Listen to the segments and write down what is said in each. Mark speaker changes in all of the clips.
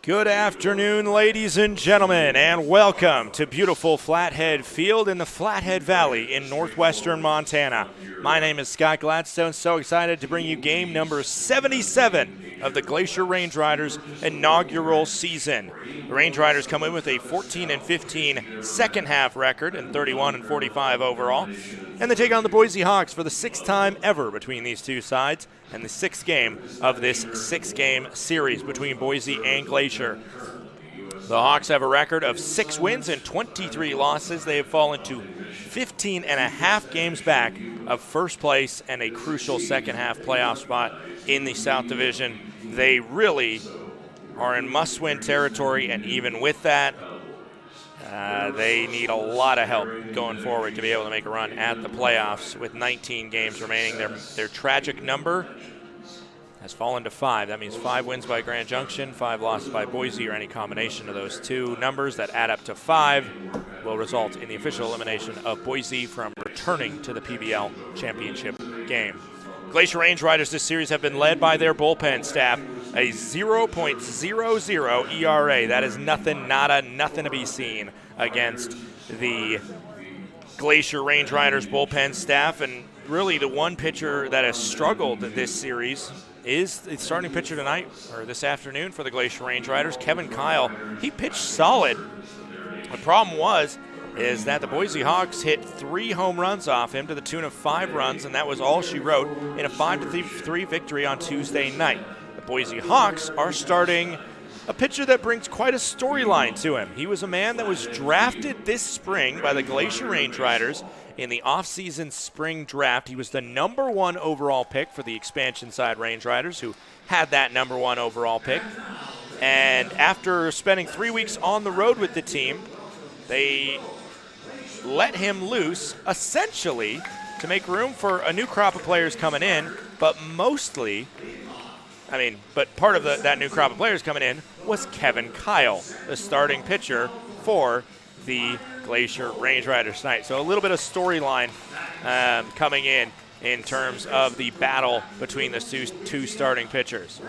Speaker 1: Good afternoon, ladies and gentlemen, and welcome to beautiful Flathead Field in the Flathead Valley in northwestern Montana. My name is Scott Gladstone, so excited to bring you game number 77 of the Glacier Range Riders inaugural season. The Range Riders come in with a 14-15 second half record and 31-45 overall, and they take on the Boise Hawks for the sixth time ever between these two sides and the sixth game of this six-game series between Boise and Glacier. The Hawks have a record of 6 wins and 23 losses. They have fallen to 15 and a half games back of first place and a crucial second half playoff spot in the South Division. They really are in must-win territory, and even with that, they need a lot of help going forward to be able to make a run at the playoffs with 19 games remaining. Their tragic number has fallen to 5. That means 5 wins by Grand Junction, 5 losses by Boise, or any combination of those two numbers that add up to 5 will result in the official elimination of Boise from returning to the PBL championship game. Glacier Range Riders this series have been led by their bullpen staff, a 0.00 ERA. That is nothing, nada, nothing to be seen against the Glacier Range Riders bullpen staff. And really the one pitcher that has struggled this series is the starting pitcher tonight, or this afternoon, for the Glacier Range Riders, Kevin Kyle. He pitched solid. The problem is that the Boise Hawks hit 3 home runs off him to the tune of 5 runs, and that was all she wrote in a 5-3 victory on Tuesday night. The Boise Hawks are starting a pitcher that brings quite a storyline to him. He was a man that was drafted this spring by the Glacier Range Riders in the off-season spring draft. He was the number 1 overall pick for the expansion side Range Riders, who had that number 1 overall pick. And after spending 3 weeks on the road with the team, they let him loose essentially to make room for a new crop of players coming in, but part of that new crop of players coming in was Kevin Kyle, the starting pitcher for the Glacier Range Riders tonight. So a little bit of storyline coming in terms of the battle between the two starting pitchers.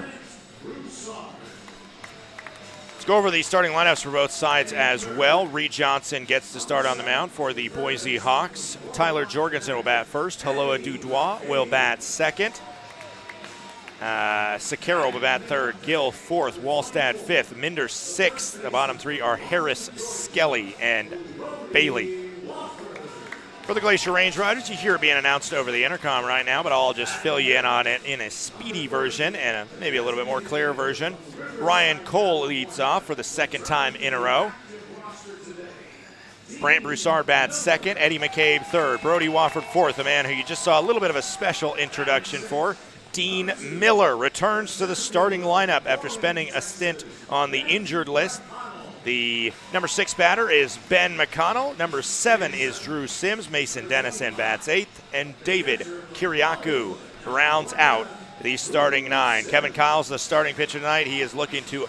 Speaker 1: Let's go over the starting lineups for both sides as well. Reed Johnson gets to start on the mound for the Boise Hawks. Tyler Jorgensen will bat first. Haloa Dudois will bat second. Sakara will bat third. Gill fourth. Wallstad fifth. Minder sixth. The bottom 3 are Harris, Skelly, and Bailey. For the Glacier Range Riders, you hear it being announced over the intercom right now, but I'll just fill you in on it in a speedy version and maybe a little bit more clear version. Ryan Cole leads off for the second time in a row. Brant Broussard bats second. Eddie McCabe third. Brody Wofford fourth, a man who you just saw a little bit of a special introduction for. Dean Miller returns to the starting lineup after spending a stint on the injured list. The number 6 batter is Ben McConnell. Number 7 is Drew Sims. Mason Dennison bats 8th. And David Kiriakou rounds out the starting 9. Kevin Kyle's the starting pitcher tonight. He is looking to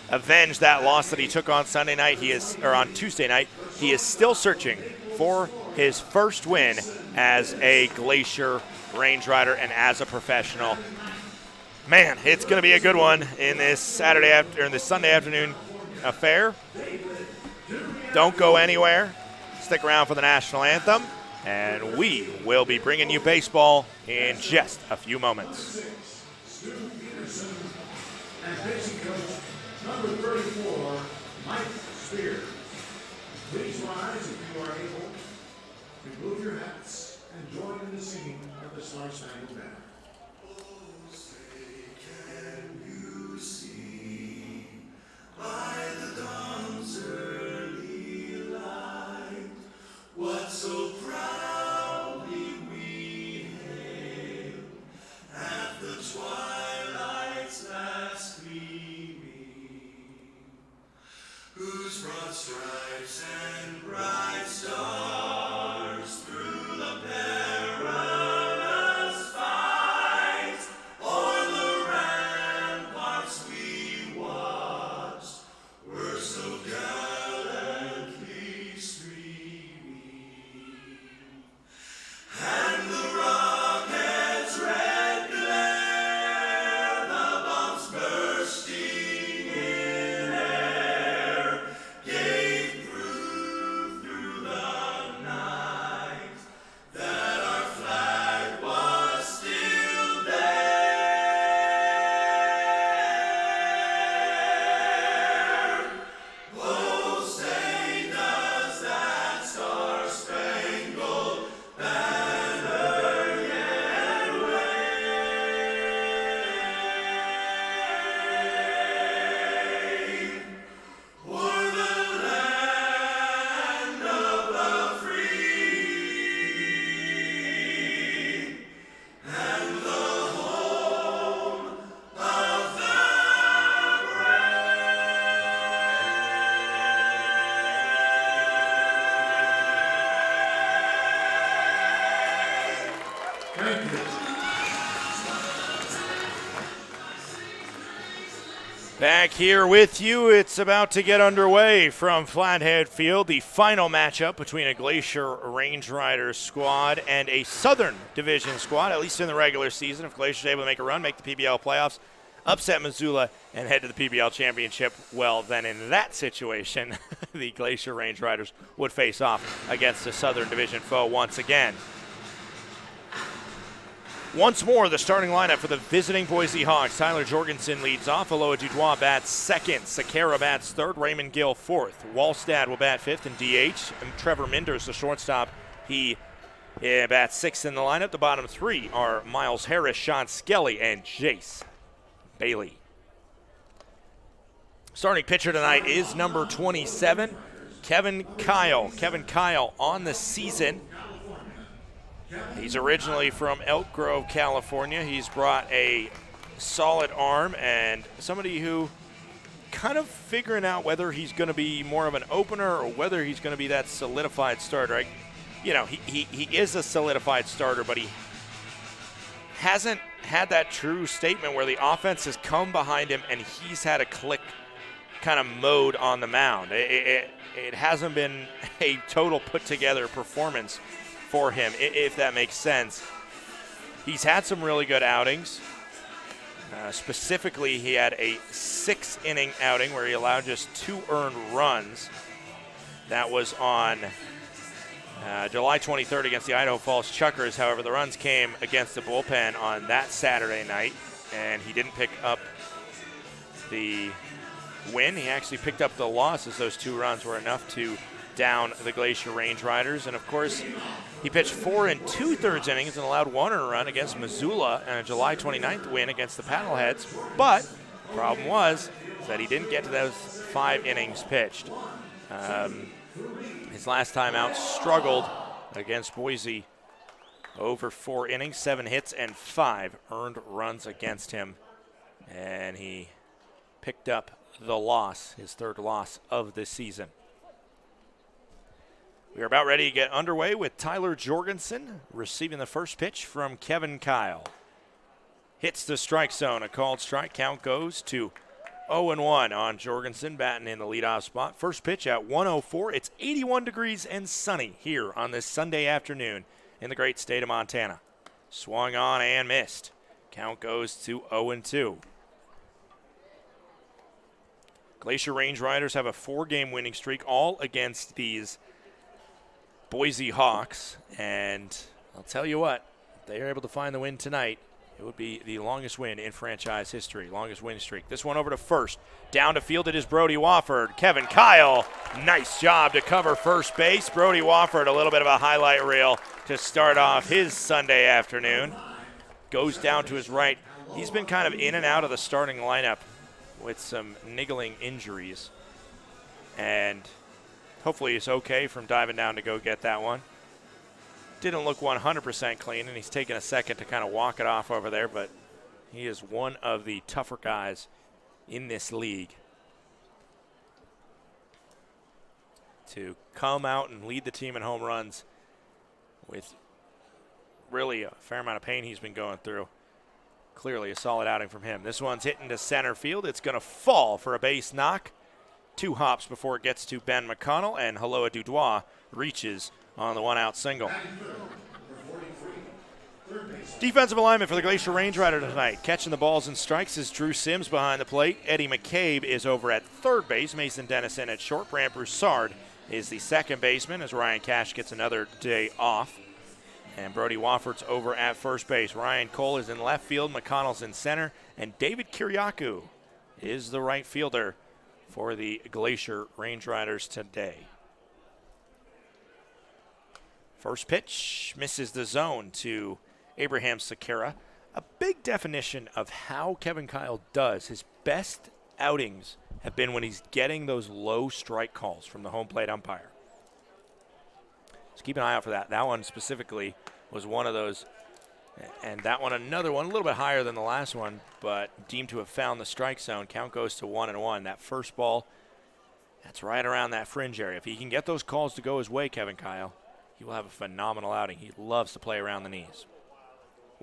Speaker 1: avenge that loss that he took on Tuesday night. He is still searching for his first win as a Glacier Range Rider and as a professional. Man, it's going to be a good one in this Sunday afternoon affair. Don't go anywhere. Stick around for the national anthem, and we will be bringing you baseball in just a few moments.
Speaker 2: And pitching coach number 34, Mike Spear. Please rise if you are able. Remove your hats and join in the singing of the Star Spangled Banner.
Speaker 3: By the dawn's early light, what so proudly we hail at the twilight's last gleaming, whose broad stripes and bright stars through the perilous fight o'er the ramparts we watched were so gallantly streaming, and the rocket's red glare, the bombs
Speaker 2: Thank you.
Speaker 1: Back here with you, it's about to get underway from Flathead Field. The final matchup between a Glacier Range Riders squad and a Southern Division squad, at least in the regular season. If Glacier's able to make a run, make the PBL playoffs, upset Missoula, and head to the PBL championship, well, then in that situation, the Glacier Range Riders would face off against a Southern Division foe once again. Once more, the starting lineup for the visiting Boise Hawks. Tyler Jorgensen leads off. Aloha Dudois bats second. Sakara bats third. Raymond Gill fourth. Wallstad will bat fifth in DH. And Trevor Minders, the shortstop, he bats sixth in the lineup. The bottom three are Miles Harris, Sean Skelly, and Jace Bailey. Starting pitcher tonight is number 27, Kevin Kyle. Kevin Kyle on the season. He's originally from Elk Grove, California. He's brought a solid arm and somebody who kind of figuring out whether he's going to be more of an opener or whether he's going to be that solidified starter. He is a solidified starter, but he hasn't had that true statement where the offense has come behind him and he's had a click kind of mode on the mound. It hasn't been a total put-together performance for him, if that makes sense. He's had some really good outings. Specifically, he had a 6-inning outing where he allowed just 2 earned runs. That was on July 23rd against the Idaho Falls Chuckers. However, the runs came against the bullpen on that Saturday night, and he didn't pick up the win. He actually picked up the loss, as those 2 runs were enough to down the Glacier Range Riders. And of course, he pitched 4 2/3 innings and allowed 1 earned run against Missoula and a July 29th win against the Paddleheads. But the problem was that he didn't get to those 5 innings pitched. His last time out struggled against Boise. Over 4 innings, 7 hits, and 5 earned runs against him. And he picked up the loss, his 3rd loss of the season. We are about ready to get underway with Tyler Jorgensen receiving the first pitch from Kevin Kyle. Hits the strike zone. A called strike. Count goes to 0-1 on Jorgensen, batting in the leadoff spot. First pitch at 1:04. It's 81 degrees and sunny here on this Sunday afternoon in the great state of Montana. Swung on and missed. Count goes to 0-2. Glacier Range Riders have a 4-game winning streak, all against these Boise Hawks, and I'll tell you what, if they are able to find the win tonight, it would be the longest win in franchise history, longest win streak. This one over to first. Down to field it is Brody Wofford. Kevin Kyle, nice job to cover first base. Brody Wofford, a little bit of a highlight reel to start off his Sunday afternoon. Goes down to his right. He's been kind of in and out of the starting lineup with some niggling injuries, and hopefully he's okay from diving down to go get that one. Didn't look 100% clean, and he's taking a second to kind of walk it off over there, but he is one of the tougher guys in this league to come out and lead the team in home runs with really a fair amount of pain he's been going through. Clearly a solid outing from him. This one's hitting to center field. It's going to fall for a base knock. 2 hops before it gets to Ben McConnell, and Aloha Dudois reaches on the 1-out single. Defensive alignment for the Glacier Range Rider tonight. Catching the balls and strikes is Drew Sims behind the plate. Eddie McCabe is over at third base. Mason Dennison at short. Brant Broussard is the second baseman as Ryan Cash gets another day off. And Brody Wofford's over at first base. Ryan Cole is in left field. McConnell's in center. And David Kiriakou is the right fielder for the Glacier Range Riders today. First pitch misses the zone to Abraham Sakara. A big definition of how Kevin Kyle does. His best outings have been when he's getting those low strike calls from the home plate umpire. So keep an eye out for that. That one specifically was one of those. And that one, another one, a little bit higher than the last one, but deemed to have found the strike zone. Count goes to 1-1. That first ball, that's right around that fringe area. If he can get those calls to go his way, Kevin Kyle, he will have a phenomenal outing. He loves to play around the knees.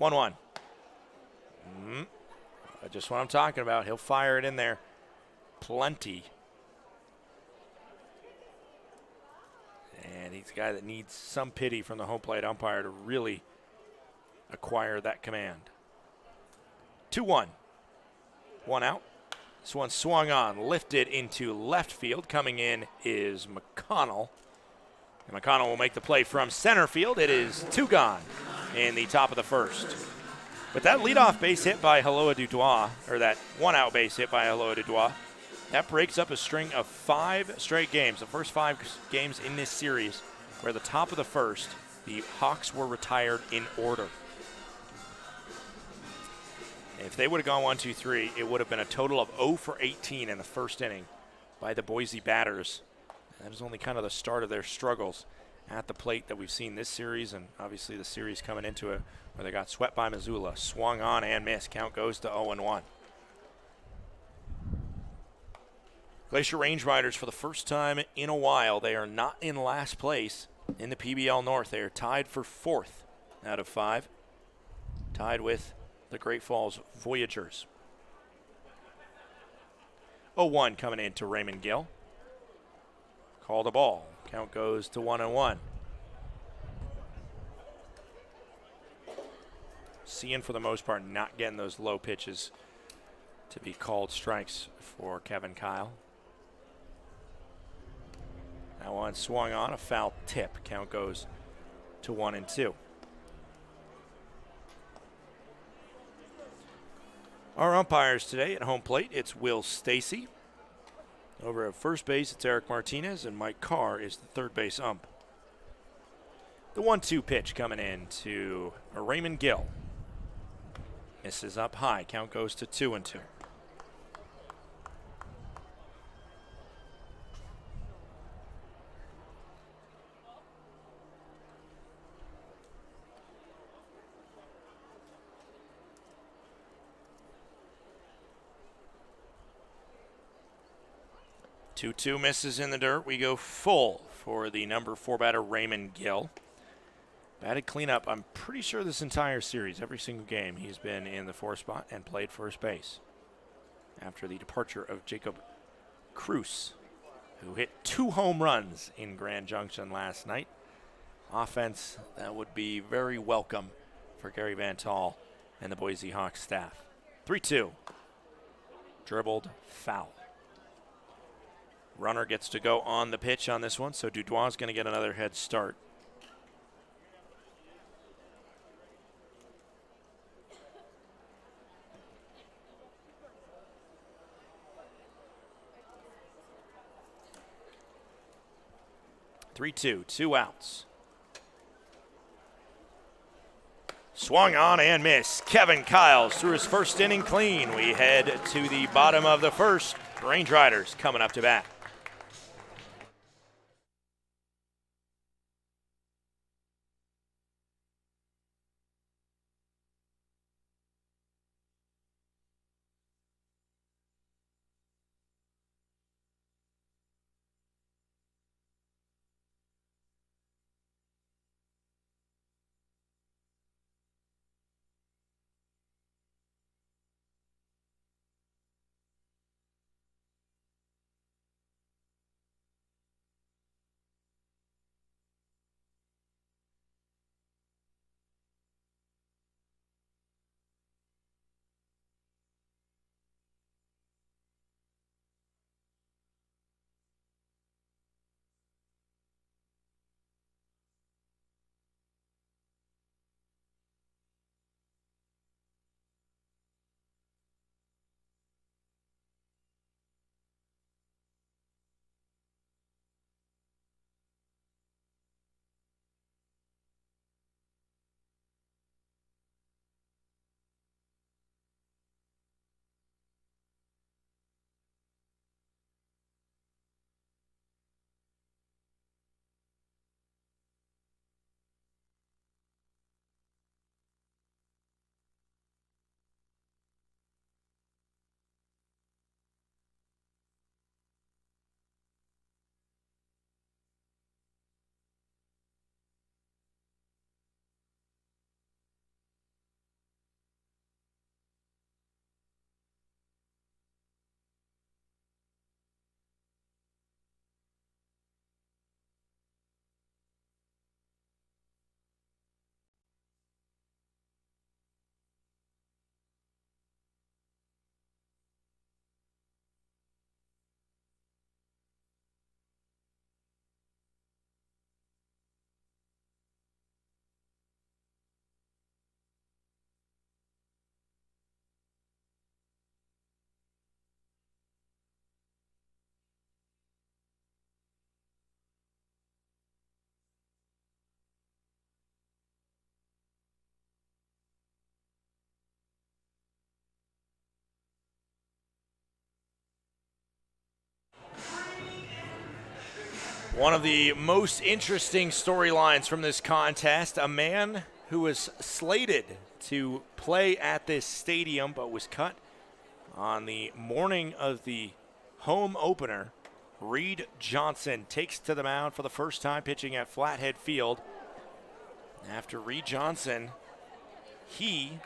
Speaker 1: 1-1. Just what I'm talking about. He'll fire it in there. Plenty. And he's a guy that needs some pity from the home plate umpire to really acquire that command. 2-1. 1 out. This one swung on, lifted into left field. Coming in is McConnell. And McConnell will make the play from center field. It is 2 gone in the top of the first. But that leadoff base hit by Haloa Dutois, or that 1-out base hit by Haloa Dutois, that breaks up a string of 5 straight games, the first 5 games in this series, where the top of the first, the Hawks were retired in order. If they would have gone 1-2-3, it would have been a total of 0 for 18 in the first inning by the Boise batters. That is only kind of the start of their struggles at the plate that we've seen this series, and obviously the series coming into it where they got swept by Missoula. Swung on and missed. Count goes to 0-1. Glacier Range Riders, for the first time in a while, they are not in last place in the PBL North. They are tied for 4th out of 5. Tied with the Great Falls Voyagers. 0-1 coming into Raymond Gill. Called a ball. Count goes to 1-1. Seeing, for the most part, not getting those low pitches to be called strikes for Kevin Kyle. That one swung on, a foul tip. Count goes to 1-2. Our umpires today at home plate, it's Will Stacy. Over at first base, it's Eric Martinez, and Mike Carr is the third base ump. The 1-2 pitch coming in to Raymond Gill. Misses up high. Count goes to 2-2. Two misses in the dirt. We go full for the number 4 batter, Raymond Gill. Batted cleanup, I'm pretty sure this entire series, every single game, he's been in the 4 spot and played first base. After the departure of Jacob Cruz, who hit 2 home runs in Grand Junction last night. Offense that would be very welcome for Gary Van Tall and the Boise Hawks staff. 3-2. Dribbled, foul. Runner gets to go on the pitch on this one, so Dutois is going to get another head start. (3-2), 2 outs. Swung on and missed. Kevin Kyles threw his first inning clean. We head to the bottom of the first. Range Riders coming up to bat. One of the most interesting storylines from this contest, a man who was slated to play at this stadium but was cut on the morning of the home opener. Reed Johnson takes to the mound for the first time pitching at Flathead Field. After Reed Johnson, he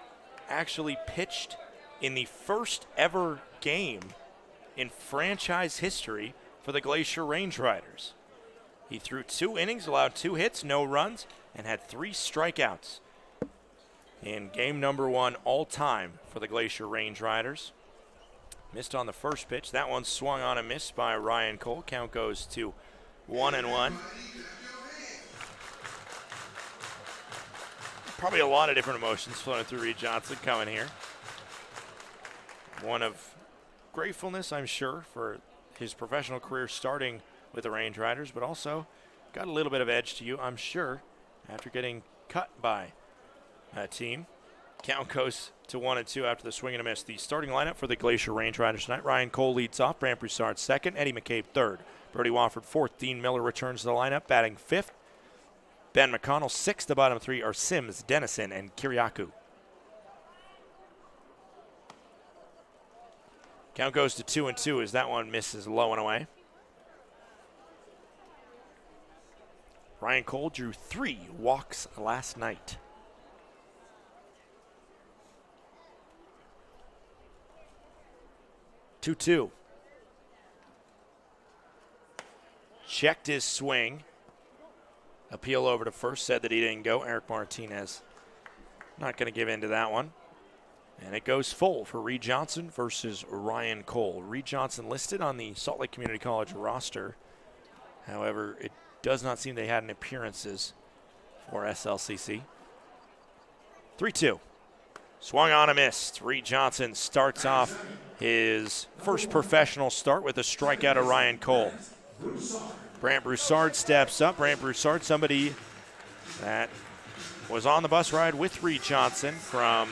Speaker 1: actually pitched in the first ever game in franchise history for the Glacier Range Riders. He threw 2 innings, allowed 2 hits, no runs, and had 3 strikeouts in game number 1 all time for the Glacier Range Riders. Missed on the first pitch. That one swung on and missed by Ryan Cole. Count goes to 1-1. Probably a lot of different emotions flowing through Reed Johnson coming here. One of gratefulness, I'm sure, for his professional career starting with the Range Riders, but also got a little bit of edge to you, I'm sure, after getting cut by a team. Count goes to 1-2 after the swing and a miss. The starting lineup for the Glacier Range Riders tonight: Ryan Cole leads off, Brant Broussard second, Eddie McCabe third, Brody Wofford fourth, Dean Miller returns to the lineup, batting fifth. Ben McConnell sixth. The bottom 3 are Sims, Tennyson, and Kiriakou. Count goes to 2-2 as that one misses low and away. Ryan Cole drew 3 walks last night. Two. Checked his swing. Appeal over to first, said that he didn't go. Eric Martinez not going to give in to that one. And it goes full for Reed Johnson versus Ryan Cole. Reed Johnson listed on the Salt Lake Community College roster. However, it does not seem they had any appearances for SLCC. 3-2. Swung on and missed. Reed Johnson starts off his first professional start with a strikeout of Ryan Cole. Brant Broussard steps up. Brant Broussard, somebody that was on the bus ride with Reed Johnson from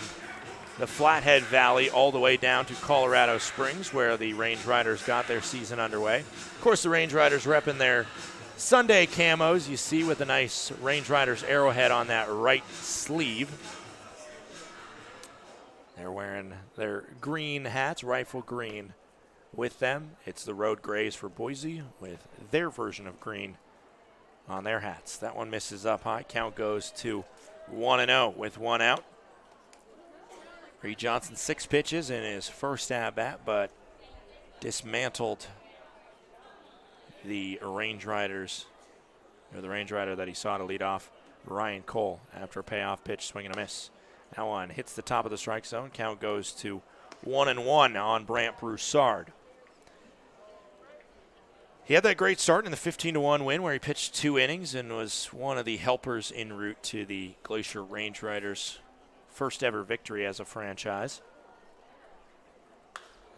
Speaker 1: the Flathead Valley all the way down to Colorado Springs, where the Range Riders got their season underway. Of course, the Range Riders repping their Sunday camos, you see, with a nice Range Riders arrowhead on that right sleeve. They're wearing their green hats, rifle green with them. It's the Road Grays for Boise with their version of green on their hats. That one misses up high. Count goes to 1-0 with 1 out. Reed Johnson 6 pitches in his first at-bat, but dismantled the Range Riders, or the Range Rider that he saw to lead off, Ryan Cole, after a payoff pitch, swing and a miss. That one hits the top of the strike zone. Count goes to 1-1 on Brant Broussard. He had that great start in the 15-1 win where he pitched 2 innings and was one of the helpers en route to the Glacier Range Riders' first ever victory as a franchise.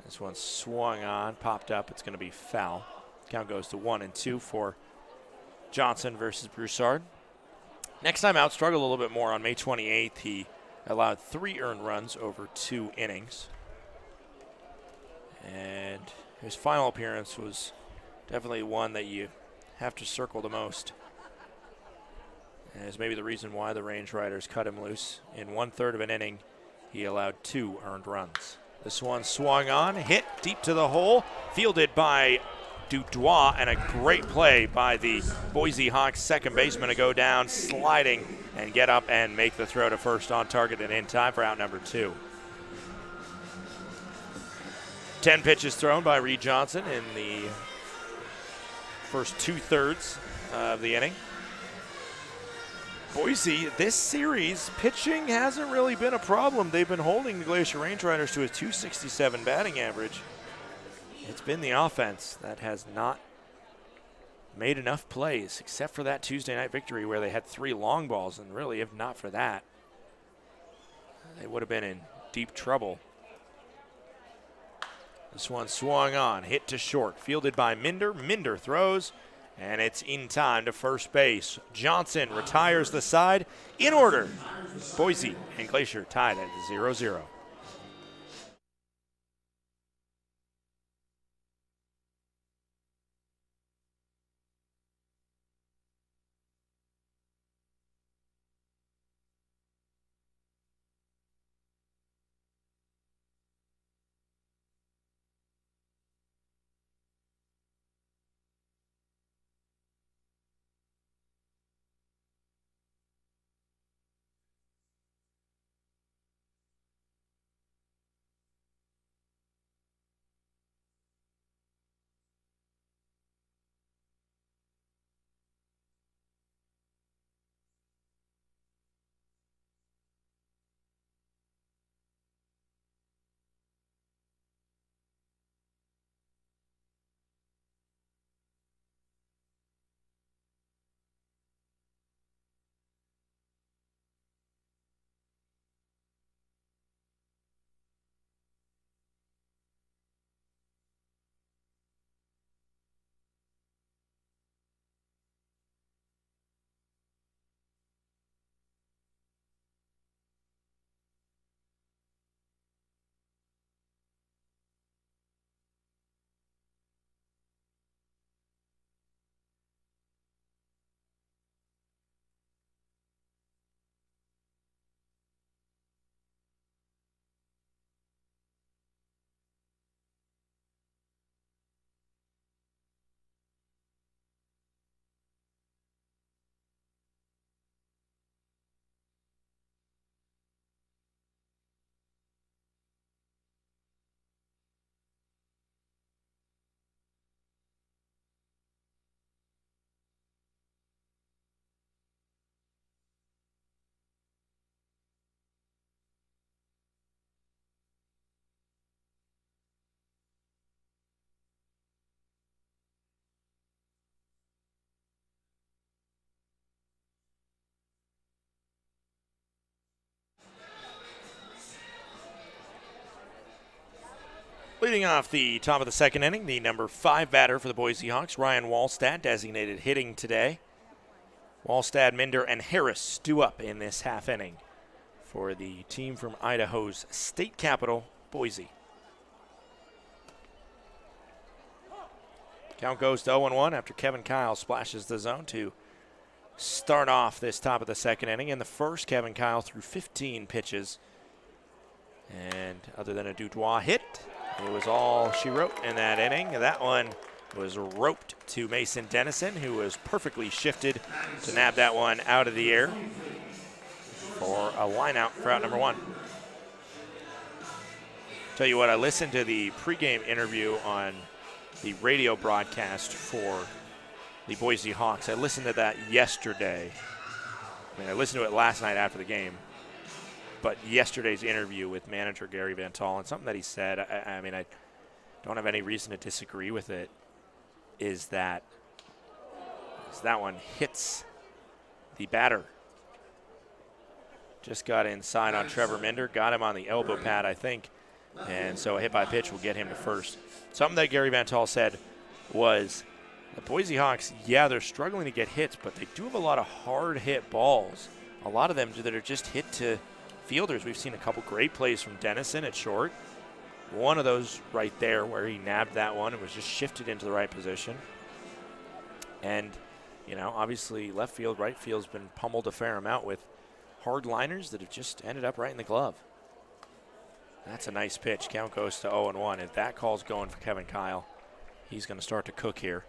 Speaker 1: This one swung on, popped up. It's going to be foul. Count goes to 1-2 for Johnson versus Broussard. Next time out, struggled a little bit more. On May 28th, he allowed 3 earned runs over 2 innings. And his final appearance was definitely one that you have to circle the most. And it's maybe the reason why the Range Riders cut him loose. In 1/3 of an inning, he allowed 2 earned runs. This one swung on, hit deep to the hole, fielded by Dudois, and a great play by the Boise Hawks second baseman to go down, sliding, and get up and make the throw to first on target and in time for out number 2. 10 pitches thrown by Reed Johnson in the first 2/3 of the inning. Boise, this series, pitching hasn't really been a problem. They've been holding the Glacier Range Riders to a .267 batting average. It's been the offense that has not made enough plays, except for that Tuesday night victory where they had 3 long balls, and really, if not for that, they would have been in deep trouble. This one swung on, hit to short, fielded by Minder. Minder throws, and it's in time to first base. Johnson retires the side in order. Boise and Glacier tied at 0-0. Leading off the top of the second inning, the number 5 batter for the Boise Hawks, Ryan Wallstad, designated hitting today. Wallstad, Minder, and Harris due up in this half inning for the team from Idaho's state capital, Boise. Count goes to 0-1 after Kevin Kyle splashes the zone to start off this top of the second inning. In the first, Kevin Kyle threw 15 pitches. And other than a Dutois hit, it was all she wrote in that inning. That one was roped to Mason Tennyson, who was perfectly shifted to nab that one out of the air for a line out for out number 1. Tell you what, I listened to the pregame interview on the radio broadcast for the Boise Hawks. I listened to that yesterday. I listened to it last night after the game. But yesterday's interview with manager Gary Van Tol, and something that he said, I don't have any reason to disagree with it, is that one hits the batter. Just got inside on Trevor Minder, got him on the elbow pad, I think, and so a hit by pitch will get him to first. Something that Gary Van Tol said was, the Boise Hawks, yeah, they're struggling to get hits, but they do have a lot of hard hit balls. A lot of them that are just hit to fielders. We've seen a couple great plays from Tennyson at short. One of those right there where he nabbed that one and was just shifted into the right position. And, obviously left field, right field's been pummeled a fair amount with hard liners that have just ended up right in the glove. That's a nice pitch. Count goes to 0-1. If that call's going for Kevin Kyle, he's going to start to cook here.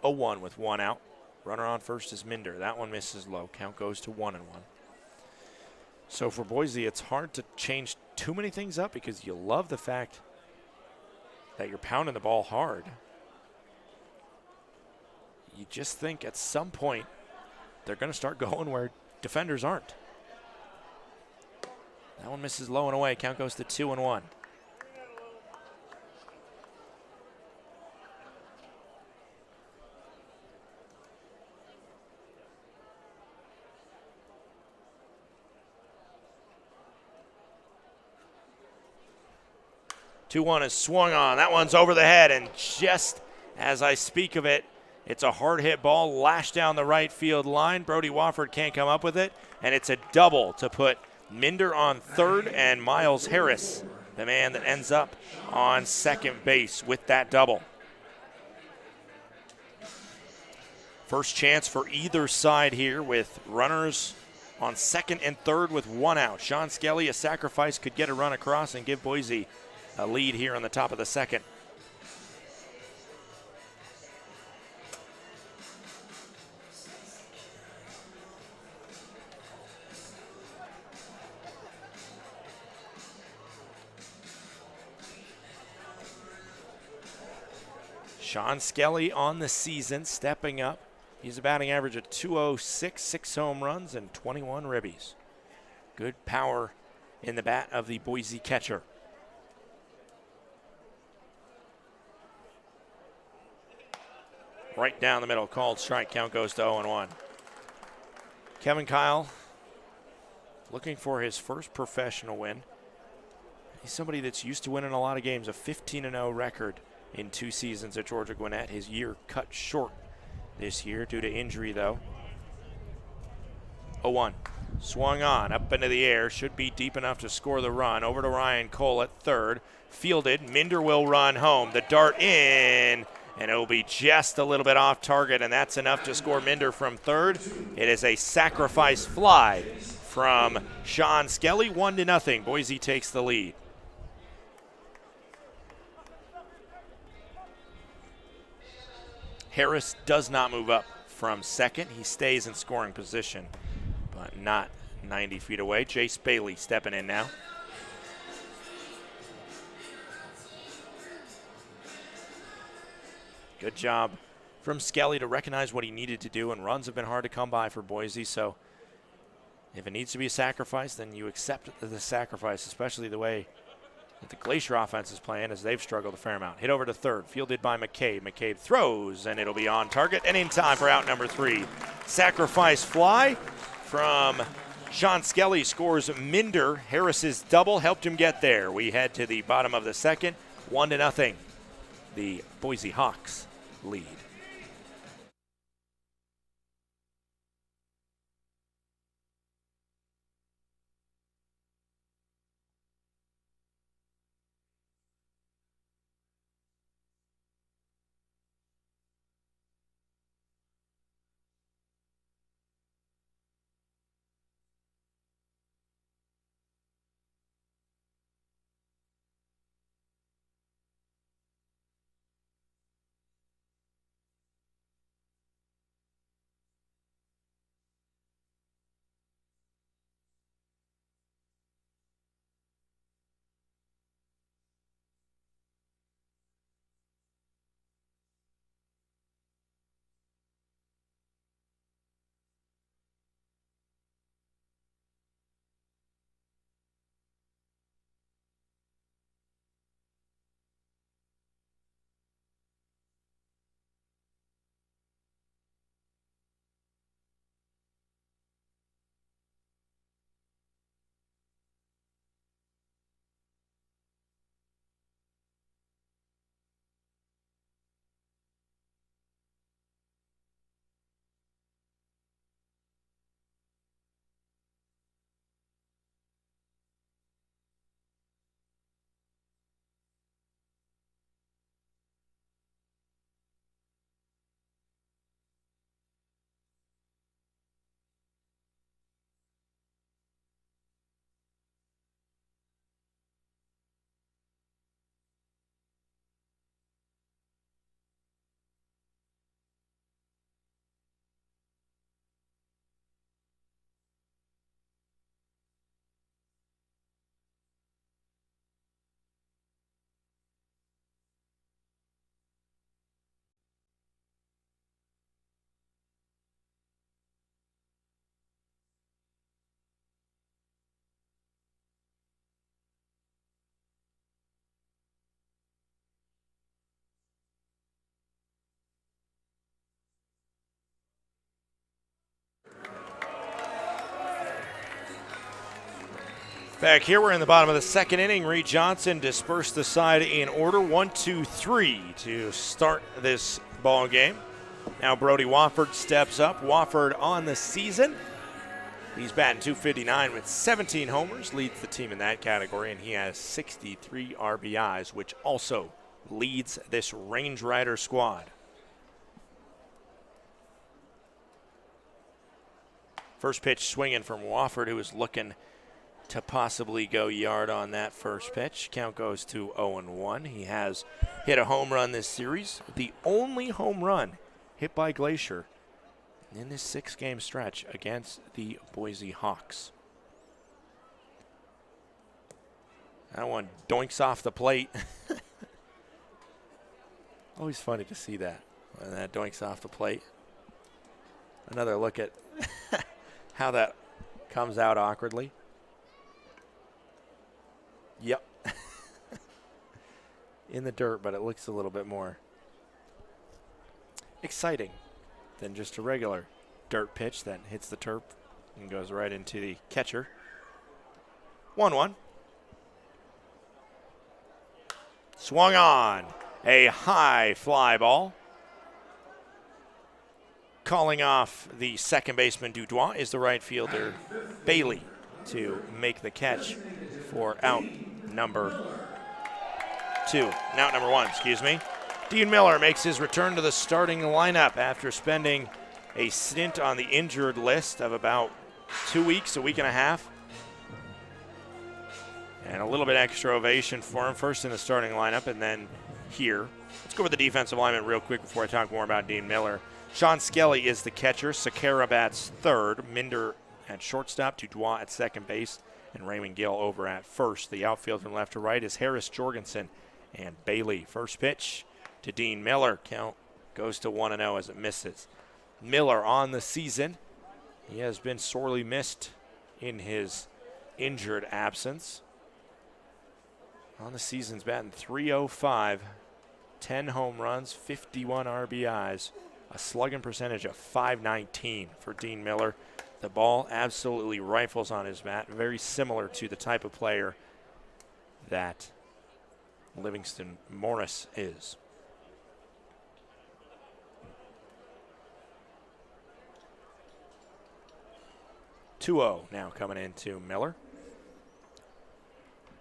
Speaker 1: A 1 with 1 out. Runner on first is Minder. That one misses low. Count goes to 1-1. So for Boise, it's hard to change too many things up because you love the fact that you're pounding the ball hard. You just think at some point they're going to start going where defenders aren't. That one misses low and away. Count goes to 2-1. 2-1 is swung on. That one's over the head, and just as I speak of it, it's a hard hit ball lashed down the right field line. Brody Wofford can't come up with it, and it's a double to put Minder on third and Miles Harris, the man that ends up on second base with that double. First chance for either side here with runners on second and third with 1 out. Sean Skelly, a sacrifice, could get a run across and give Boise a lead here on the top of the second. Sean Skelly on the season, stepping up. He's a batting average of .206, 6 home runs, and 21 ribbies. Good power in the bat of the Boise catcher. Right down the middle, called strike. Count goes to 0-1. Kevin Kyle looking for his first professional win. He's somebody that's used to winning a lot of games, a 15-0 record in 2 seasons at Georgia Gwinnett. His year cut short this year due to injury, though. 0-1. Swung on, up into the air. Should be deep enough to score the run. Over to Ryan Cole at third. Fielded. Minder will run home. The dart in, and it will be just a little bit off target, and that's enough to score Minder from third. It is a sacrifice fly from Sean Skelly. 1-0. Boise takes the lead. Harris does not move up from second. He stays in scoring position, but not 90 feet away. Jace Bailey stepping in now. Good job from Skelly to recognize what he needed to do, and runs have been hard to come by for Boise, so if it needs to be a sacrifice, then you accept the sacrifice, especially the way that the Glacier offense is playing as they've struggled a fair amount. Hit over to third, fielded by McCabe. McCabe throws, and it'll be on target and in time for out number 3. Sacrifice fly from Sean Skelly scores Minder. Harris's double helped him get there. We head to the bottom of the second, 1-0. The Boise Hawks lead. Back here, we're in the bottom of the second inning. Reed Johnson dispersed the side in order 1-2-3 to start this ball game. Now Brody Wofford steps up. Wofford on the season. He's batting .259 with 17 homers, leads the team in that category, and he has 63 RBIs, which also leads this Range Rider squad. First pitch swinging from Wofford, who is looking to possibly go yard on that first pitch. Count goes to 0-1. He has hit a home run this series, the only home run hit by Glacier in this 6-game stretch against the Boise Hawks. That one doinks off the plate. Always funny to see that, when that doinks off the plate. Another look at how that comes out awkwardly. Yep. In the dirt, but it looks a little bit more exciting than just a regular dirt pitch that hits the turf and goes right into the catcher. 1-1. Swung on. A high fly ball. Calling off the second baseman Dudois is the right fielder Bailey to make the catch for out number one, excuse me. Dean Miller makes his return to the starting lineup after spending a stint on the injured list of about 2 weeks, a week and a half. And a little bit extra ovation for him, first in the starting lineup and then here. Let's go with the defensive lineman real quick before I talk more about Dean Miller. Sean Skelly is the catcher. Sakara bats third. Minder at shortstop. Dudois at second base. And Raymond Gill over at first. The outfield from left to right is Harris, Jorgensen, and Bailey. First pitch to Dean Miller. Count goes to 1-0 as it misses. Miller on the season. He has been sorely missed in his injured absence. On the season's batting .305, 10 home runs, 51 RBIs, a slugging percentage of .519 for Dean Miller. The ball absolutely rifles on his bat, very similar to the type of player that Livingston Morris is. (2-0) now coming into Miller.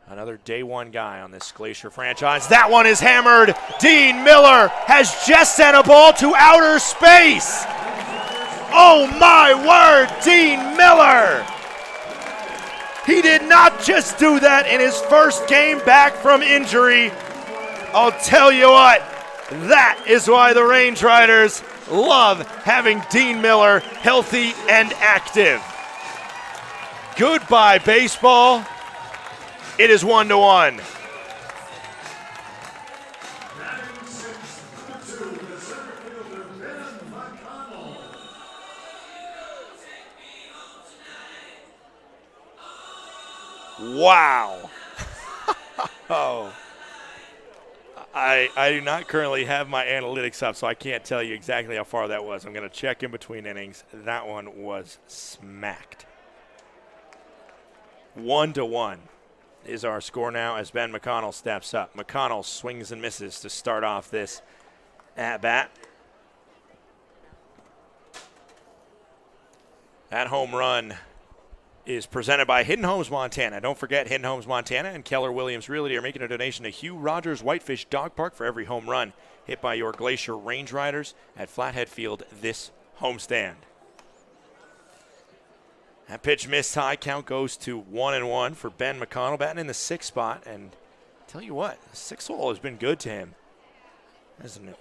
Speaker 1: Another day one guy on this Glacier franchise. That one is hammered. Dean Miller has just sent a ball to outer space. Oh my word, Dean Miller. He did not just do that in his first game back from injury. I'll tell you what, that is why the Range Riders love having Dean Miller healthy and active. Goodbye, baseball. It is 1-1. Wow. Oh. I do not currently have my analytics up, so I can't tell you exactly how far that was. I'm going to check in between innings. That one was smacked. 1-1 is our score now as Ben McConnell steps up. McConnell swings and misses to start off this at-bat. That home run is presented by Hidden Homes Montana. Don't forget, Hidden Homes Montana and Keller Williams Realty are making a donation to Hugh Rogers Whitefish Dog Park for every home run hit by your Glacier Range Riders at Flathead Field this homestand. That pitch missed high. Count goes to 1-1 for Ben McConnell, batting in the 6th spot. And tell you what, the 6th hole has been good to him. That's an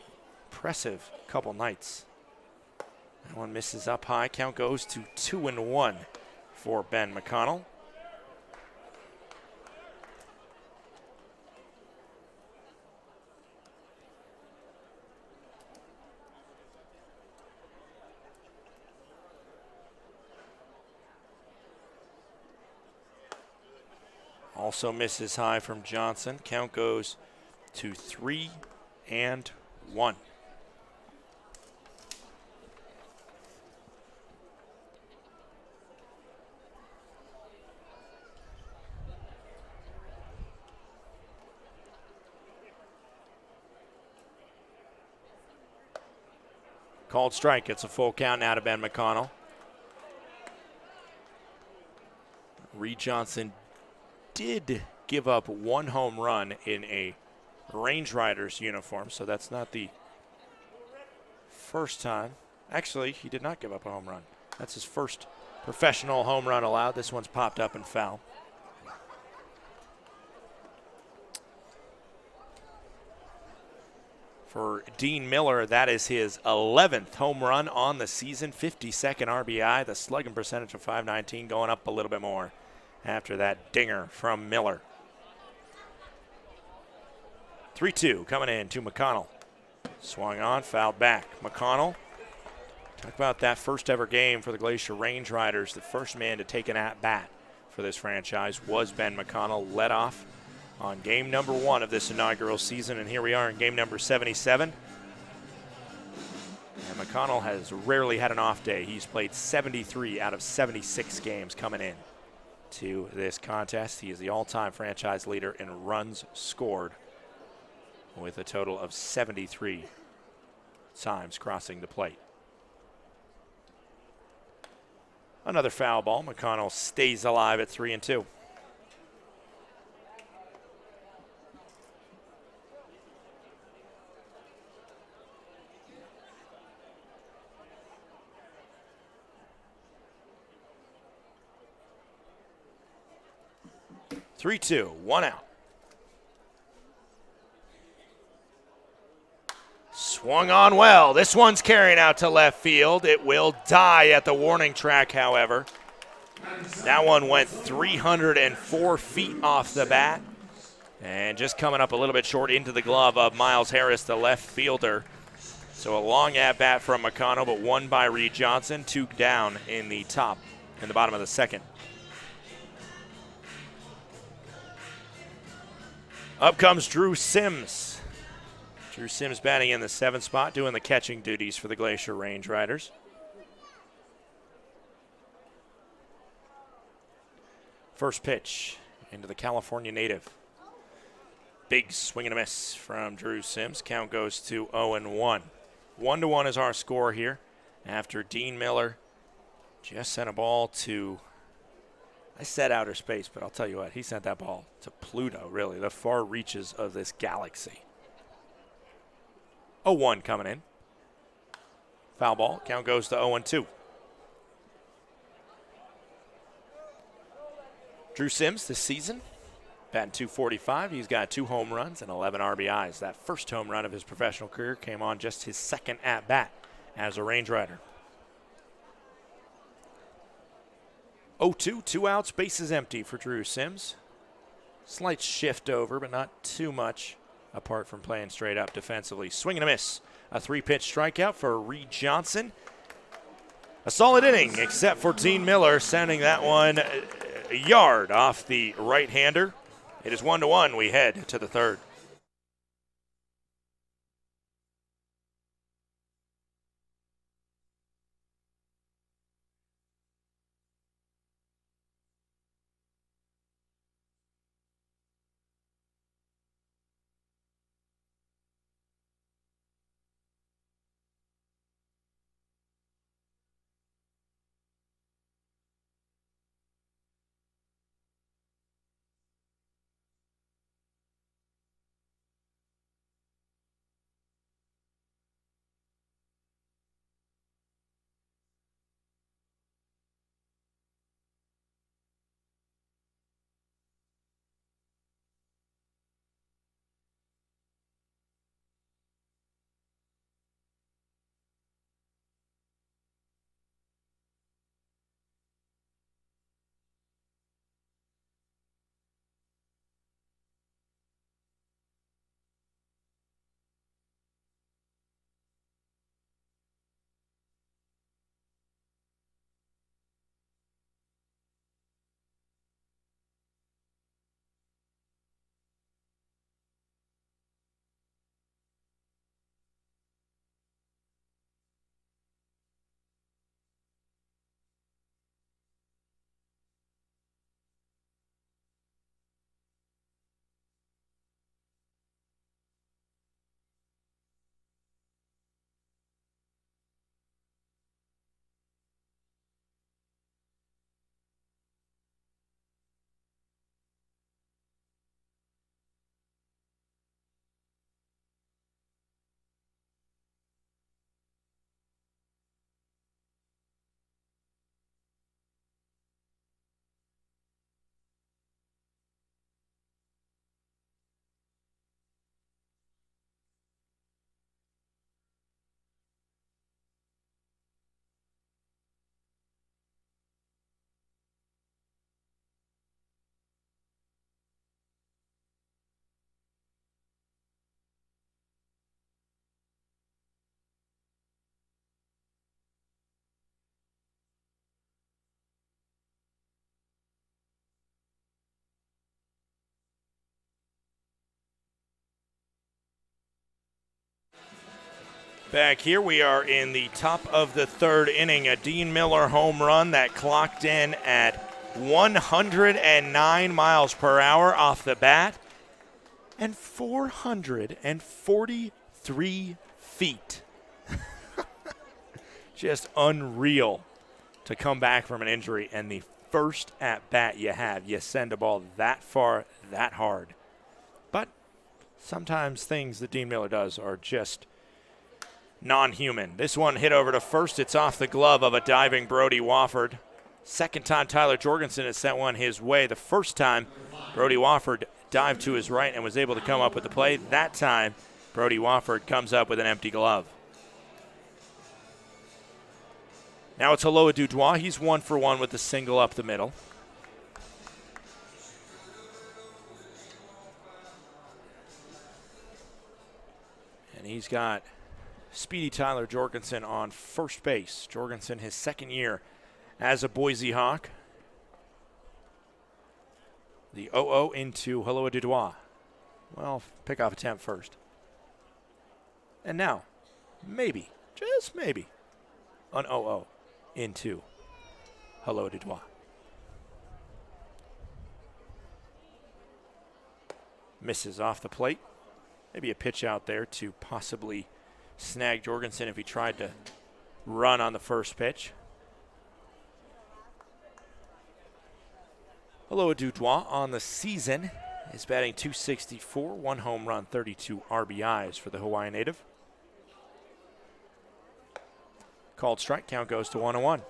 Speaker 1: impressive couple nights. That one misses up high. Count goes to 2-1 for Ben McConnell. Also misses high from Johnson. Count goes to 3-1. Called strike. It's a full count now to Ben McConnell. Reed Johnson did give up one home run in a Range Riders uniform, so that's not the first time. Actually, he did not give up a home run. That's his first professional home run allowed. This one's popped up and foul. For Dean Miller, that is his 11th home run on the season, 52nd RBI, the slugging percentage of .519 going up a little bit more after that dinger from Miller. 3-2 coming in to McConnell. Swung on, fouled back. McConnell, talk about that first ever game for the Glacier Range Riders. The first man to take an at-bat for this franchise was Ben McConnell, led off on game number 1 of this inaugural season, and here we are in game number 77. And McConnell has rarely had an off day. He's played 73 out of 76 games coming in to this contest. He is the all-time franchise leader in runs scored with a total of 73 times crossing the plate. Another foul ball. McConnell stays alive at 3-2. Three-two, one out. Swung on well. This one's carrying out to left field. It will die at the warning track, however. That one went 304 feet off the bat. And just coming up a little bit short into the glove of Miles Harris, the left fielder. So a long at-bat from McConnell, but one by Reed Johnson. 2 down in the bottom of the 2nd. Up comes Drew Sims. Drew Sims batting in the 7th spot, doing the catching duties for the Glacier Range Riders. First pitch into the California native. Big swing and a miss from Drew Sims. Count goes to 0-1. 1-1 is our score here after Dean Miller just sent a ball to, I said outer space, but I'll tell you what, he sent that ball to Pluto, really, the far reaches of this galaxy. 0-1 coming in. Foul ball. Count goes to 0-2. Drew Sims this season, batting .245. He's got 2 home runs and 11 RBIs. That first home run of his professional career came on just his second at-bat as a Range Rider. 0-2, 2 outs, bases empty for Drew Sims. Slight shift over, but not too much apart from playing straight up defensively. Swing and a miss. A 3-pitch strikeout for Reed Johnson. A solid inning, except for Dean Miller sending that one a yard off the right-hander. It is 1-1. We head to the third. Back here, we are in the top of the third inning. A Dean Miller home run that clocked in at 109 miles per hour off the bat and 443 feet. Just unreal to come back from an injury, and the first at-bat you have, you send a ball that far, that hard. But sometimes things that Dean Miller does are just non-human. This one hit over to first. It's off the glove of a diving Brody Wofford. Second time Tyler Jorgensen has sent one his way. The first time, Brody Wofford dived to his right and was able to come up with the play. That time, Brody Wofford comes up with an empty glove. Now it's Haloa Dudois. He's 1-for-1 with the single up the middle. And he's got speedy Tyler Jorgensen on first base. Jorgensen, his second year as a Boise Hawk. The 0-0 into Haloa Dudois. Well, pickoff attempt first. And now, maybe, just maybe, an 0-0 into Haloa Dudois. Misses off the plate. Maybe a pitch out there to possibly snag Jorgensen if he tried to run on the first pitch. Hello, Dutois on the season is batting .264, 1 home run, 32 RBIs for the Hawaiian native. Called strike, count goes to 1-1.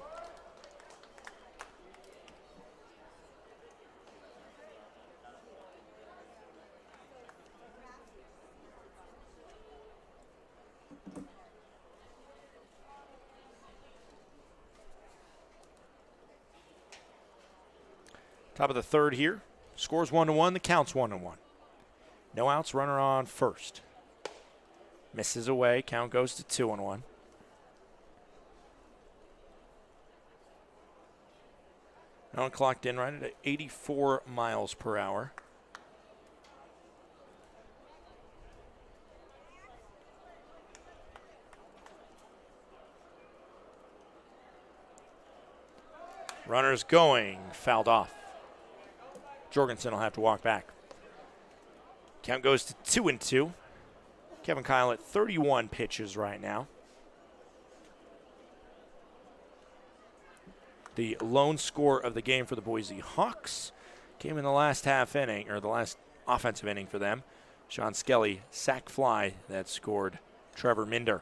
Speaker 1: Top of the third here. Scores 1-1. The count's 1-1. No outs. Runner on first. Misses away. Count goes to 2-1. Now clocked in right at 84 miles per hour. Runner's going. Fouled off. Jorgensen will have to walk back. Count goes to 2-2. Kevin Kyle at 31 pitches right now. The lone score of the game for the Boise Hawks came in the last half inning, or the last offensive inning for them. Sean Skelly sac fly that scored Trevor Minder.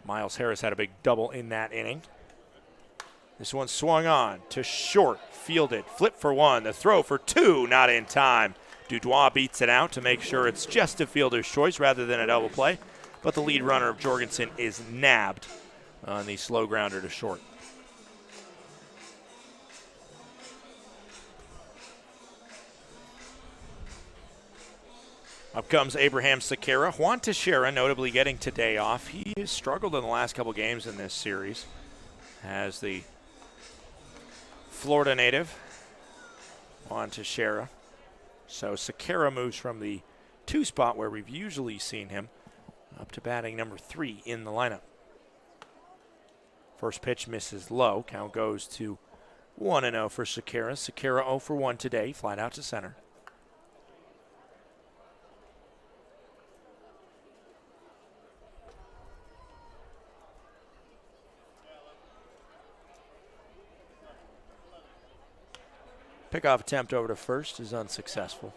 Speaker 1: Miles Harris had a big double in that inning. This one swung on to short, fielded, flip for one, the throw for two, not in time. Dutois beats it out to make sure it's just a fielder's choice rather than a double play, but the lead runner of Jorgensen is nabbed on the slow grounder to short. Up comes Abraham Sequeira. Juan Teixeira notably getting today off. He has struggled in the last couple games in this series as the Florida native, Juan Teixeira. So Sequeira moves from the 2 spot where we've usually seen him up to batting number 3 in the lineup. First pitch misses low. Count goes to 1-0 for Sequeira. Sequeira 0 for 1 today, flied out to center. Pickoff attempt over to first is unsuccessful.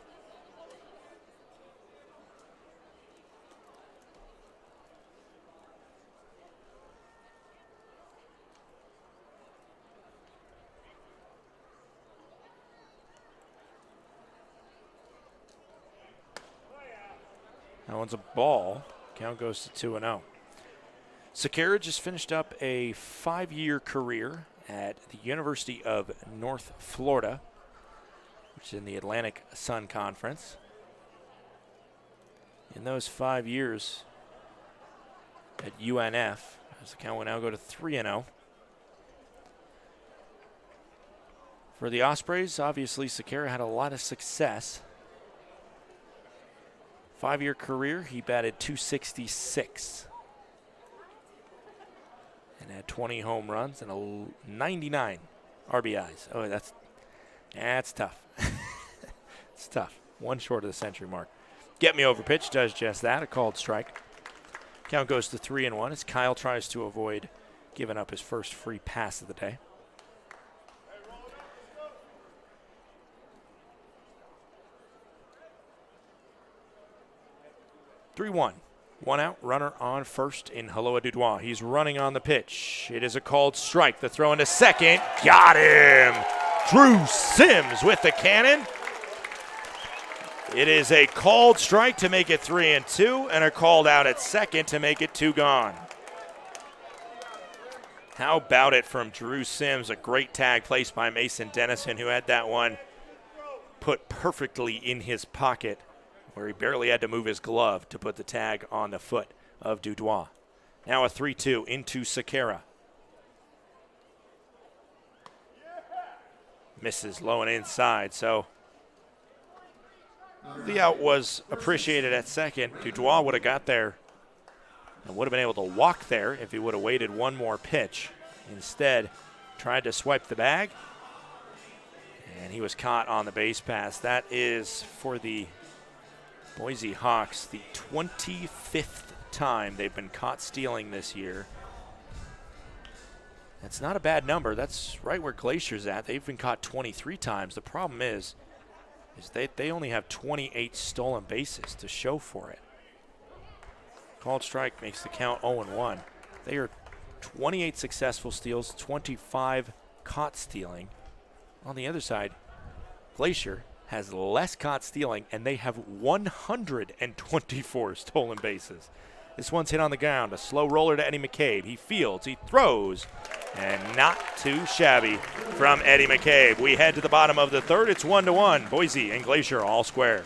Speaker 1: That one's a ball. Count goes to 2-0. Sequeira just finished up a 5-year career at the University of North Florida, which is in the Atlantic Sun Conference. In those 5 years at UNF, as the count will now go to 3-0. For the Ospreys, obviously Sequeira had a lot of success. 5-year career, he batted .266 and had 20 home runs and 99 RBIs. Oh, that's tough. It's tough. One short of the century mark. Get me over pitch does just that, a called strike. Count goes to 3-1 as Kyle tries to avoid giving up his first free pass of the day. (3-1). 1 out, runner on first in Haloa Dutois. He's running on the pitch. It is a called strike. The throw into second. Got him! Drew Sims with the cannon. It is a called strike to make it 3-2 and a called out at second to make it 2 gone. How about it from Drew Sims? A great tag placed by Mason Tennyson, who had that one put perfectly in his pocket, where he barely had to move his glove to put the tag on the foot of Dutois. Now a 3-2 into Sequeira. Misses low and inside, so the out was appreciated at second. Dutois would have got there and would have been able to walk there if he would have waited one more pitch. Instead, tried to swipe the bag And he was caught on the base pass. That is for the Boise Hawks the 25th time they've been caught stealing this year. That's not a bad number. That's right where Glacier's at. They've been caught 23 times. The problem is they only have 28 stolen bases to show for it. Called strike makes the count 0-1. They are 28 successful steals, 25 caught stealing. On the other side, Glacier has less caught stealing, and they have 124 stolen bases. This one's hit on the ground. A slow roller to Eddie McCabe. He fields, he throws, and not too shabby from Eddie McCabe. We head to the bottom of the third. It's 1-1. Boise and Glacier all square.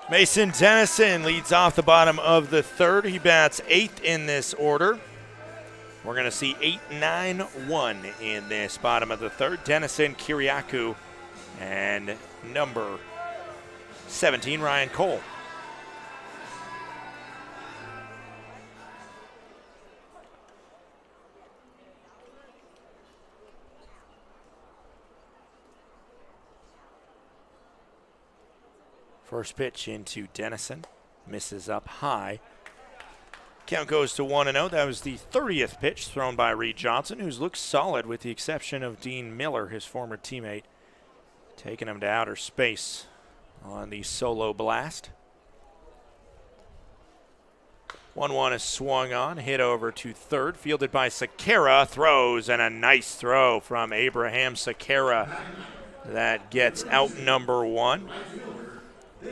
Speaker 1: Mason Tennyson leads off the bottom of the third. He bats 8th in this order. We're going to see 8-9-1 in this bottom of the third. Tennyson, Kiriakou, and number 17, Ryan Cole. First pitch into Tennyson, misses up high. Count goes to 1-0. That was the 30th pitch thrown by Reed Johnson, who's looked solid with the exception of Dean Miller, his former teammate, taking him to outer space on the solo blast. 1-1 is swung on, hit over to third, fielded by Sakara, throws, and a nice throw from Abraham Sakara that gets out number one.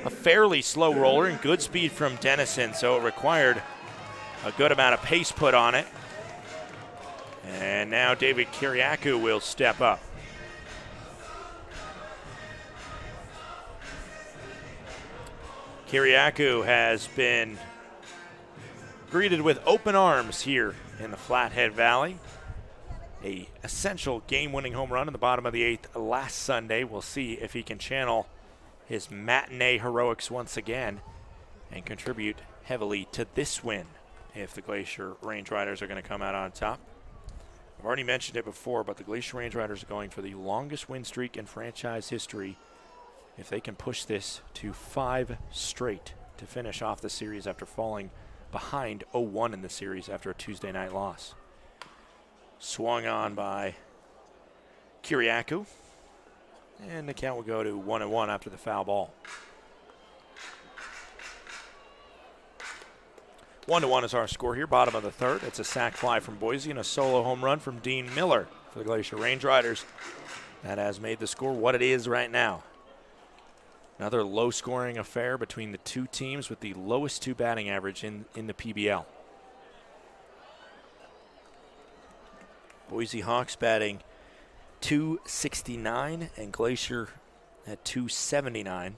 Speaker 1: A fairly slow roller and good speed from Tennyson, so it required a good amount of pace put on it. And now David Kiriakou will step up. Kiriakou has been greeted with open arms here in the Flathead Valley. A essential game-winning home run in the bottom of the 8th last Sunday. We'll see if he can channel his matinee heroics once again and contribute heavily to this win if the Glacier Range Riders are going to come out on top. I've already mentioned it before, but the Glacier Range Riders are going for the longest win streak in franchise history if they can push this to 5 straight to finish off the series after falling behind 0-1 in the series after a Tuesday night loss. Swung on by Kiriakou. And the count will go to 1-1 after the foul ball. 1-1 is our score here, bottom of the third. It's a sac fly from Boise and a solo home run from Dean Miller for the Glacier Range Riders. That has made the score what it is right now. Another low-scoring affair between the two teams with the lowest two batting average in the PBL. Boise Hawks batting .269 and Glacier at .279.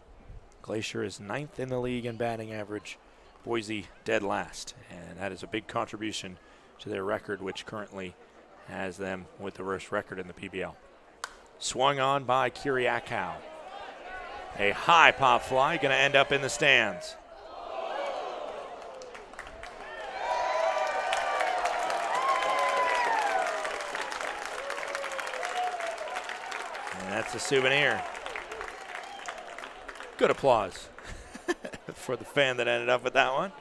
Speaker 1: Glacier is 9th in the league in batting average. Boise dead last, and that is a big contribution to their record, which currently has them with the worst record in the PBL. Swung on by Kiriakou. A high pop fly, going to end up in the stands. And that's a souvenir. Good applause for the fan that ended up with that one.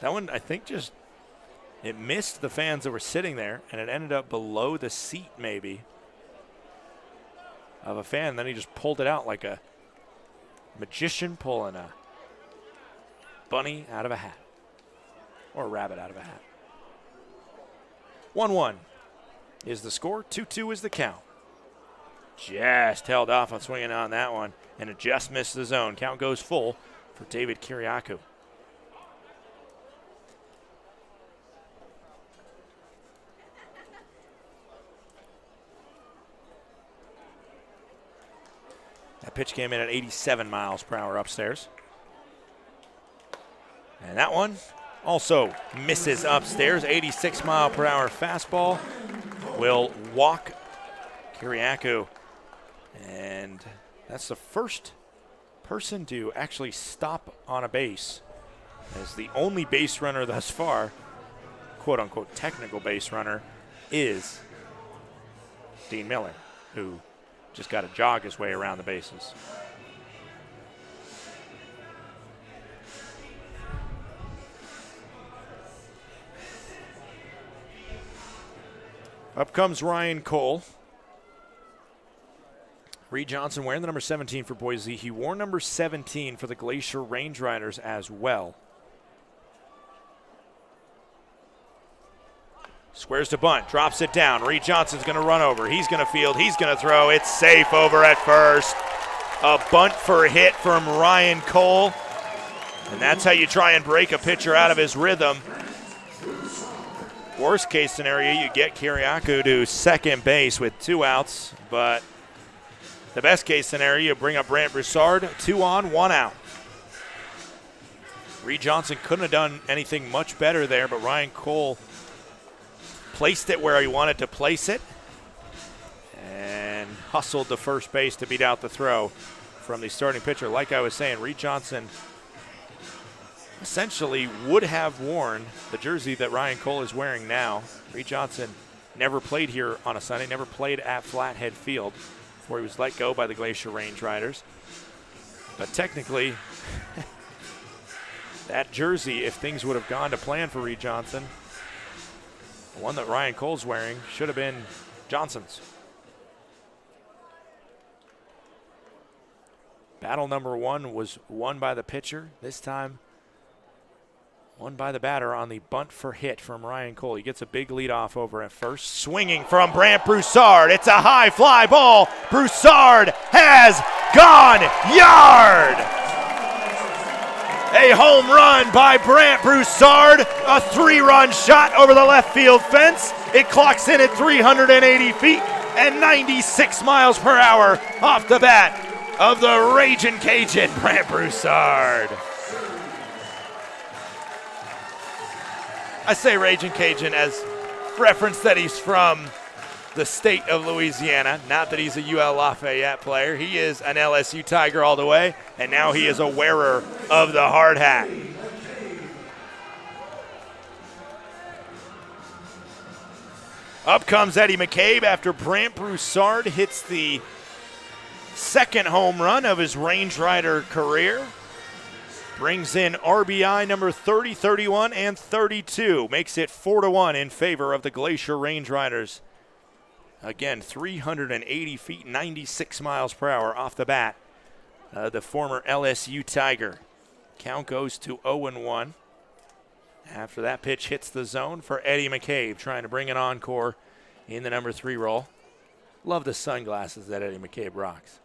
Speaker 1: That one, I think, it missed the fans that were sitting there, and it ended up below the seat, maybe, of a fan. Then he just pulled it out like a magician pulling a bunny out of a hat, or a rabbit out of a hat. 1-1 is the score. 2-2 is the count. Just held off on swinging on that one, and it just missed the zone. Count goes full for David Kiriakou. That pitch came in at 87 miles per hour upstairs. And that one also misses upstairs. 86 mile per hour fastball will walk Kiriakou. And that's the first person to actually stop on a base as the only base runner thus far, quote unquote technical base runner, is Dean Miller, who just got to jog his way around the bases. Up comes Ryan Cole. Reed Johnson wearing the number 17 for Boise. He wore number 17 for the Glacier Range Riders as well. Squares to bunt, drops it down. Reed Johnson's going to run over. He's going to field. He's going to throw. It's safe over at first. A bunt for a hit from Ryan Cole. And that's how you try and break a pitcher out of his rhythm. Worst case scenario, you get Kiriakou to second base with 2 outs, but the best case scenario, you bring up Brant Broussard, 2 on, 1 out. Reed Johnson couldn't have done anything much better there, but Ryan Cole placed it where he wanted to place it and hustled to first base to beat out the throw from the starting pitcher. Like I was saying, Reed Johnson essentially would have worn the jersey that Ryan Cole is wearing now. Reed Johnson never played here on a Sunday, never played at Flathead Field before he was let go by the Glacier Range Riders. But technically, that jersey, if things would have gone to plan for Reed Johnson, the one that Ryan Cole's wearing should have been Johnson's. Battle number 1 was won by the pitcher. This time, won by the batter on the bunt for hit from Ryan Cole. He gets a big lead off over at first. Swinging from Brant Broussard. It's a high fly ball. Broussard has gone yard. A home run by Brant Broussard. A 3-run shot over the left field fence. It clocks in at 380 feet and 96 miles per hour off the bat of the Ragin' Cajun, Brant Broussard. I say Ragin' Cajun as reference that he's from the state of Louisiana, not that he's a UL Lafayette player. He is an LSU Tiger all the way, and now he is a wearer of the hard hat. Up comes Eddie McCabe after Brant Broussard hits the second home run of his Range Rider career. Brings in RBI number 30, 31, and 32. Makes it 4-1 in favor of the Glacier Range Riders Again, 380 feet, 96 miles per hour off the bat. The former LSU Tiger. Count goes to 0-1. After that pitch hits the zone for Eddie McCabe, trying to bring an encore in the number 3 role. Love the sunglasses that Eddie McCabe rocks.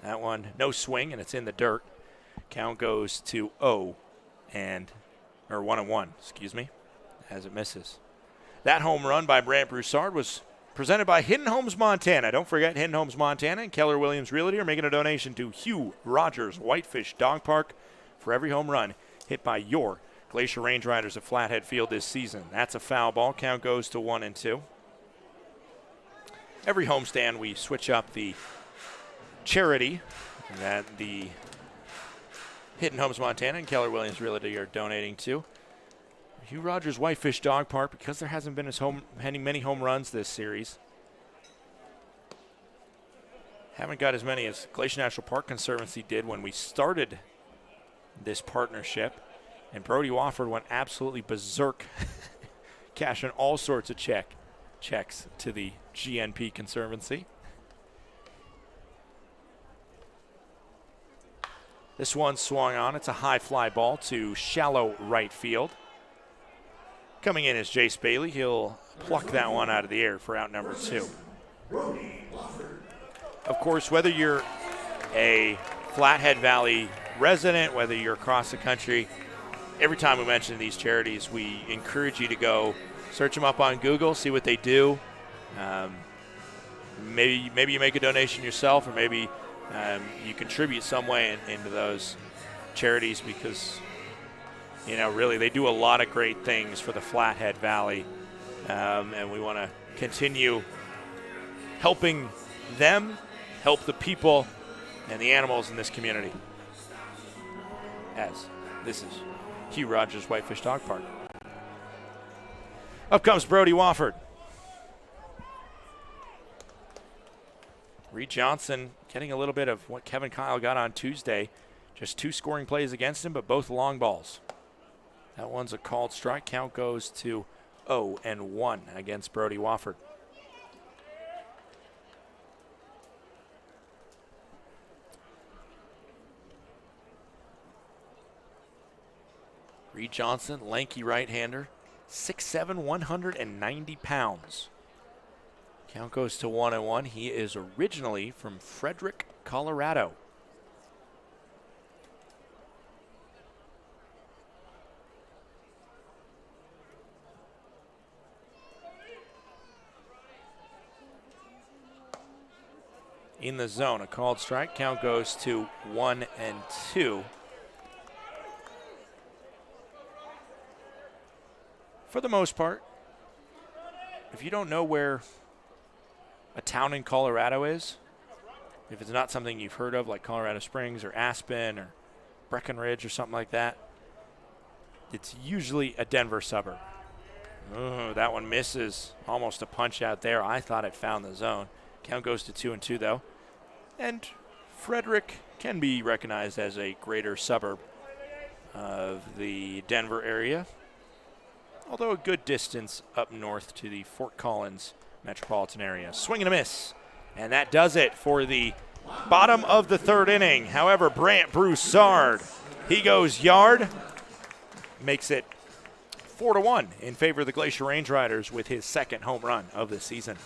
Speaker 1: That one, no swing, and it's in the dirt. Count goes to 1-1, as it misses. That home run by Brant Broussard was presented by Hidden Homes Montana. Don't forget Hidden Homes Montana and Keller Williams Realty are making a donation to Hugh Rogers Whitefish Dog Park for every home run hit by your Glacier Range Riders at Flathead Field this season. That's a foul ball. Count goes to 1-2. Every homestand we switch up the charity that the Hidden Homes Montana and Keller Williams Realty are donating to. Hugh Rogers Whitefish Dog Park, because there hasn't been many home runs this series. Haven't got as many as Glacier National Park Conservancy did when we started this partnership. And Brody Wofford went absolutely berserk, cashing all sorts of checks to the GNP Conservancy. This one swung on. It's a high fly ball to shallow right field. Coming in is Jace Bailey. He'll pluck that one out of the air for out number 2. Of course, whether you're a Flathead Valley resident, whether you're across the country, every time we mention these charities, we encourage you to go search them up on Google, see what they do. Maybe you make a donation yourself, or maybe you contribute some way into those charities, because really they do a lot of great things for the Flathead Valley, and we want to continue helping them help the people and the animals in this community, as this is Hugh Rogers Whitefish Dog Park. Up comes Brody Wofford. Reed Johnson getting a little bit of what Kevin Kyle got on Tuesday. Just 2 scoring plays against him, but both long balls. That one's a called strike. Count goes to 0-1 against Brody Wofford. Reed Johnson, lanky right-hander, 6'7", 190 pounds. Count goes to 1-1. He is originally from Frederick, Colorado. In the zone, a called strike. Count goes to 1-2. For the most part, if you don't know where a town in Colorado is, if it's not something you've heard of, like Colorado Springs or Aspen or Breckenridge or something like that, it's usually a Denver suburb. Oh, that one misses. Almost a punch out there. I thought it found the zone. Count goes to 2-2 though. And Frederick can be recognized as a greater suburb of the Denver area, although a good distance up north to the Fort Collins metropolitan area. Swing and a miss. And that does it for the bottom of the 3rd inning. However, Brant Broussard, he goes yard, makes it 4-1 in favor of the Glacier Range Riders with his 2nd home run of the season.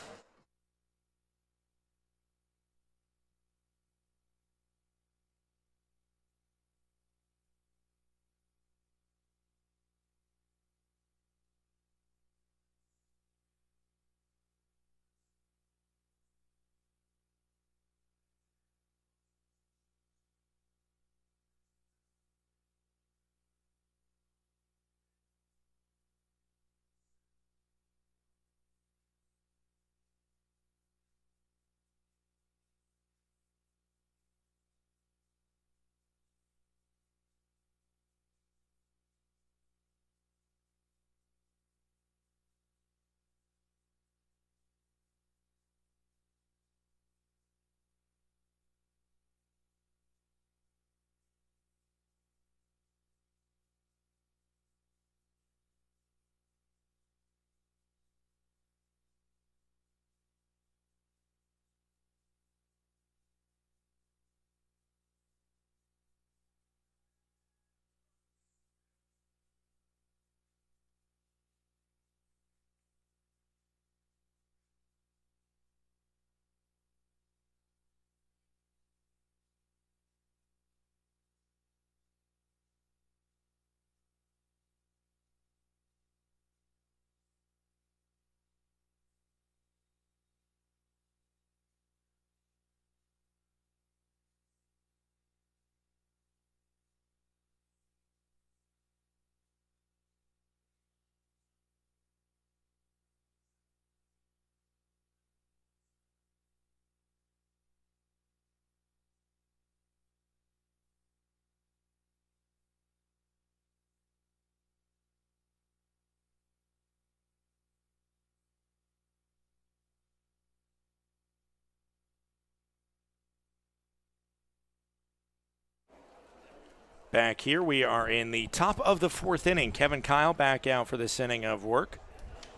Speaker 1: Back here, we are in the top of the 4th inning. Kevin Kyle back out for this inning of work.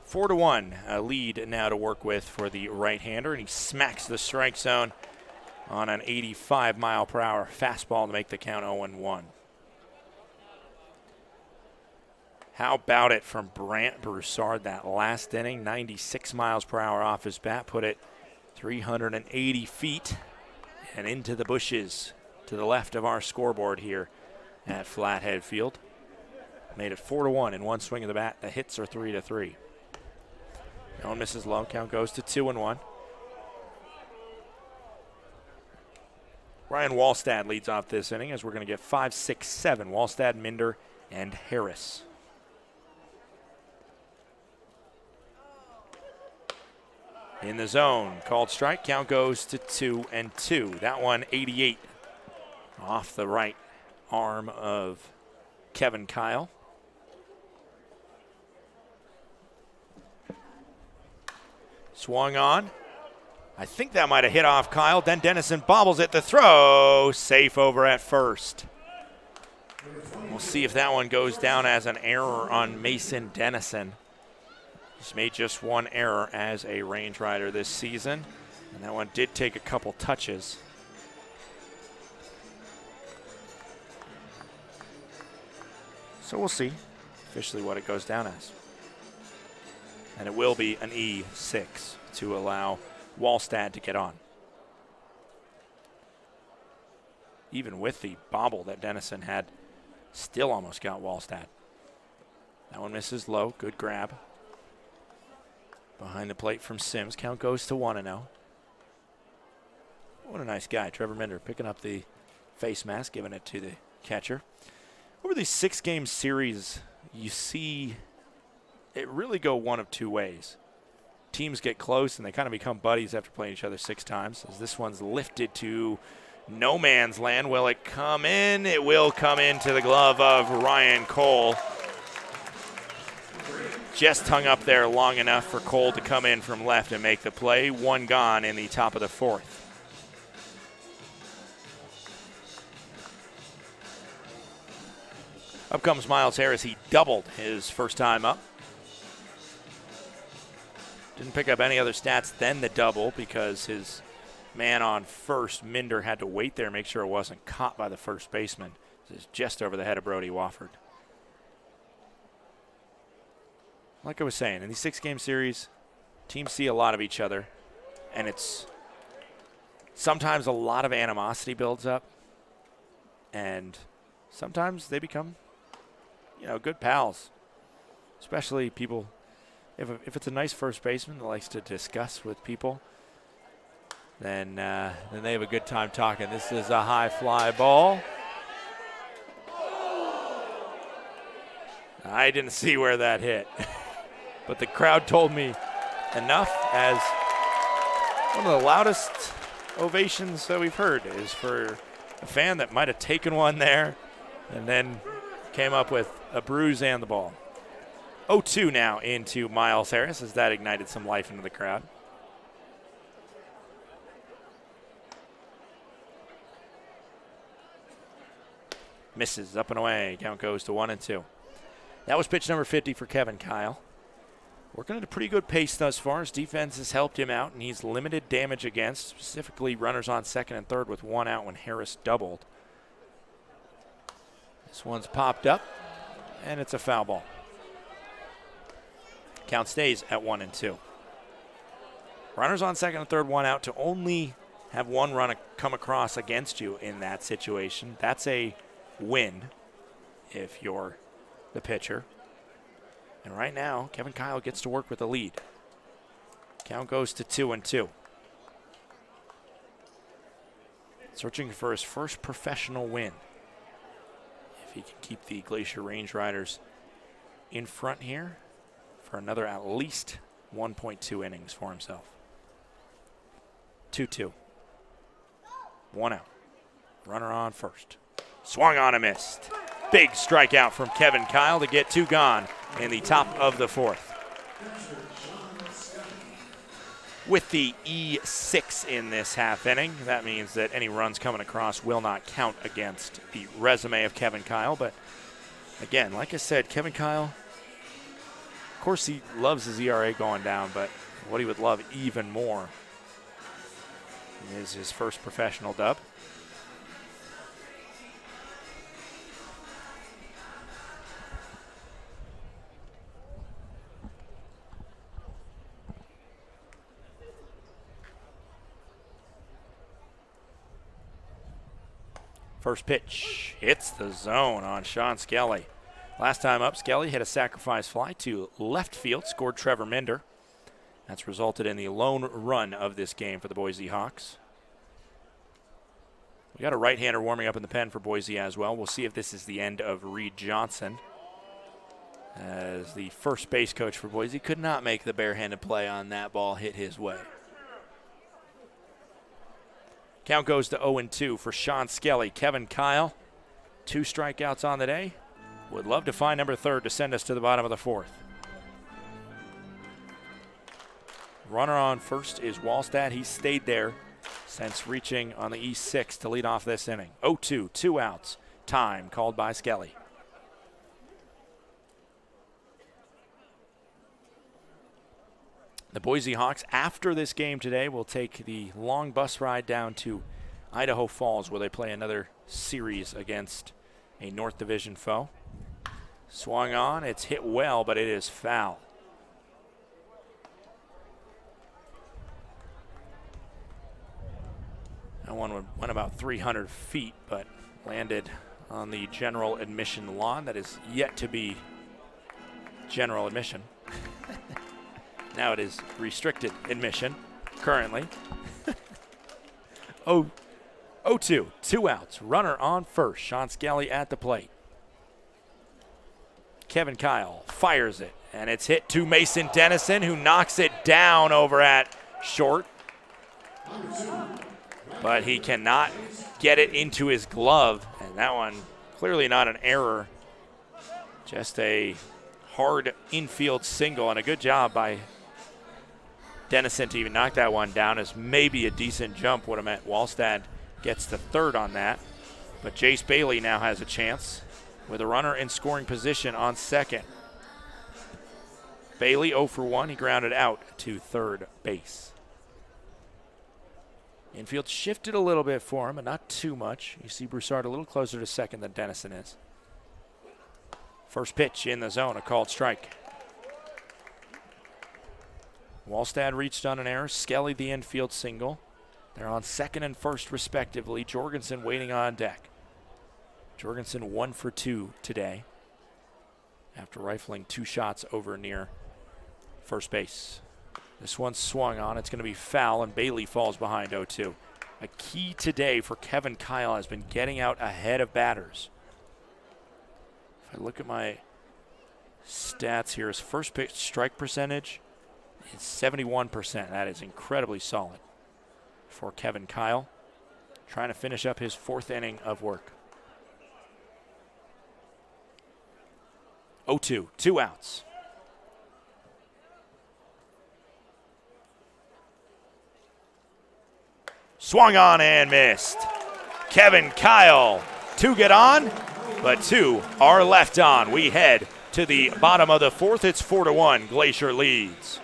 Speaker 1: 4-1, a lead now to work with for the right-hander, and he smacks the strike zone on an 85-mile-per-hour fastball to make the count 0-1. How about it from Brant Broussard that last inning? 96 miles per hour off his bat, put it 380 feet and into the bushes to the left of our scoreboard here at Flathead Field. Made it 4-1 in one swing of the bat. The hits are 3-3. No one misses low. Count goes to 2-1. Ryan Wallstad leads off this inning as we're going to get 5, 6, 7. Wallstad, Minder, and Harris. In the zone, called strike. Count goes to 2-2. That one 88 off the right arm of Kevin Kyle. Swung on. I think that might have hit off Kyle. Then Tennyson bobbles it. The throw safe over at first. We'll see if that one goes down as an error on Mason Tennyson. He's made just one error as a range rider this season, and that one did take a couple touches. So we'll see officially what it goes down as. And it will be an E6 to allow Wallstad to get on. Even with the bobble that Tennyson had, still almost got Wallstad. That one misses low. Good grab. Behind the plate from Sims. Count goes to 1-0. What a nice guy. Trevor Minder picking up the face mask, giving it to the catcher. Over these 6-game series, you see it really go one of two ways. Teams get close and they kind of become buddies after playing each other 6 times. As this one's lifted to no man's land. Will it come in? It will come into the glove of Ryan Cole. Just hung up there long enough for Cole to come in from left and make the play. One gone in the top of the 4th. Up comes Miles Harris. He doubled his first time up. Didn't pick up any other stats than the double because his man on first, Minder, had to wait there, make sure it wasn't caught by the first baseman. This is just over the head of Brody Wofford. Like I was saying, in these 6-game series, teams see a lot of each other, and it's sometimes a lot of animosity builds up, and sometimes they become, good pals. Especially people, if it's a nice first baseman that likes to discuss with people, then they have a good time talking. This is a high fly ball. I didn't see where that hit. But the crowd told me enough, as one of the loudest ovations that we've heard is for a fan that might have taken one there and then came up with a bruise and the ball. 0-2 now into Miles Harris as that ignited some life into the crowd. Misses, up and away. Count goes to 1-2. That was pitch number 50 for Kevin Kyle. Working at a pretty good pace thus far. His defense has helped him out, and he's limited damage against, specifically runners on second and third with 1 out when Harris doubled. This one's popped up, and it's a foul ball. Count stays at 1-2. Runners on second and third, 1 out. To only have 1 run come across against you in that situation, that's a win if you're the pitcher. And right now, Kevin Kyle gets to work with a lead. Count goes to 2-2. Searching for his first professional win. If he can keep the Glacier Range Riders in front here for another at least 1.2 innings for himself. 2-2. 1 out. Runner on first. Swung on and missed. Big strikeout from Kevin Kyle to get 2 gone in the top of the 4th. with the E6 in this half inning. That means that any runs coming across will not count against the resume of Kevin Kyle. But again, like I said, Kevin Kyle, of course he loves his ERA going down, but what he would love even more is his first professional dub. First pitch hits the zone on Sean Skelly. Last time up, Skelly hit a sacrifice fly to left field, scored Trevor Minder. That's resulted in the lone run of this game for the Boise Hawks. We got a right-hander warming up in the pen for Boise as well. We'll see if this is the end of Reed Johnson, as the first base coach for Boise could not make the barehanded play on that ball hit his way. Count goes to 0-2 for Sean Skelly. Kevin Kyle, 2 strikeouts on the day. Would love to find number 3 to send us to the bottom of the 4th. Runner on first is Wallstad. He stayed there since reaching on the E6 to lead off this inning. 0-2, 2 outs. Time called by Skelly. The Boise Hawks, after this game today, will take the long bus ride down to Idaho Falls, where they play another series against a North Division foe. Swung on, it's hit well, but it is foul. That one went about 300 feet, but landed on the general admission lawn. That is yet to be general admission. Now it is restricted admission, currently. 0-2, 2 outs. Runner on first. Sean Skelly at the plate. Kevin Kyle fires it, and it's hit to Mason Tennyson, who knocks it down over at short. But he cannot get it into his glove, and that one clearly not an error. Just a hard infield single, and a good job by Tennyson to even knock that one down, as maybe a decent jump would have meant Wallstad gets the 3rd on that. But Jace Bailey now has a chance with a runner in scoring position on second. Bailey 0 for 1. He grounded out to third base. Infield shifted a little bit for him, but not too much. You see Broussard a little closer to second than Tennyson is. First pitch in the zone, a called strike. Wallstad reached on an error. Skelly the infield single. They're on second and first respectively. Jorgensen waiting on deck. Jorgensen 1 for 2 today after rifling 2 shots over near first base. This one's swung on. It's going to be foul, and Bailey falls behind 0-2. A key today for Kevin Kyle has been getting out ahead of batters. If I look at my stats here, his first pitch strike percentage is 71%. That is incredibly solid for Kevin Kyle, trying to finish up his 4th inning of work. 0-2, 2 outs. Swung on and missed. Kevin Kyle, 2 get on, but 2 are left on. We head to the bottom of the 4th. It's 4-1. Glacier leads.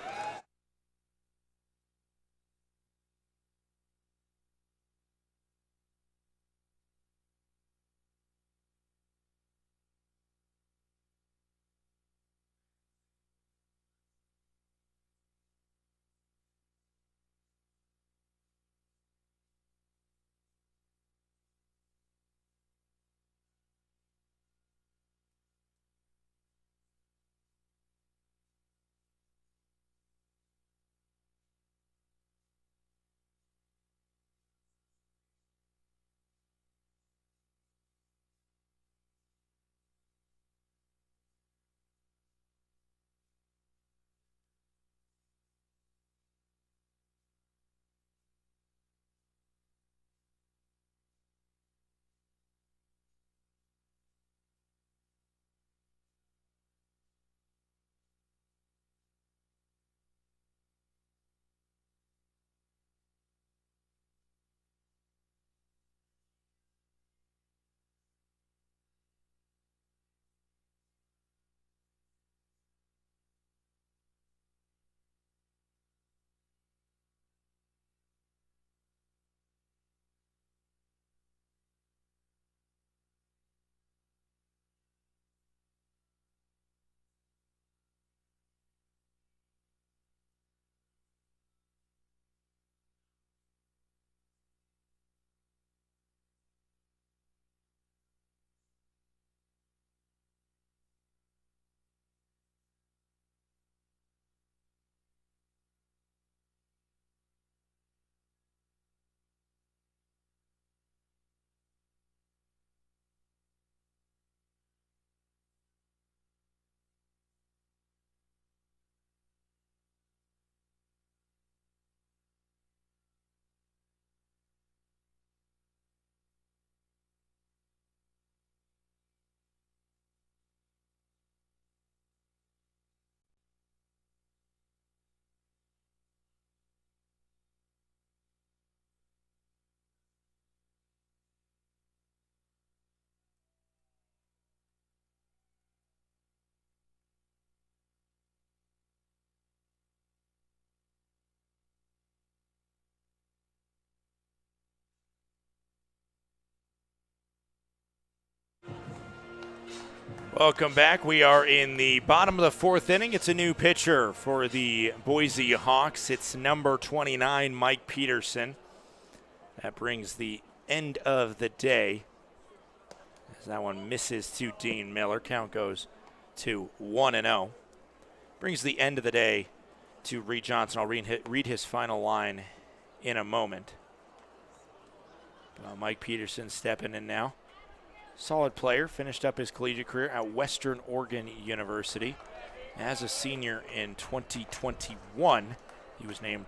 Speaker 1: Welcome back. We are in the bottom of the fourth inning. It's a new pitcher for the Boise Hawks. It's number 29, Mike Peterson. That brings the end of the day. As that one misses to Dean Miller. Count goes to 1-0. Brings the end of the day to Reed Johnson. I'll read his final line in a moment. Mike Peterson stepping in now. Solid player, finished up his collegiate career at Western Oregon University. As a senior in 2021, he was named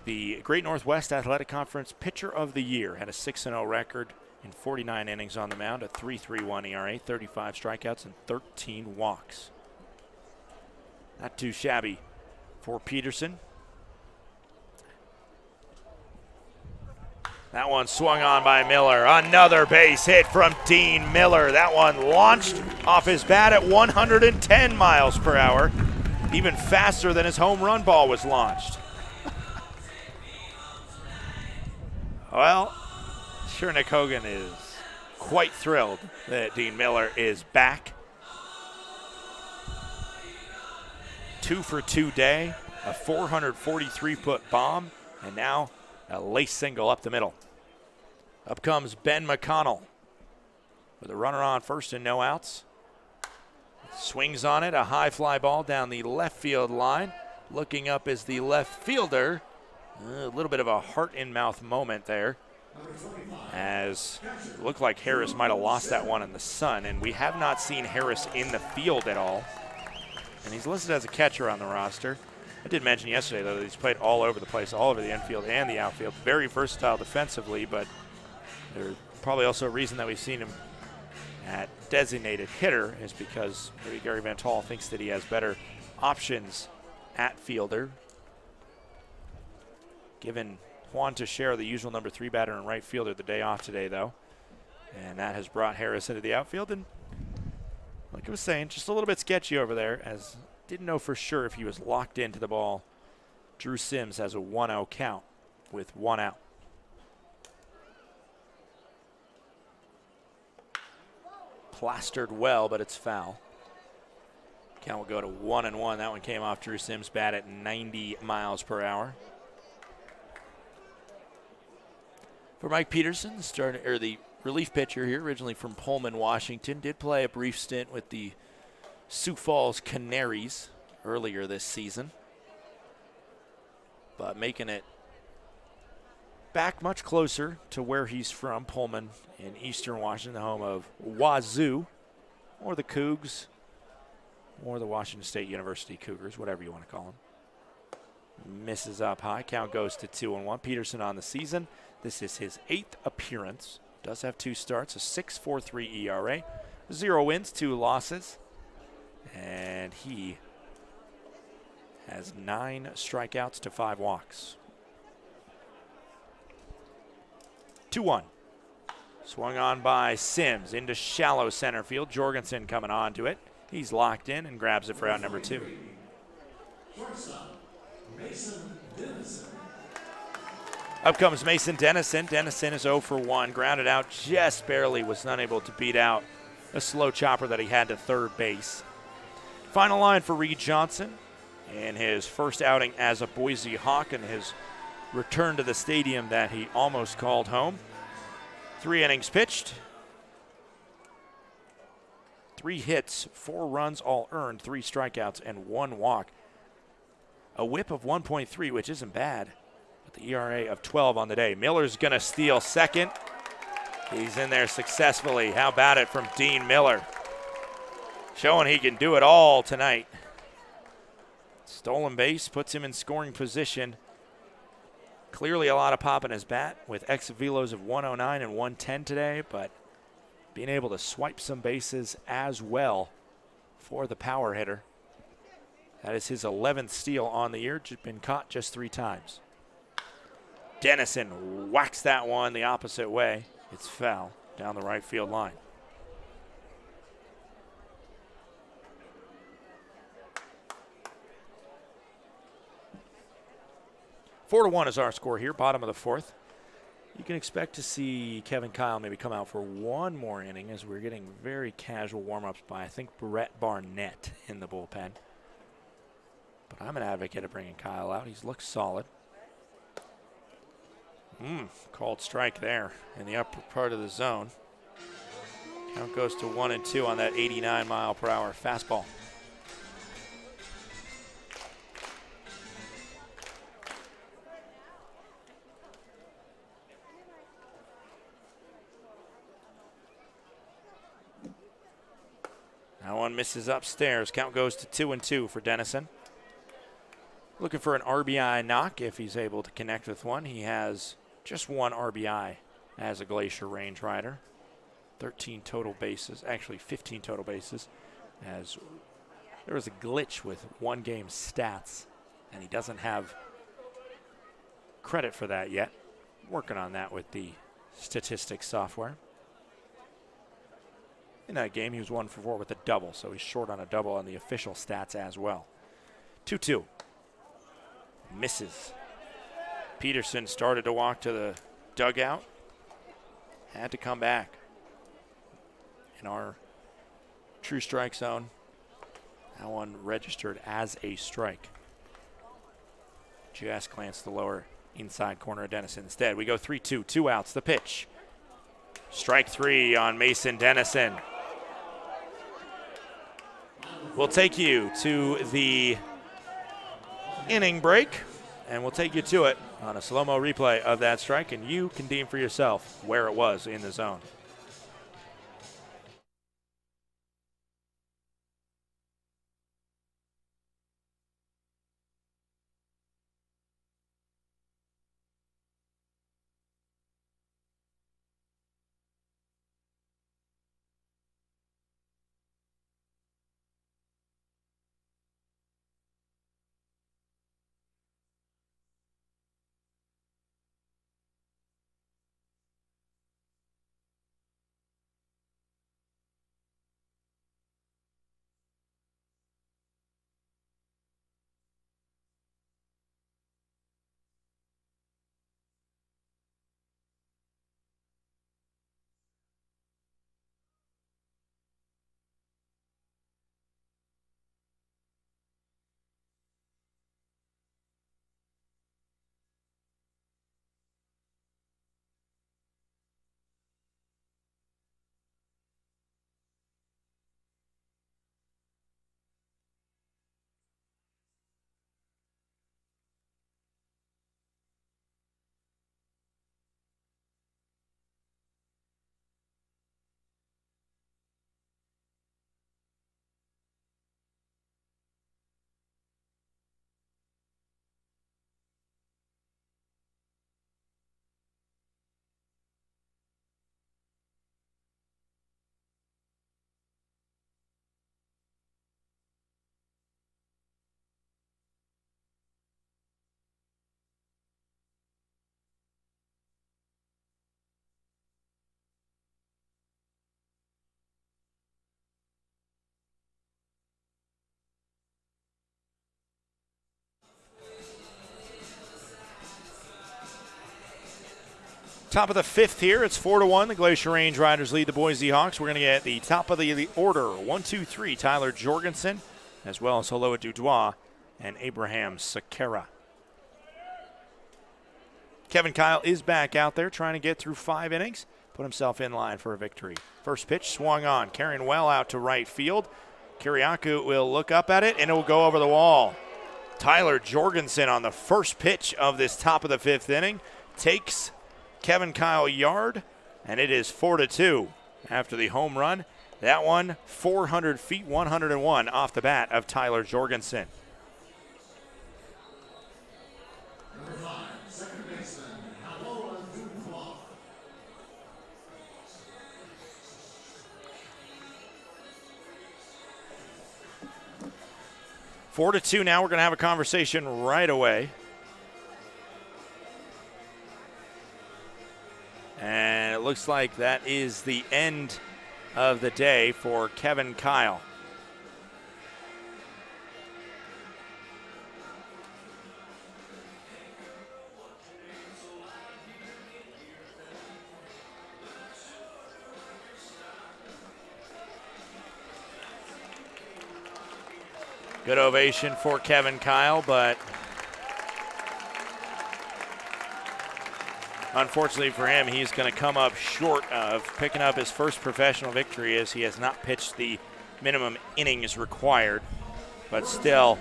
Speaker 1: the Great Northwest Athletic Conference Pitcher of the Year. Had a 6-0 record in 49 innings on the mound, a 3.31 ERA, 35 strikeouts, and 13 walks. Not too shabby for Peterson. That one swung on by Miller. Another base hit from Dean Miller. That one launched off his bat at 110 miles per hour, even faster than his home run ball was launched. Well, sure Nick Hogan is quite thrilled that Dean Miller is back. 2-for-2 day, a 443-foot bomb, and now a lace single up the middle. Up comes Ben McConnell with a runner on first and no outs. Swings on it, a high fly ball down the left field line. Looking up is the left fielder. A little bit of a heart-in-mouth moment there, as it looked like Harris might have lost that one in the sun, and we have not seen Harris in the field at all. And he's listed as a catcher on the roster. I did mention yesterday, though, that he's played all over the place, all over the infield and the outfield. Very versatile defensively, but there's probably also a reason that we've seen him at designated hitter is because maybe Gary Van Tol thinks that he has better options at fielder. Given Juan Teixeira, the usual number 3 batter and right fielder, the day off today, though. And that has brought Harris into the outfield. And like I was saying, just a little bit sketchy over there, as didn't know for sure if he was locked into the ball. Drew Sims has a 1-0 count with 1 out. Plastered well, but it's foul. Count will go to 1-1. That one came off Drew Sims' bat at 90 miles per hour. For Mike Peterson, the relief pitcher here, originally from Pullman, Washington, did play a brief stint with the Sioux Falls Canaries earlier this season, but making it back much closer to where he's from, Pullman in eastern Washington, the home of Wazoo, or the Cougs, or the Washington State University Cougars, whatever you want to call them. Misses up high. Count goes to 2-1. Peterson on the season. This is his 8th appearance. Does have 2 starts, a 6.43 ERA, 0 wins, 2 losses. And he has 9 strikeouts to 5 walks. 2-1. Swung on by Sims into shallow center field. Jorgensen coming on to it. He's locked in and grabs it for out number 2. Up comes Mason Tennyson. Tennyson is 0 for 1. Grounded out just barely. Was unable to beat out a slow chopper that he had to third base. Final line for Reed Johnson in his first outing as a Boise Hawk and his return to the stadium that he almost called home. 3 innings pitched. 3 hits, 4 runs all earned, 3 strikeouts, and 1 walk. A whip of 1.3, which isn't bad. The ERA of 12 on the day. Miller's going to steal second. He's in there successfully. How about it from Dean Miller? Showing he can do it all tonight. Stolen base puts him in scoring position. Clearly a lot of pop in his bat with exit velos of 109 and 110 today, but being able to swipe some bases as well for the power hitter. That is his 11th steal on the year. Been caught just 3 times. Tennyson whacks that one the opposite way. It's foul down the right field line. Four to 1 is our score here, bottom of the 4th. You can expect to see Kevin Kyle maybe come out for one more inning, as we're getting very casual warm-ups by, I think, Brett Barnett in the bullpen. But I'm an advocate of bringing Kyle out. He's looked solid. Called strike there in the upper part of the zone. Count goes to 1-2 on that 89-mile-per-hour fastball. That one misses upstairs. Count goes to 2-2 for Tennyson. Looking for an RBI knock if he's able to connect with one. He has just one RBI as a Glacier range rider. 13 total bases, actually 15 total bases, as there was a glitch with one game stats, and he doesn't have credit for that yet. Working on that with the statistics software. In that game, he was 1 for 4 with a double, so he's short on a double on the official stats as well. 2-2. Misses. Peterson started to walk to the dugout. Had to come back. In our true strike zone, that one registered as a strike. Just glanced the lower inside corner of Tennyson. Instead, we go 3-2, 2 outs, the pitch. Strike 3 on Mason Tennyson. We'll take you to the inning break, and we'll take you to it on a slow-mo replay of that strike, and you can deem for yourself where it was in the zone. Top of the fifth here. It's 4-1. The Glacier Range Riders lead the Boise Hawks. We're going to get the top of the order. 1, 2, 3. Tyler Jorgensen, as well as Holoa Dudois and Abraham Sakara. Kevin Kyle is back out there trying to get through 5 innings. Put himself in line for a victory. First pitch swung on. Carrying well out to right field. Kiriakou will look up at it, and it will go over the wall. Tyler Jorgensen on the first pitch of this top of the 5th inning takes Kevin Kyle yard, and it is 4-2 after the home run. That one 400 feet, 101 off the bat of Tyler Jorgensen.
Speaker 2: Number 5, second baseman, Holoa Dubois.
Speaker 1: 4-2 now. We're going to have a conversation right away. And it looks like that is the end of the day for Kevin Kyle. Good ovation for Kevin Kyle, but unfortunately for him, he's going to come up short of picking up his first professional victory as he has not pitched the minimum innings required. But still,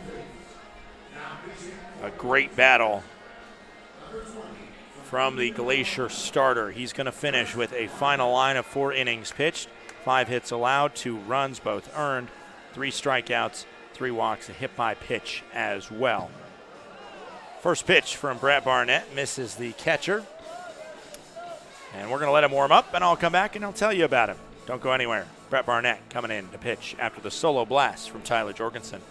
Speaker 1: a great battle from the Glacier starter. He's going to finish with a final line of 4 innings pitched, 5 hits allowed, 2 runs, both earned, 3 strikeouts, 3 walks, a hit by pitch as well. First pitch from Brett Barnett misses the catcher. And we're going to let him warm up, and I'll come back and I'll tell you about him. Don't go anywhere. Brett Barnett coming in to pitch after the solo blast from Tyler Jorgensen.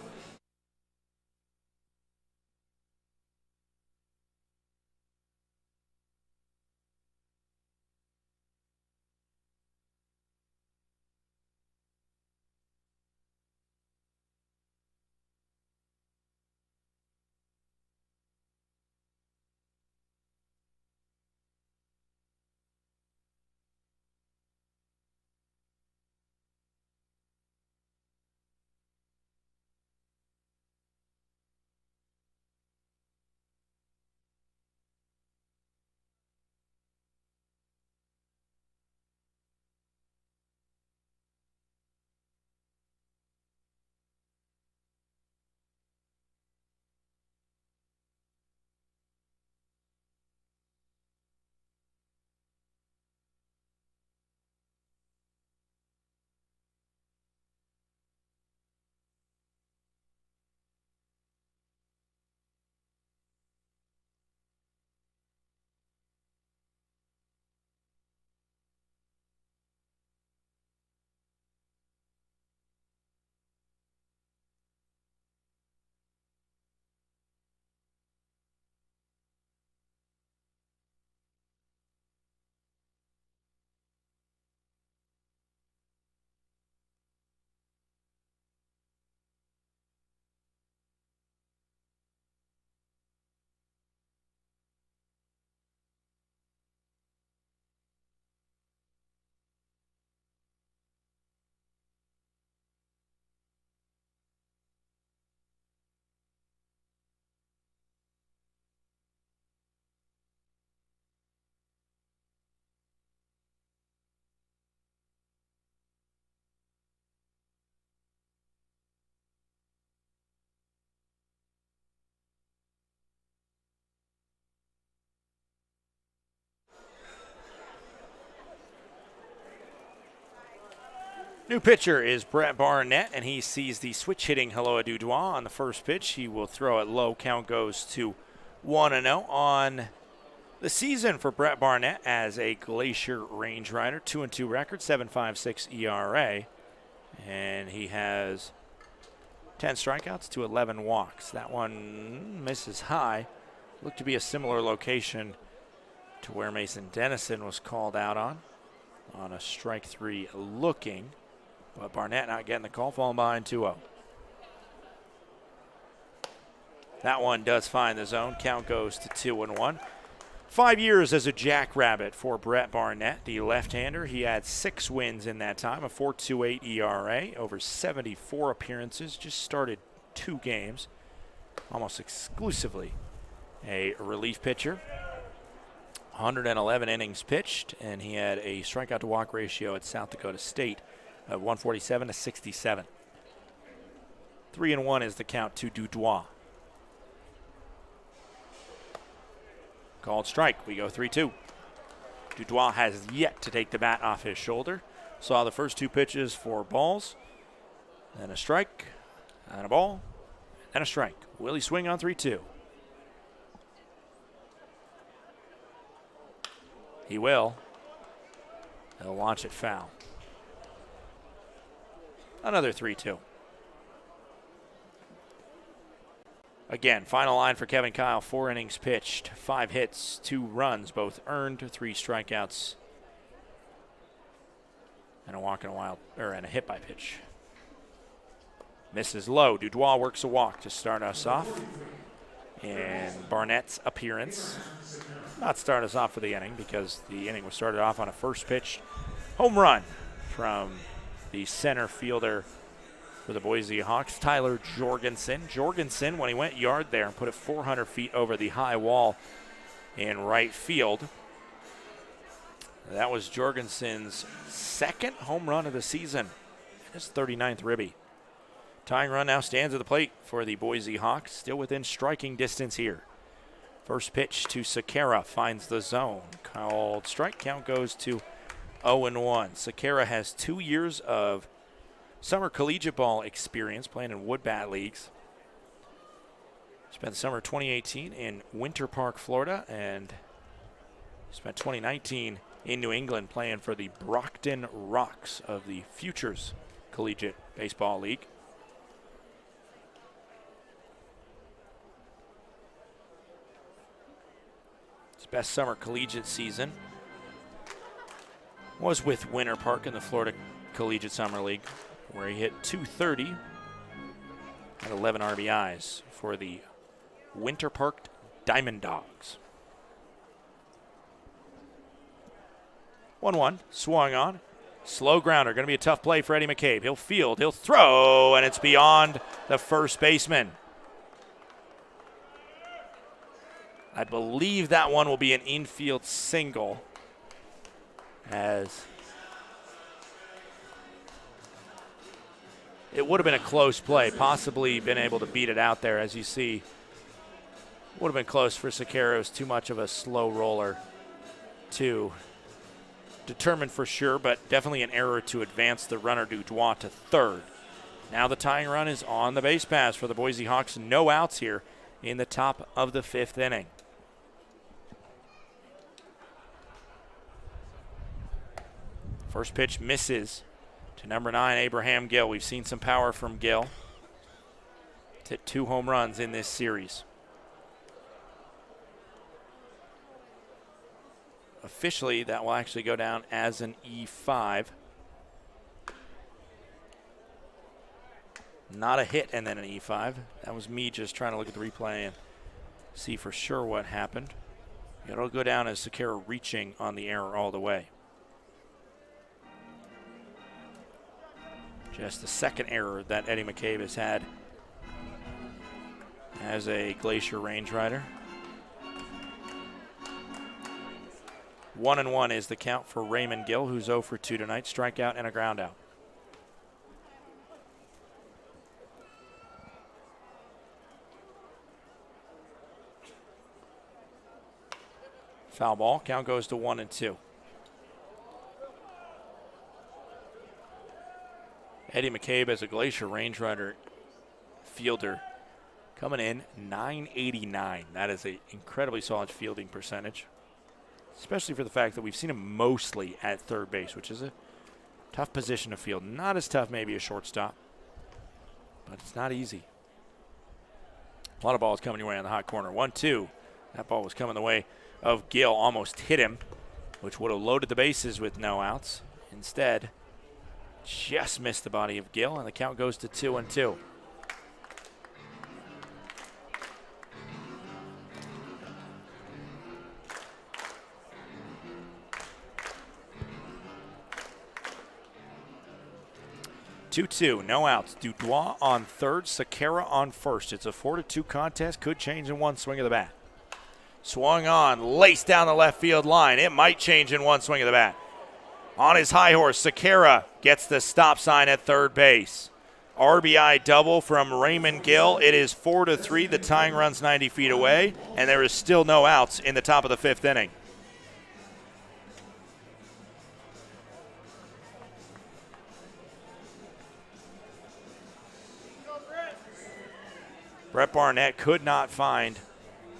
Speaker 1: New pitcher is Brett Barnett, and he sees the switch-hitting Helloa Dudois on the first pitch. He will throw it low. Count goes to 1-0 on the season for Brett Barnett as a Glacier range rider. 2-2 record, 7.56 ERA, and he has 10 strikeouts to 11 walks. That one misses high. Looked to be a similar location to where Mason Tennyson was called out on a strike 3 looking. But Barnett not getting the call, falling behind 2-0. That one does find the zone. Count goes to 2-1. 5 years as a jackrabbit for Brett Barnett, the left-hander. He had 6 wins in that time, a 4.28 ERA, over 74 appearances, just started 2 games, almost exclusively a relief pitcher. 111 innings pitched, and he had a strikeout-to-walk ratio at South Dakota State of 147 to 67. 3-1 is the count to Dudois. Called strike. We go 3-2. Dudois has yet to take the bat off his shoulder. Saw the first 2 pitches for balls, then a strike, and a ball, and a strike. Will he swing on 3-2? He will. He'll launch it foul. Another 3-2. Again, final line for Kevin Kyle, 4 innings pitched, 5 hits, 2 runs, both earned, 3 strikeouts, and a walk and a hit by pitch. Misses low. Dudois works a walk to start us off. And Barnett's appearance, not start us off for the inning because the inning was started off on a first pitch home run from the center fielder for the Boise Hawks, Tyler Jorgensen. Jorgensen, when he went yard there and put it 400 feet over the high wall in right field. That was Jorgensen's second home run of the season, his 39th ribby. Tying run now stands at the plate for the Boise Hawks, still within striking distance here. First pitch to Sakara, finds the zone. Called strike, count goes to 0-1. Sakara has 2 years of summer collegiate ball experience playing in wood bat leagues. Spent the summer of 2018 in Winter Park, Florida, and spent 2019 in New England playing for the Brockton Rocks of the Futures Collegiate Baseball League. His best summer collegiate season was with Winter Park in the Florida Collegiate Summer League, where he hit .230 and 11 RBIs for the Winter Park Diamond Dogs. 1-1, swung on. Slow grounder, going to be a tough play for Eddie McCabe. He'll field, he'll throw, and it's beyond the first baseman. I believe that one will be an infield single, as it would have been a close play, possibly been able to beat it out there. As you see, would have been close for Sakara. It was too much of a slow roller to determine for sure, but definitely an error to advance the runner Dudois to third. Now the tying run is on the base pass for the Boise Hawks. No outs here in the top of the 5th inning. First pitch misses to number 9, Abraham Gill. We've seen some power from Gill. He's hit 2 home runs in this series. Officially, that will actually go down as an E5. Not a hit and then an E5. That was me just trying to look at the replay and see for sure what happened. It'll go down as Sakara reaching on the error all the way. Just the second error that Eddie McCabe has had as a Glacier range rider. 1-1 is the count for Raymond Gill, who's 0 for 2 tonight. Strikeout and a ground out. Foul ball. Count goes to 1-2. Eddie McCabe as a Glacier range rider fielder coming in .989. That is an incredibly solid fielding percentage, especially for the fact that we've seen him mostly at third base, which is a tough position to field. Not as tough maybe as shortstop, but it's not easy. A lot of balls coming your way on the hot corner. 1-2. That ball was coming the way of Gill. Almost hit him, which would have loaded the bases with no outs. Instead, just missed the body of Gill, and the count goes to 2-2. No outs. Dudois on third, Sakara on first. It's a 4-2 contest. Could change in one swing of the bat. Swung on, laced down the left field line. It might change in one swing of the bat. On his high horse, Sakara gets the stop sign at third base. RBI double from Raymond Gill. It is 4-3. The tying run's 90 feet away, and there is still no outs in the top of the 5th inning. Brett Barnett could not find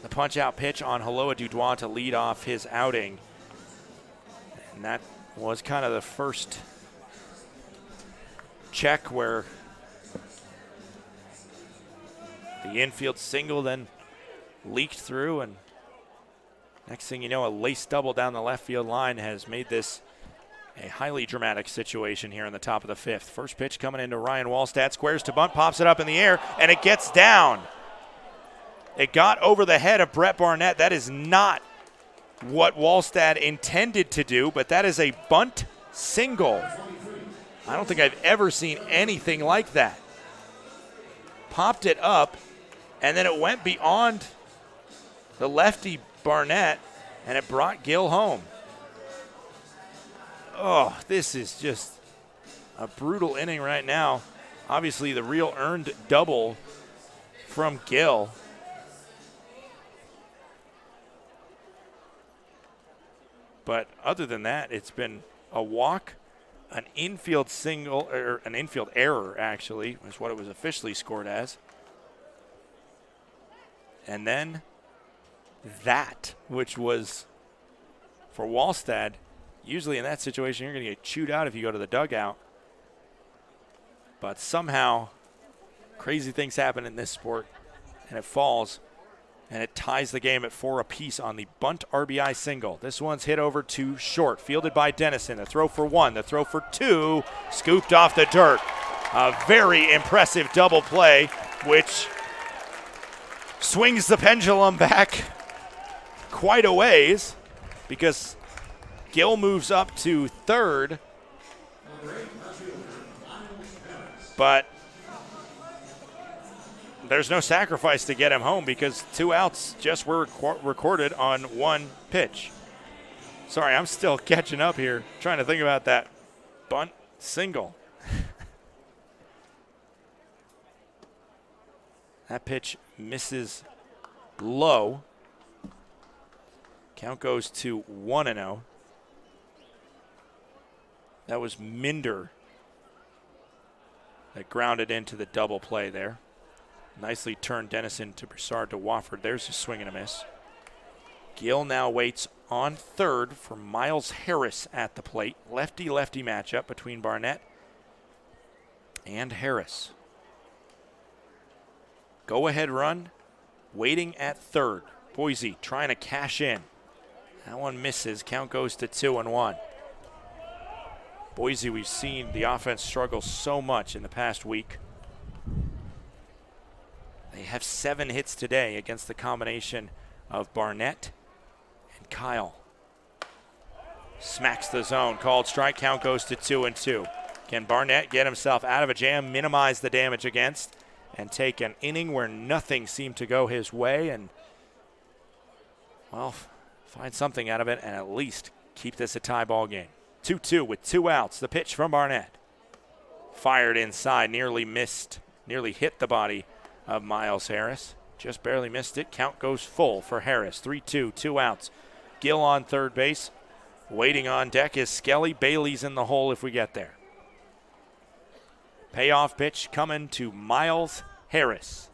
Speaker 1: the punch-out pitch on Haloa Dudois to lead off his outing. And that was kind of the first check where the infield single then leaked through, and next thing you know, a lace double down the left field line has made this a highly dramatic situation here in the top of the 5th. First pitch coming into Ryan Wallstad, squares to bunt, pops it up in the air, and it gets down. It got over the head of Brett Barnett. That is not what Wallstad intended to do, but that is a bunt single. I don't think I've ever seen anything like that. popped it up, and then it went beyond the lefty Barnett, and it brought Gill home. Oh, this is just a brutal inning right now. Obviously, the real earned double from Gill. But other than that, it's been a walk, an infield single, or an infield error, actually, is what it was officially scored as. And then that, which was for Wallstad. Usually in that situation, you're going to get chewed out if you go to the dugout. But somehow, crazy things happen in this sport, and it falls, and it ties the game at 4 apiece on the bunt RBI single. This one's hit over to short, fielded by Tennyson. The throw for 1, the throw for 2, scooped off the dirt. A very impressive double play, which swings the pendulum back quite a ways, because Gill moves up to third, but there's no sacrifice to get him home because 2 outs just were recorded on 1 pitch. Sorry, I'm still catching up here, trying to think about that bunt single. That pitch misses low. Count goes to 1-0. That was Minder that grounded into the double play there. Nicely turned Tennyson to Broussard to Wofford. There's a swing and a miss. Gill now waits on third for Miles Harris at the plate. Lefty-lefty matchup between Barnett and Harris. Go-ahead run, waiting at third. Boise trying to cash in. That one misses. Count goes to 2-1. Boise, we've seen the offense struggle so much in the past week. They have 7 hits today against the combination of Barnett and Kyle. Smacks the zone. Called strike. Count goes to 2-2. Can Barnett get himself out of a jam, minimize the damage against, and take an inning where nothing seemed to go his way and, well, find something out of it and at least keep this a tie ball game? 2-2 with 2 outs. The pitch from Barnett. Fired inside, nearly missed, nearly hit the body of Miles Harris. Just barely missed it. Count goes full for Harris. 3-2, 2 outs. Gill on third base. Waiting on deck is Skelly. Bailey's in the hole if we get there. Payoff pitch coming to Miles Harris.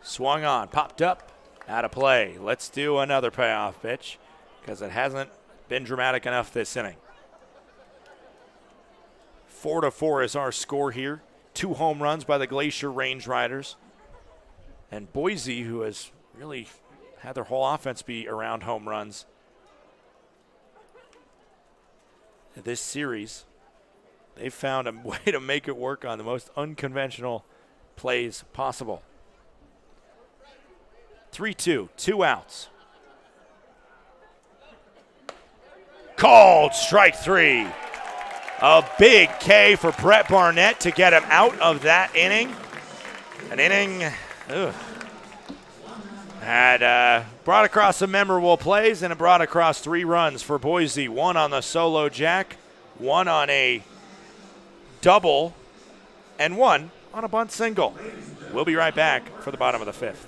Speaker 1: Swung on, popped up, out of play. Let's do another payoff pitch because it hasn't been dramatic enough this inning. 4-4 is our score here. 2 home runs by the Glacier Range Riders. And Boise, who has really had their whole offense be around home runs this series, they've found a way to make it work on the most unconventional plays possible. 3-2, 2 outs. Called strike 3. A big K for Brett Barnett to get him out of that inning. An inning had brought across some memorable plays, and it brought across 3 runs for Boise. 1 on the solo jack, 1 on a double, and 1 on a bunt single. We'll be right back for the bottom of the 5th.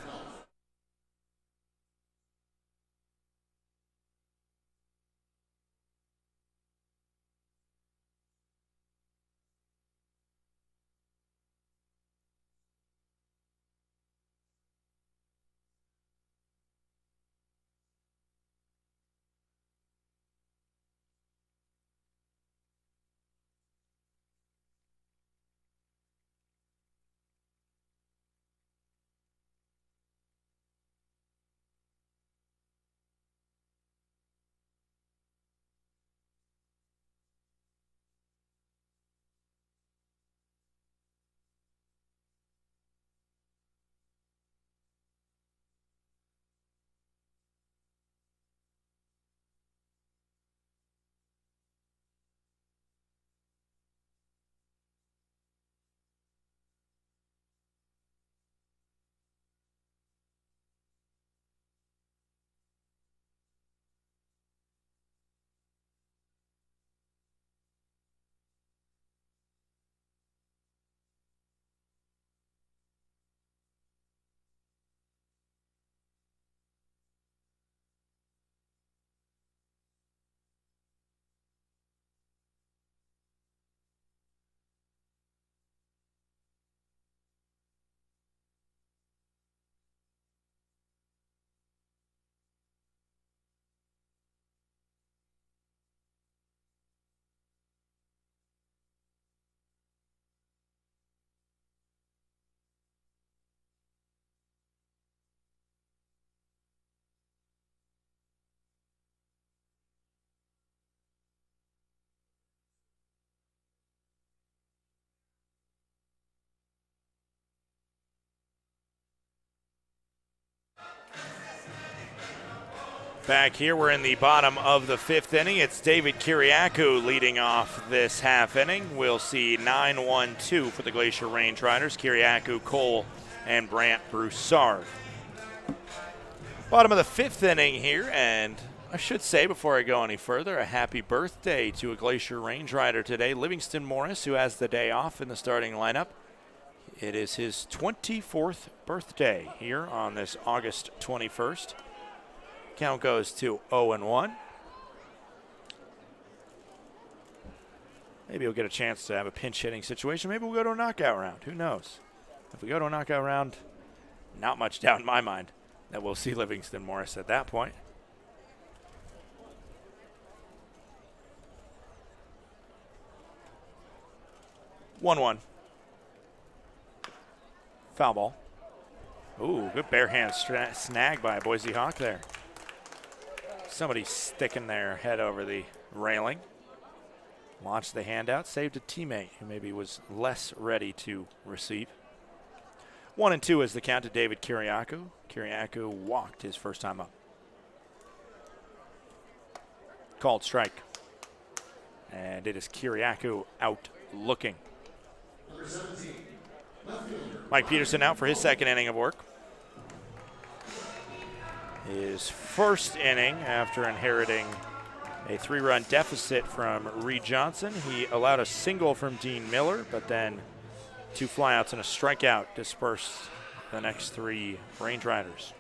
Speaker 1: Back here, we're in the bottom of the 5th inning. It's David Kiriakou leading off this half inning. We'll see 9-1-2 for the Glacier Range Riders. Kiriakou, Cole, and Brant Broussard. Bottom of the 5th inning here, and I should say before I go any further, a happy birthday to a Glacier Range Rider today, Livingston Morris, who has the day off in the starting lineup. It is his 24th birthday here on this August 21st. Count goes to 0-1. Maybe we'll get a chance to have a pinch hitting situation. Maybe we'll go to a knockout round. Who knows? If we go to a knockout round, not much doubt in my mind that we'll see Livingston Morris at that point. One. Foul ball. Ooh, good bare hand snag by a Boise Hawk there. Somebody sticking their head over the railing. Launched the handout, saved a teammate who maybe was less ready to receive. 1-2 is the count to David Kiriakou. Kiriakou walked his first time up. Called strike. And it is Kiriakou out looking.
Speaker 2: Number 17, left fielder.
Speaker 1: Mike Peterson out for his second inning of work. His first inning after inheriting a 3-run deficit from Reed Johnson. He allowed a single from Dean Miller, but then 2 flyouts and a strikeout dispersed the next 3 Range Riders.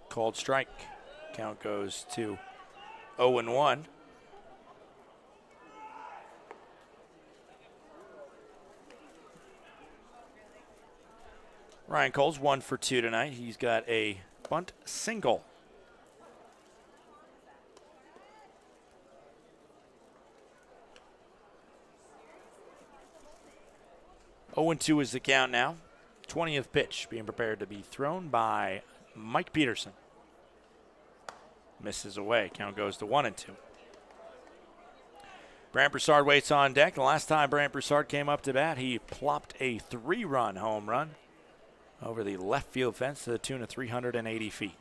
Speaker 1: Called strike. Count goes to 0-1. Ryan Cole's 1 for 2 tonight. He's got a bunt single. Oh and 2 is the count now. 20th pitch being prepared to be thrown by Mike Peterson. Misses away. Count goes to 1-2. Brant Broussard waits on deck. The last time Brant Broussard came up to bat, he plopped a 3-run home run over the left field fence to the tune of 380 feet.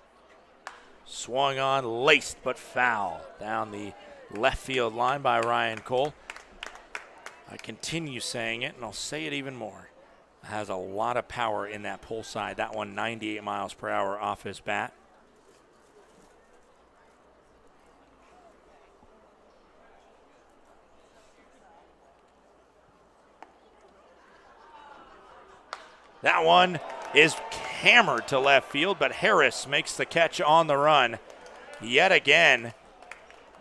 Speaker 1: Swung on, laced but foul down the left field line by Ryan Cole. I continue saying it, and I'll say it even more. It has a lot of power in that pull side. That one 98 miles per hour off his bat. That one is hammered to left field, but Harris makes the catch on the run. Yet again,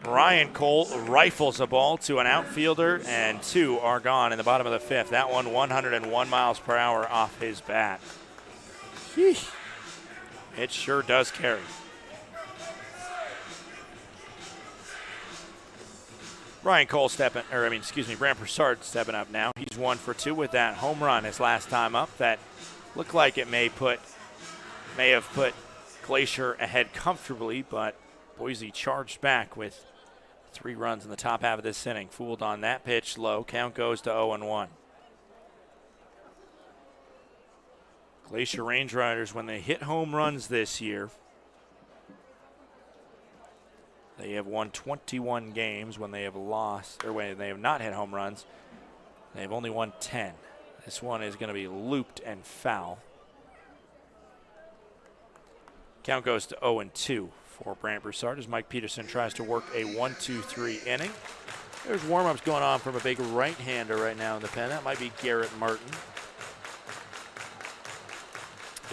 Speaker 1: Ryan Cole rifles a ball to an outfielder, and 2 are gone in the bottom of the 5th. That one 101 miles per hour off his bat. Sheesh. It sure does carry. Brant Broussard stepping up now. He's 1 for 2 with that home run his last time up. That looked like it may have put Glacier ahead comfortably, but Boise charged back with 3 runs in the top half of this inning. Fooled on that pitch low. Count goes to 0-1. Glacier Range Riders, when they hit home runs this year, they have won 21 games. When they have lost, or when they have not hit home runs, they have only won 10. This one is going to be looped and foul. Count goes to 0-2 for Brant Broussard as Mike Peterson tries to work a 1-2-3 inning. There's warm-ups going on from a big right-hander right now in the pen. That might be Garrett Martin.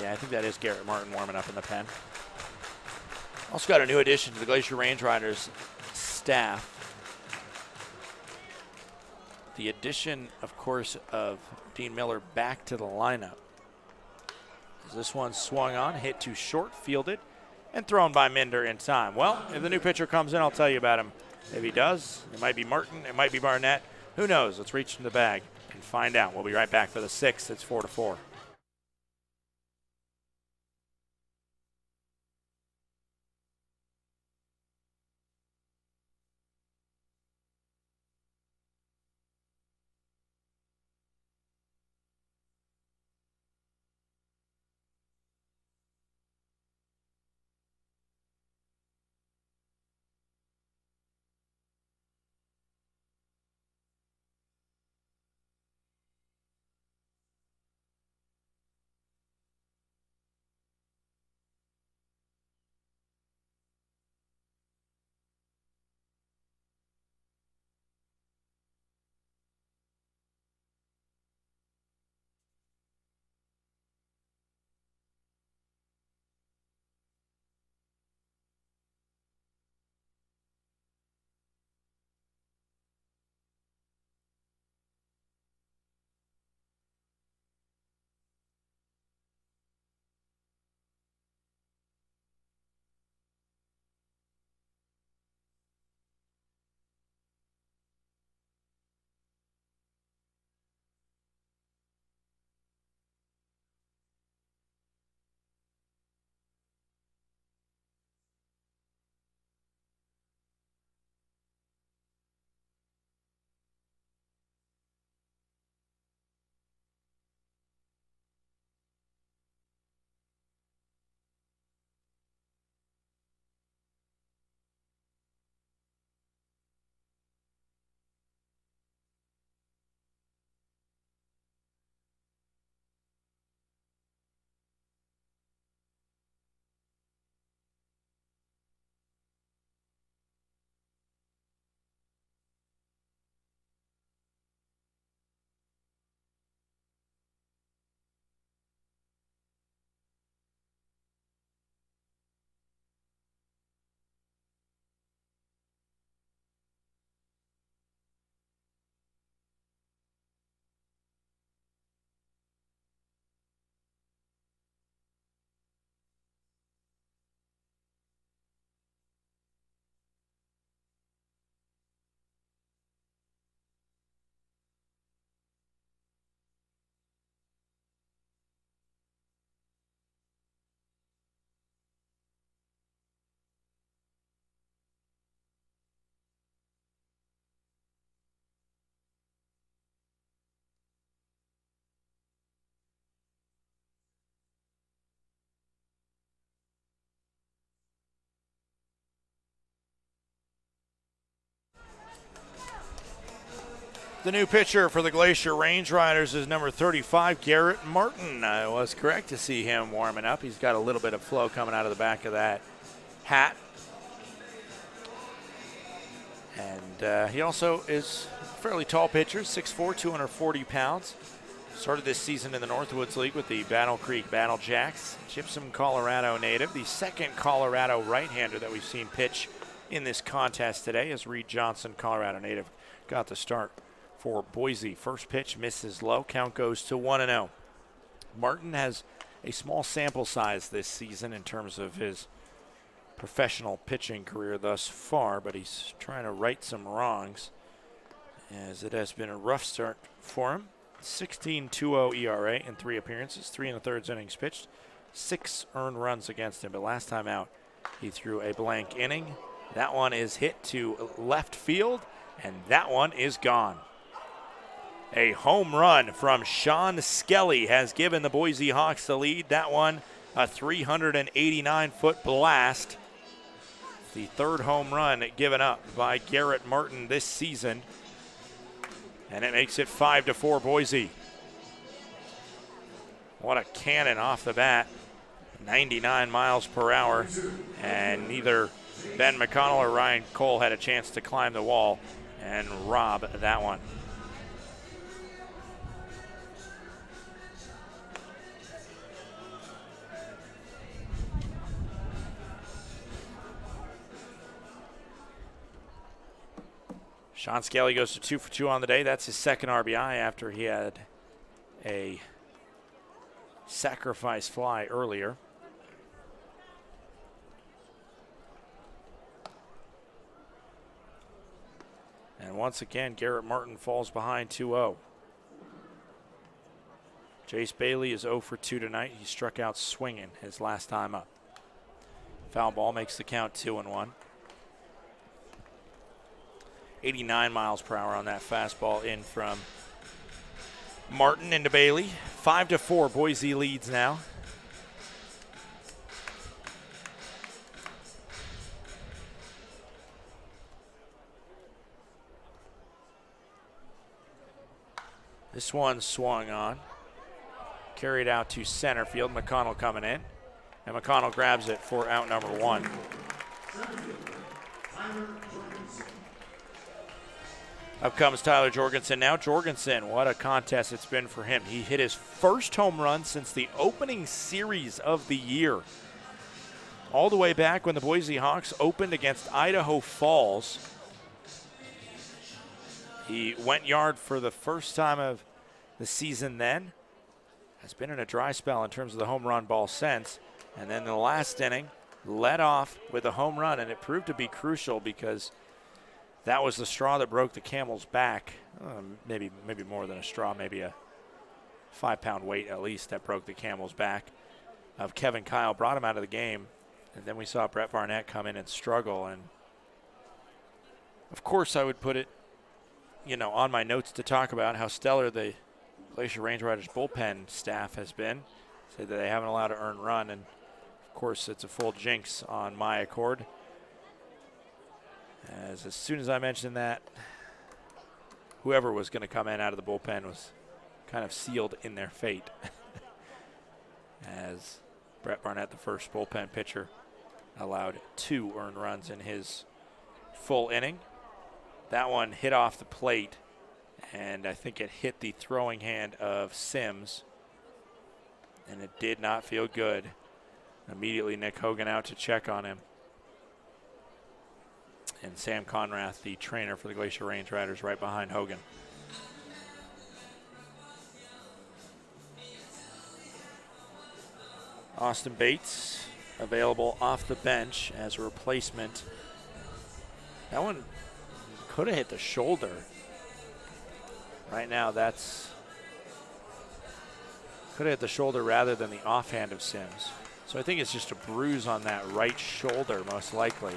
Speaker 1: Yeah, I think that is Garrett Martin warming up in the pen. Also got a new addition to the Glacier Range Riders staff. The addition, of course, of Dean Miller back to the lineup. This one swung on, hit too short, fielded, and thrown by Minder in time. Well, if the new pitcher comes in, I'll tell you about him. If he does, it might be Martin, it might be Barnett. Who knows? Let's reach in the bag and find out. We'll be right back for the 6th. It's 4-4. The new pitcher for the Glacier Range Riders is number 35, Garrett Martin. I was correct to see him warming up. He's got a little bit of flow coming out of the back of that hat. And he also is a fairly tall pitcher, 6'4", 240 pounds. Started this season in the Northwoods League with the Battle Creek Battle Jacks. Gypsum, Colorado native. The second Colorado right-hander that we've seen pitch in this contest today as Reed Johnson, Colorado native, got the start for Boise. First pitch misses low. Count goes to 1-0. Martin has a small sample size this season in terms of his professional pitching career thus far, but he's trying to right some wrongs as it has been a rough start for him. 16.20 ERA in 3 appearances, 3 1/3 innings pitched, 6 earned runs against him. But last time out, he threw a blank inning. That one is hit to left field, and that one is gone. A home run from Sean Skelly has given the Boise Hawks the lead. That one, a 389-foot blast. The third home run given up by Garrett Martin this season. And it makes it 5-4 Boise. What a cannon off the bat. 99 miles per hour. And neither Ben McConnell or Ryan Cole had a chance to climb the wall and rob that one. Sean Skelly goes to 2 for 2 on the day. That's his second RBI after he had a sacrifice fly earlier. And once again, Garrett Martin falls behind 2-0. Jace Bailey is 0 for 2 tonight. He struck out swinging his last time up. Foul ball makes the count 2-1. 89 miles per hour on that fastball in from Martin into Bailey. 5-4, Boise leads now. This one swung on. Carried out to center field. McConnell coming in. And McConnell grabs it for out number 1. Up comes Tyler Jorgensen now. Jorgensen, what a contest it's been for him. He hit his first home run since the opening series of the year. All the way back when the Boise Hawks opened against Idaho Falls. He went yard for the first time of the season then. Has been in a dry spell in terms of the home run ball since. And then the last inning, led off with a home run, and it proved to be crucial because that was the straw that broke the camel's back. Maybe more than a straw, maybe a 5-pound weight at least that broke the camel's back of Kevin Kyle, brought him out of the game. And then we saw Brett Barnett come in and struggle. And of course I would put it, on my notes to talk about how stellar the Glacier Range Riders bullpen staff has been. Say that they haven't allowed an earned run, and of course it's a full jinx on my accord. As soon as I mentioned that, whoever was going to come in out of the bullpen was kind of sealed in their fate. As Brett Barnett, the first bullpen pitcher, allowed 2 earned runs in his full inning. That one hit off the plate, and I think it hit the throwing hand of Sims, and it did not feel good. Immediately Nick Hogan out to check on him. And Sam Conrath, the trainer for the Glacier Range Riders, right behind Hogan. Austin Bates available off the bench as a replacement. That one could have hit the shoulder. Right now that's could have hit the shoulder rather than the offhand of Sims. So I think it's just a bruise on that right shoulder most likely,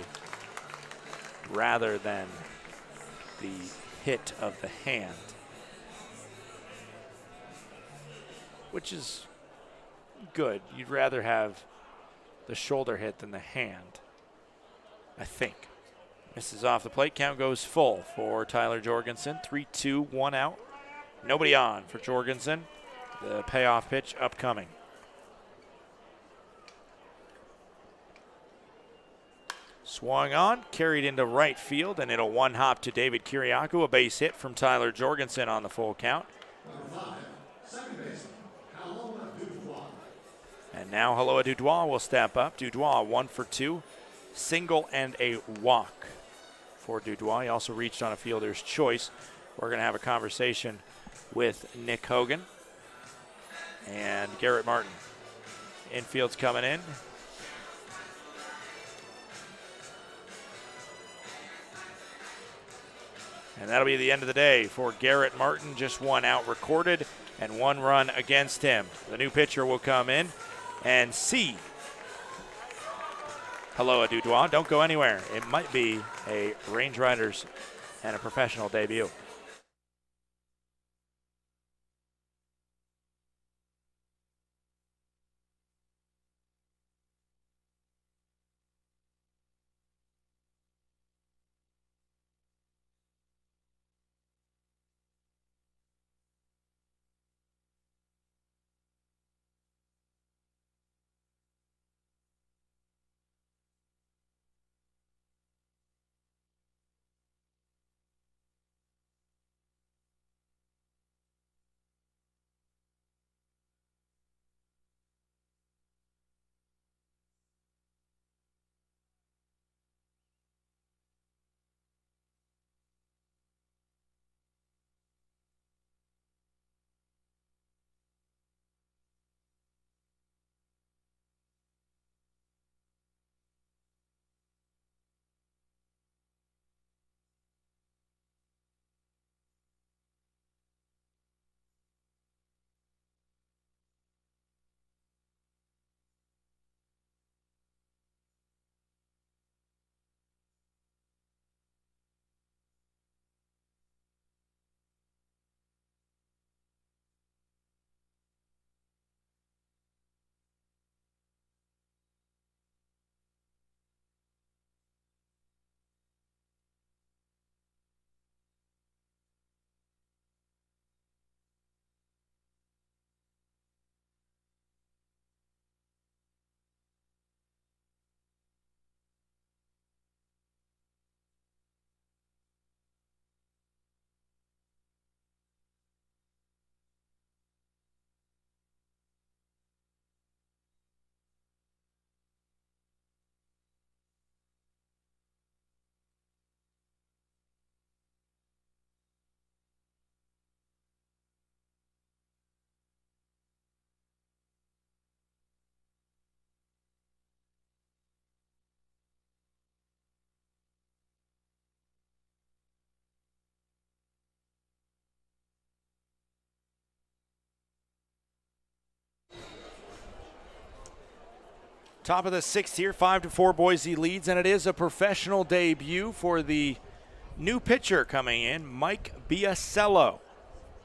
Speaker 1: rather than the hit of the hand, which is good. You'd rather have the shoulder hit than the hand, I think. Misses off the plate. Count goes full for Tyler Jorgensen. 3-2, 1 out. Nobody on for Jorgensen. The payoff pitch upcoming. Swung on, carried into right field, and it'll one hop to David Kiriakou. A base hit from Tyler Jorgensen on the full count. And now Haloa Dudois will step up. Dudois 1 for 2, single and a walk for Dudois. He also reached on a fielder's choice. We're going to have a conversation with Nick Hogan and Garrett Martin. Infield's coming in. And that'll be the end of the day for Garrett Martin. Just 1 out recorded and 1 run against him. The new pitcher will come in and see Haloa Dudois. Don't go anywhere. It might be a Range Riders and a professional debut. Top of the 6th here, 5-4 Boise leads, and it is a professional debut for the new pitcher coming in, Mike Biasello.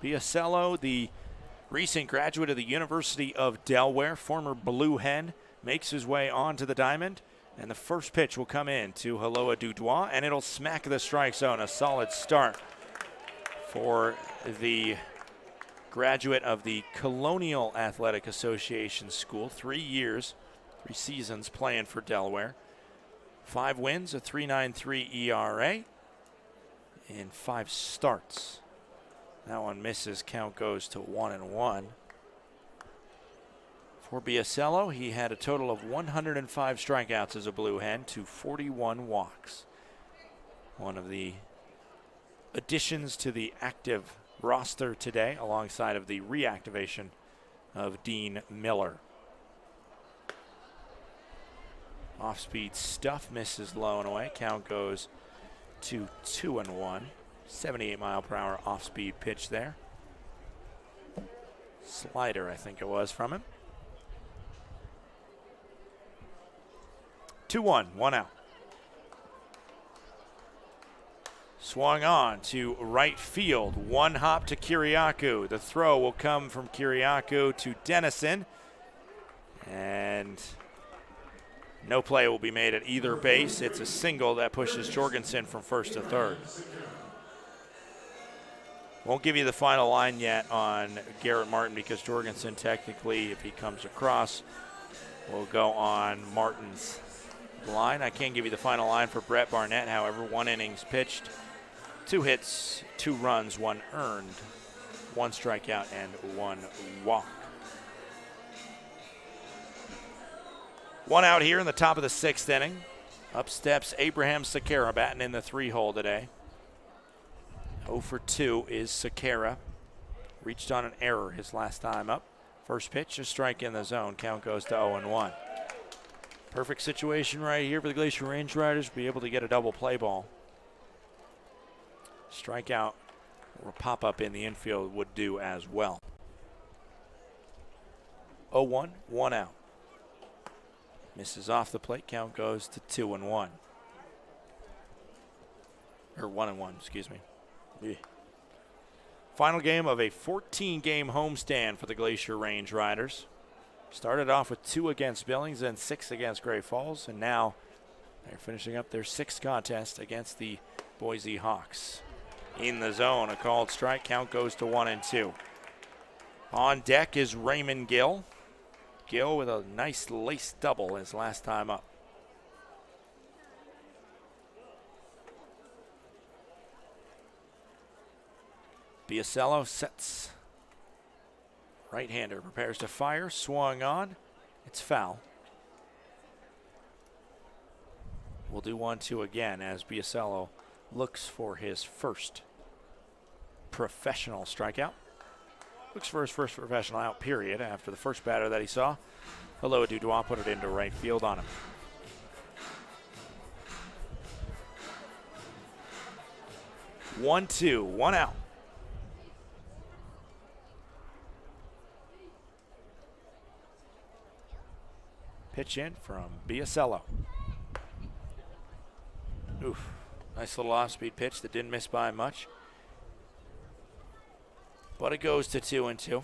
Speaker 1: Biasello, the recent graduate of the University of Delaware, former Blue Hen, makes his way onto the diamond, and the first pitch will come in to Haloa Dudois, and it'll smack the strike zone. A solid start for the graduate of the Colonial Athletic Association School. 3 years, 3 seasons playing for Delaware. 5 wins, a 3.93 ERA, and 5 starts. That one misses. Count goes to 1-1. For Biasello, he had a total of 105 strikeouts as a Blue Hen to 41 walks. One of the additions to the active roster today, alongside of the reactivation of Dean Miller. Off-speed stuff misses low and away. Count goes to 2-1. 78-mile-per-hour off-speed pitch there. Slider, I think it was, from him. 2-1, 1 out. Swung on to right field. 1 hop to Kiriakou. The throw will come from Kiriakou to Tennyson. And No play will be made at either base. It's a single that pushes Jorgensen from first to third. Won't give you the final line yet on Garrett Martin because Jorgensen technically, if he comes across, will go on Martin's line. I can't give you the final line for Brett Barnett, however. 1 innings pitched, 2 hits, 2 runs, 1 earned, 1 strikeout, and 1 walk. 1 out here in the top of the 6th inning. Up steps Abraham Sequeira, batting in the 3-hole today. 0 for 2 is Sequeira. Reached on an error his last time up. First pitch, a strike in the zone. Count goes to 0-1. Perfect situation right here for the Glacier Range Riders. Be able to get a double play ball. Strikeout or pop up in the infield would do as well. 0-1, 1 out. Misses off the plate. Count goes to 2-1. Or 1-1, excuse me. Yeah. Final game of a 14-game homestand for the Glacier Range Riders. Started off with 2 against Billings and 6 against Great Falls, and now they're finishing up their 6th contest against the Boise Hawks. In the zone, a called strike. Count goes to 1-2. On deck is Raymond Gill. Gill with a nice lace double his last time up. Biasello sets. Right-hander prepares to fire. Swung on. It's foul. We'll do 1-2 again as Biasello looks for his first professional strikeout. Looks for his first professional out, period, after the first batter that he saw. Hello, Dudois put it into right field on him. One, 2, 1 out. Pitch in from Biasello. Oof, nice little off-speed pitch that didn't miss by much. But it goes to 2-2.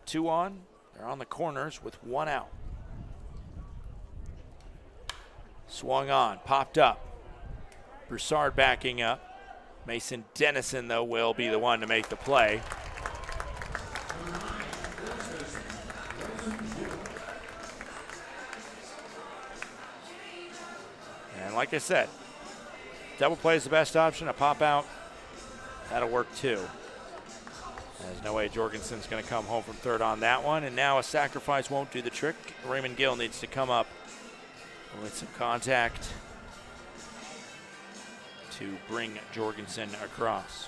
Speaker 1: Two on. They're on the corners with 1 out. Swung on, popped up. Broussard backing up. Mason Tennyson, though, will be the one to make the play. And like I said, double play is the best option. A pop out, that'll work too. There's no way Jorgensen's going to come home from third on that one. And now a sacrifice won't do the trick. Raymond Gill needs to come up with some contact to bring Jorgensen across.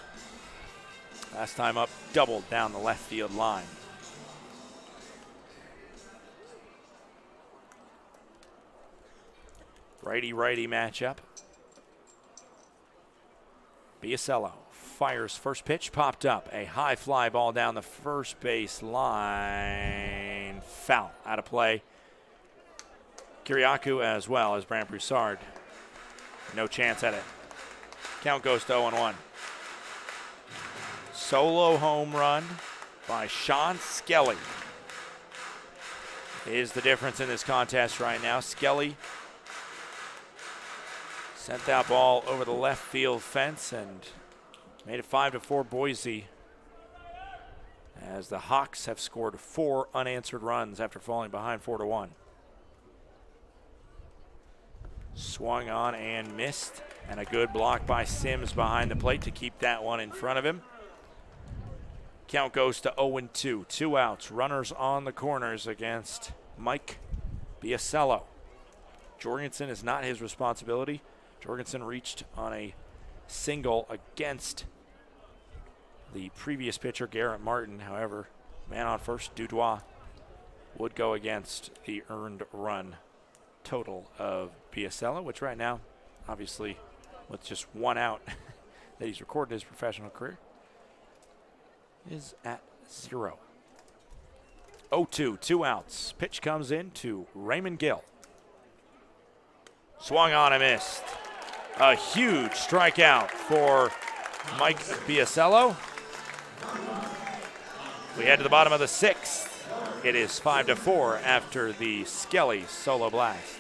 Speaker 1: Last time up, doubled down the left field line. Righty-righty matchup. Biasello fires first pitch, popped up. A high fly ball down the first base line. Foul, out of play. Kiriakou as well as Brant Broussard. No chance at it. Count goes to 0-1. Solo home run by Sean Skelly is the difference in this contest right now. Skelly sent that ball over the left field fence and made it 5-4 Boise, as the Hawks have scored 4 unanswered runs after falling behind 4-1. Swung on and missed, and a good block by Sims behind the plate to keep that one in front of him. Count goes to 0-2, 2 outs, runners on the corners against Mike Biasello. Jorgensen is not his responsibility. Jorgensen reached on a single against the previous pitcher, Garrett Martin. However, man on first, Dudois, would go against the earned run total of Biasello, which right now, obviously, with just 1 out that he's recorded his professional career, is at 0. 0-2, 2 outs. Pitch comes in to Raymond Gill. Swung on and missed. A huge strikeout for Mike Biasello. We head to the bottom of the 6th. It is 5-4 after the Skelly solo blast.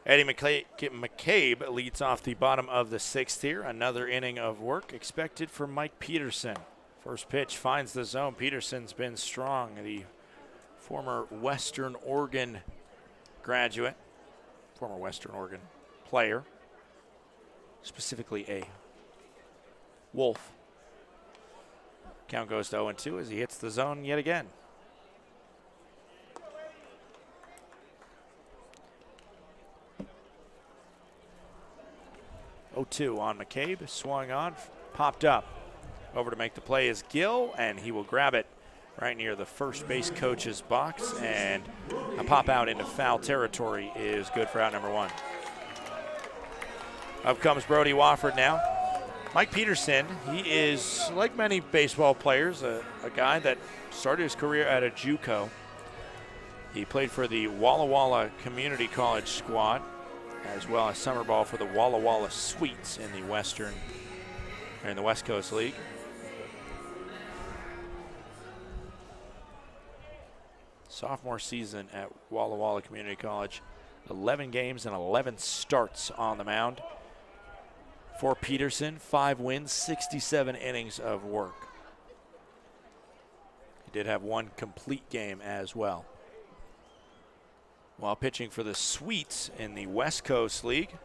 Speaker 1: Eddie McCabe leads off the bottom of the 6th here. Another inning of work expected for Mike Peterson. First pitch finds the zone. Peterson's been strong. The former Western Oregon graduate, former Western Oregon player, specifically a Wolf. Count goes to 0-2 as he hits the zone yet again. Oh-2 on McCabe, swung on, popped up. Over to make the play is Gill, and he will grab it right near the first base coach's box, and a pop out into foul territory is good for out number 1. Up comes Brody Wofford now. Mike Peterson, he is, like many baseball players, a guy that started his career at a JUCO. He played for the Walla Walla Community College squad, as well as summer ball for the Walla Walla Sweets in the West Coast League. Sophomore season at Walla Walla Community College, 11 games and 11 starts on the mound. For Peterson, 5 wins, 67 innings of work. He did have 1 complete game as well. While pitching for the Sweets in the West Coast League,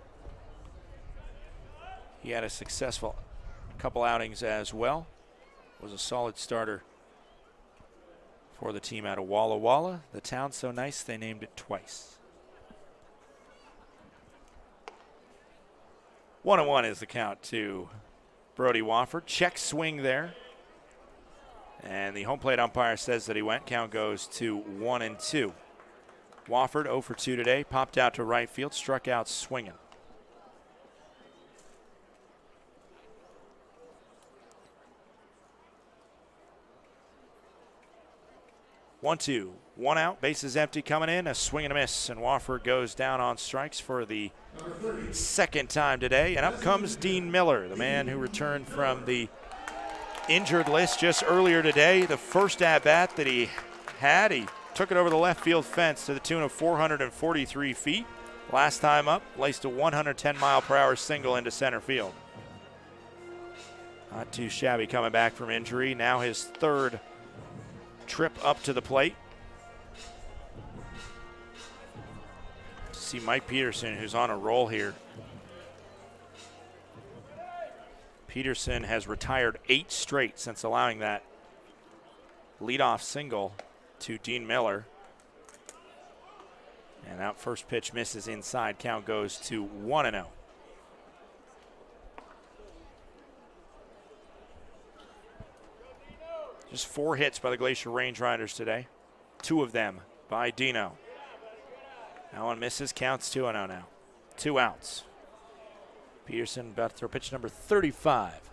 Speaker 1: he had a successful couple outings as well. Was a solid starter for the team out of Walla Walla. The town's so nice they named it twice. 1-1 is the count to Brody Wofford. Check swing there. And the home plate umpire says that he went. Count goes to 1-2. Wofford 0 for 2 today, popped out to right field, struck out swinging. One, two, 1 out, bases empty coming in, a swing and a miss, and Wofford goes down on strikes for the 2nd time today. And up comes Dean Miller, the man who returned from the injured list just earlier today. The first at-bat that he had, he took it over the left field fence to the tune of 443 feet. Last time up, laced a 110-mile-per-hour single into center field. Not too shabby coming back from injury. Now his third trip up to the plate. See Mike Peterson, who's on a roll here. Peterson has retired 8 straight since allowing that leadoff single to Dean Miller. And that first pitch misses inside. Count goes to 1-0. Just 4 hits by the Glacier Range Riders today. 2 of them by Dino. That one misses, counts 2-0 now. 2 outs. Peterson about to throw pitch number 35.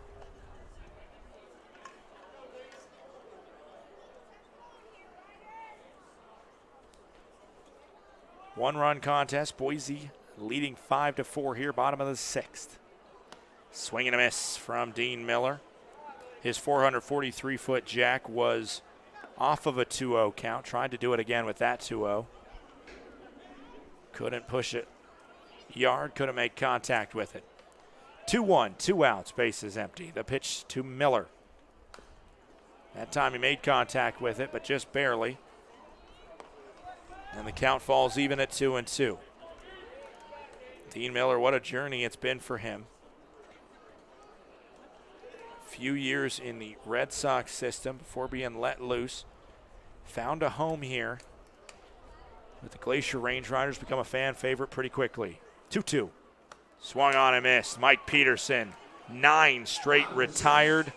Speaker 1: One-run contest. Boise leading 5-4 here, bottom of the 6th. Swing and a miss from Dean Miller. His 443-foot jack was off of a 2-0 count. Tried to do it again with that 2-0. Couldn't push it yard, couldn't make contact with it. 2-1, 2 outs, bases empty. The pitch to Miller. That time he made contact with it, but just barely. And the count falls even at 2-2. Dean Miller, what a journey it's been for him. Few years in the Red Sox system before being let loose. Found a home here. With the Glacier Range Riders, become a fan favorite pretty quickly. 2-2. Swung on and missed. Mike Peterson, 9 straight retired.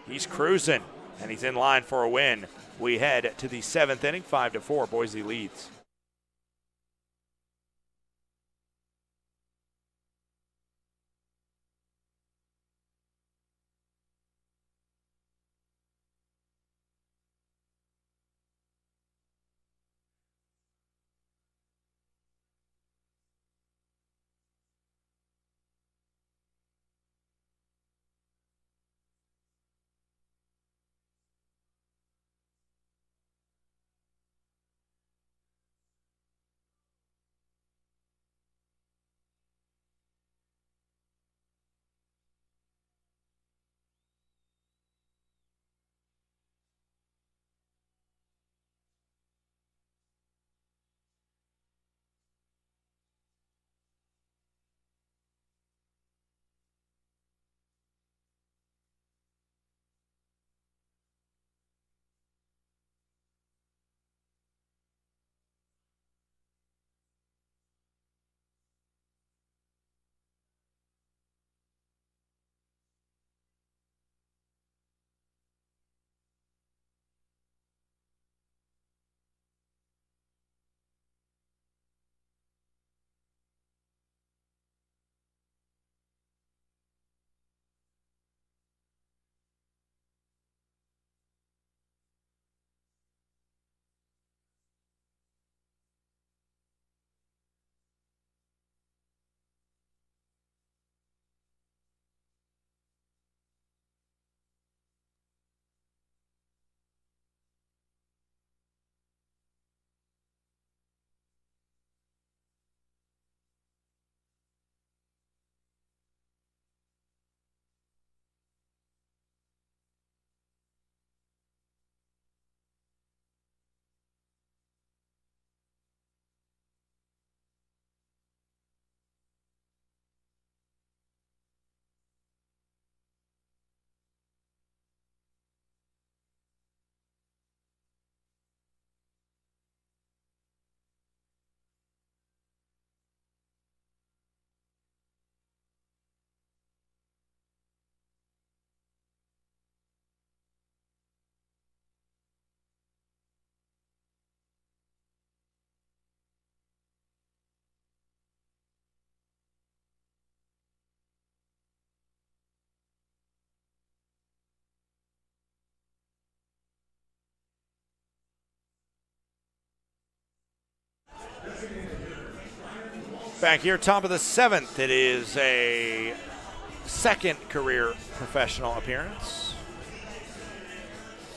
Speaker 1: He's cruising, and he's in line for a win. We head to the 7th inning, 5-4. Boise leads. Back here, top of the 7th. It is a 2nd career professional appearance.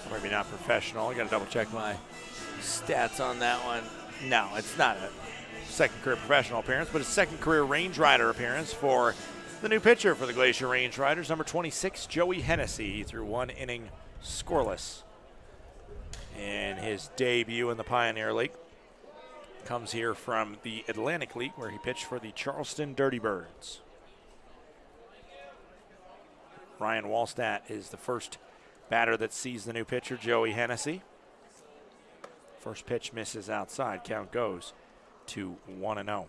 Speaker 1: Or maybe not professional. I got to double check my stats on that one. No, it's not a 2nd career professional appearance, but a 2nd career Range Rider appearance for The new pitcher for the Glacier Range Riders, number 26, Joey Hennessy. He threw 1 inning scoreless in his debut in the Pioneer League. Comes here from the Atlantic League, where he pitched for the Charleston Dirty Birds. Ryan Wallstatt is the first batter that sees the new pitcher, Joey Hennessy. First pitch misses outside. Count goes to 1-0.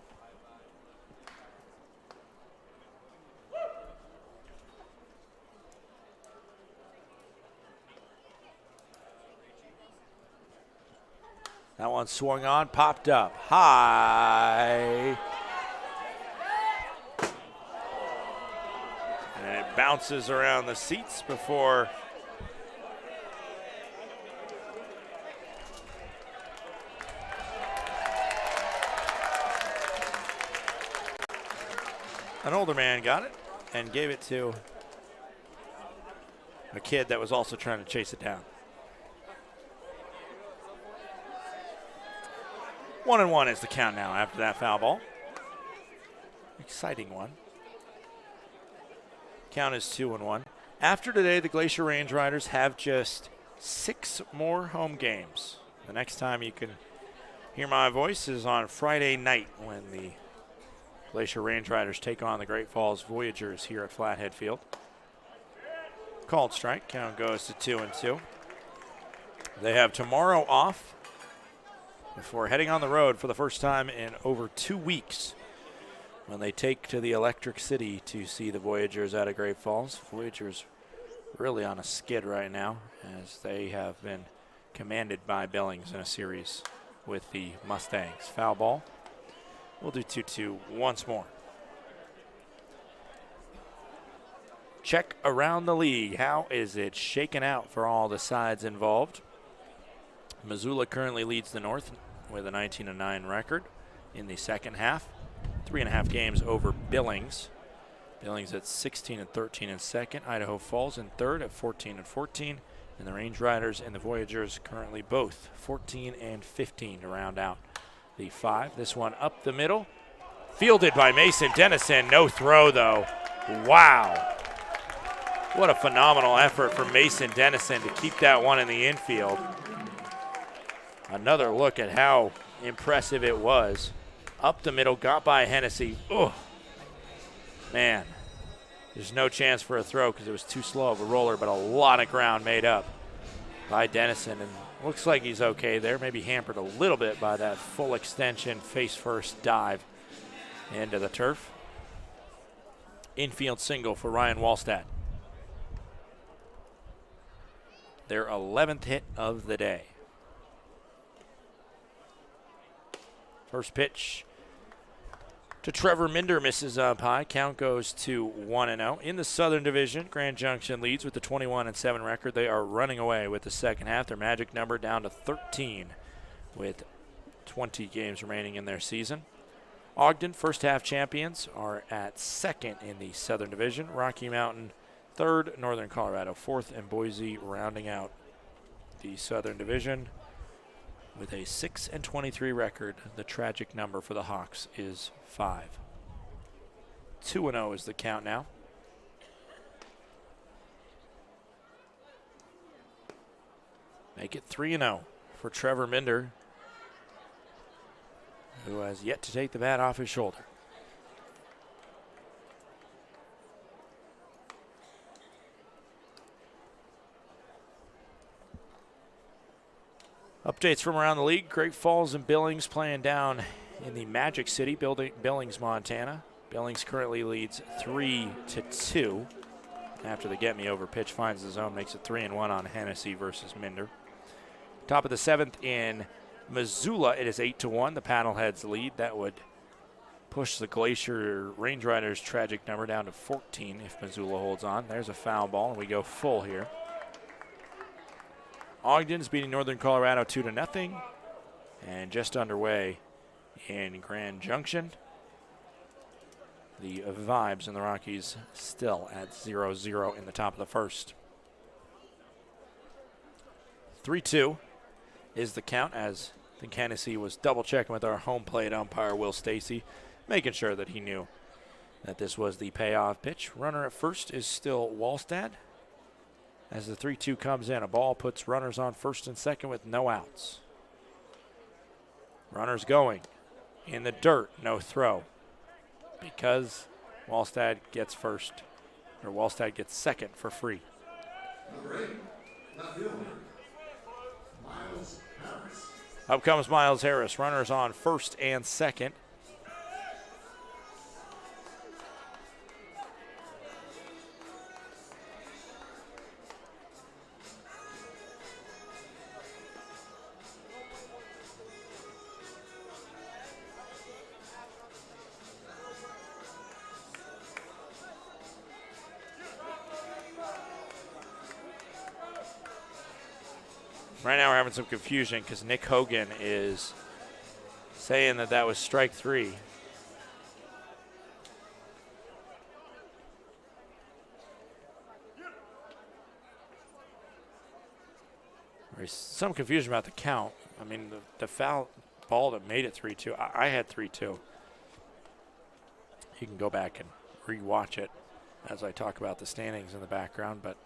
Speaker 1: That one swung on, popped up high. And it bounces around the seats before an older man got it and gave it to a kid that was also trying to chase it down. 1-1 is the count now after that foul ball. Exciting one. Count is 2-1. After today, the Glacier Range Riders have just 6 more home games. The next time you can hear my voice is on Friday night when the Glacier Range Riders take on the Great Falls Voyagers here at Flathead Field. Called strike. Count goes to 2-2. They have tomorrow off before heading on the road for the first time in over 2 weeks when they take to the Electric City to see the Voyagers out of Great Falls. Voyagers really on a skid right now as they have been commanded by Billings in a series with the Mustangs. Foul ball. We'll do 2-2 once more. Check around the league. How is it shaken out for all the sides involved? Missoula currently leads the North with a 19-9 record in the second half. 3.5 games over Billings. Billings at 16-13 in second. Idaho Falls in third at 14-14. And the Range Riders and the Voyagers currently both 14-15 to round out the 5. This one up the middle. Fielded by Mason Tennyson. No throw, though. Wow. What a phenomenal effort from Mason Tennyson to keep that one in the infield. Another look at how impressive it was. Up the middle, got by Hennessy. Oh, man. There's no chance for a throw because it was too slow of a roller, but a lot of ground made up by Tennyson. And looks like he's okay there. Maybe hampered a little bit by that full extension, face-first dive into the turf. Infield single for Ryan Wallstatt. Their 11th hit of the day. First pitch to Trevor Minder, misses up high. Count goes to 1-0. In the Southern Division, Grand Junction leads with the 21-7 record. They are running away with the second half. Their magic number down to 13 with 20 games remaining in their season. Ogden, first half champions, are at second in the Southern Division. Rocky Mountain, third. Northern Colorado, fourth. And Boise rounding out the Southern Division with a 6-23 record. The tragic number for the Hawks is 5. 2-0 is the count now. Make it 3-0 for Trevor Minder, who has yet to take the bat off his shoulder. Updates from around the league. Great Falls and Billings playing down in the Magic City, Billings, Montana. Billings currently leads 3-2 after the get-me-over pitch finds the zone, makes it 3-1 on Hennessy versus Minder. Top of the 7th in Missoula, it is 8-1. The Paddleheads lead. That would push the Glacier Range Riders' tragic number down to 14 if Missoula holds on. There's a foul ball, and we go full here. Ogden's beating Northern Colorado 2-0, and just underway in Grand Junction. The vibes in the Rockies still at 0-0 in the top of the first. 3-2 is the count, as I think Hennessy was double checking with our home plate umpire, Will Stacy, making sure that he knew that this was the payoff pitch. Runner at first is still Wallstad. As the 3-2 comes in, a ball puts runners on first and second with no outs. Runners going in the dirt, no throw, because Wallstad gets first, or Wallstad gets second for free.
Speaker 2: Number 8, left fielder, Miles Harris.
Speaker 1: Up comes Miles Harris. Runners on first and second. Right now we're having some confusion because Nick Hogan is saying that that was strike 3. There's some confusion about the count. I mean, the foul ball that made it 3-2, I had 3-2. You can go back and re-watch it as I talk about the standings in the background, but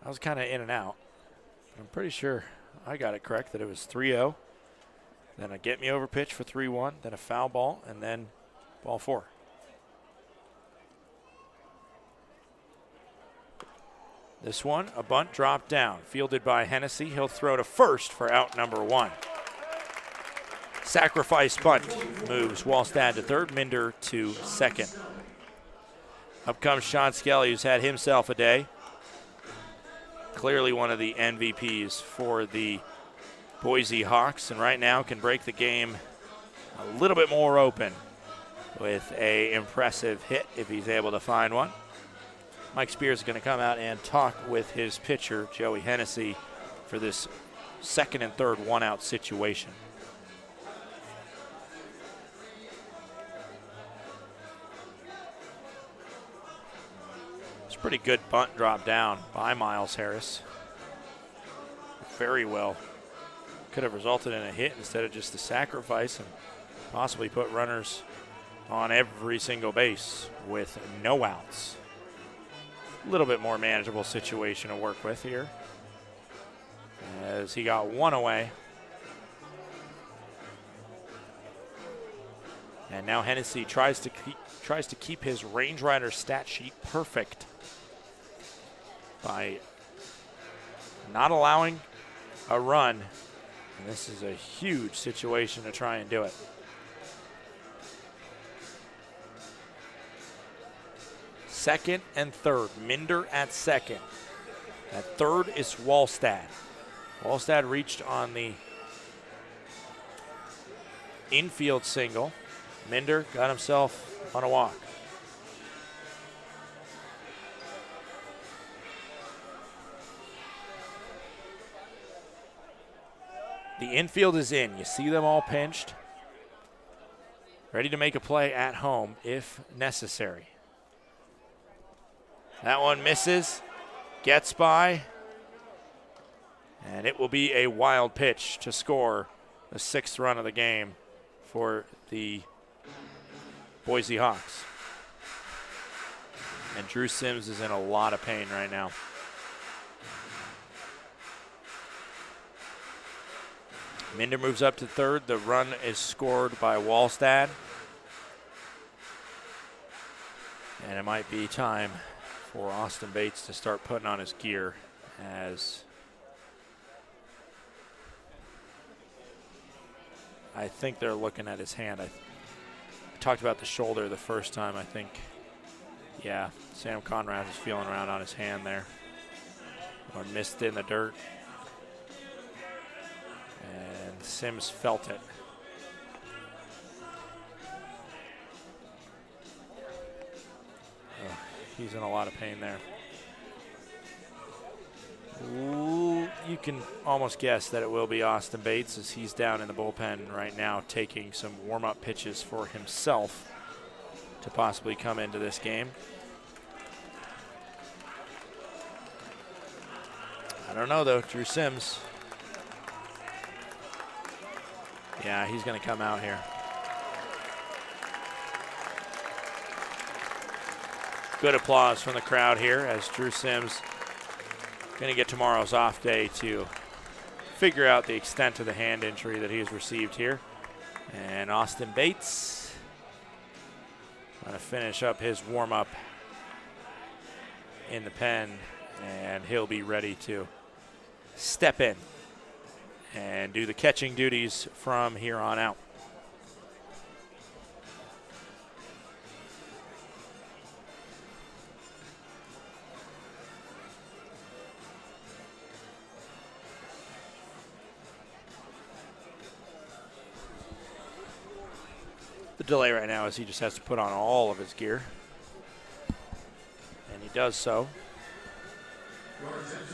Speaker 1: I was kind of in and out. I'm pretty sure I got it correct that it was 3-0, then a get-me-over pitch for 3-1, then a foul ball, and then ball 4. This one, a bunt dropped down, fielded by Hennessy. He'll throw to first for out number 1. Sacrifice bunt moves Wallstad to third, Minder to second. Up comes Sean Skelly, who's had himself a day. Clearly one of the MVPs for the Boise Hawks, and right now can break the game a little bit more open with a impressive hit if he's able to find one. Mike Spears is going to come out and talk with his pitcher, Joey Hennessy, for this second and third one-out situation. It's a pretty good bunt drop down by Miles Harris. Very well. Could have resulted in a hit instead of just a sacrifice and possibly put runners on every single base with no outs. A little bit more manageable situation to work with here, as he got one away. And now Hennessy tries to keep his range rider stat sheet perfect by not allowing a run. And this is a huge situation to try and do it. Second and third, Minder at second. At third is Wallstad. Wallstad reached on the infield single. Minder got himself on a walk. The infield is in. You see them all pinched. Ready to make a play at home if necessary. That one misses, gets by, and it will be a wild pitch to score the 6th run of the game for the Boise Hawks. And Drew Sims is in a lot of pain right now. Minder moves up to third. The run is scored by Wallstad. And it might be time for Austin Bates to start putting on his gear, as I think they're looking at his hand. I talked about the shoulder the first time, I think. Yeah, Sam Conrad is feeling around on his hand there. Or missed in the dirt. And Sims felt it. He's in a lot of pain there. Ooh, you can almost guess that it will be Austin Bates, as he's down in the bullpen right now taking some warm-up pitches for himself to possibly come into this game. I don't know, though. Drew Sims. Yeah, he's going to come out here. Good applause from the crowd here as Drew Sims going to get tomorrow's off day to figure out the extent of the hand injury that he has received here. And Austin Bates going to finish up his warm-up in the pen, and he'll be ready to step in and do the catching duties from here on out. The delay right now is he just has to put on all of his gear, and he does so.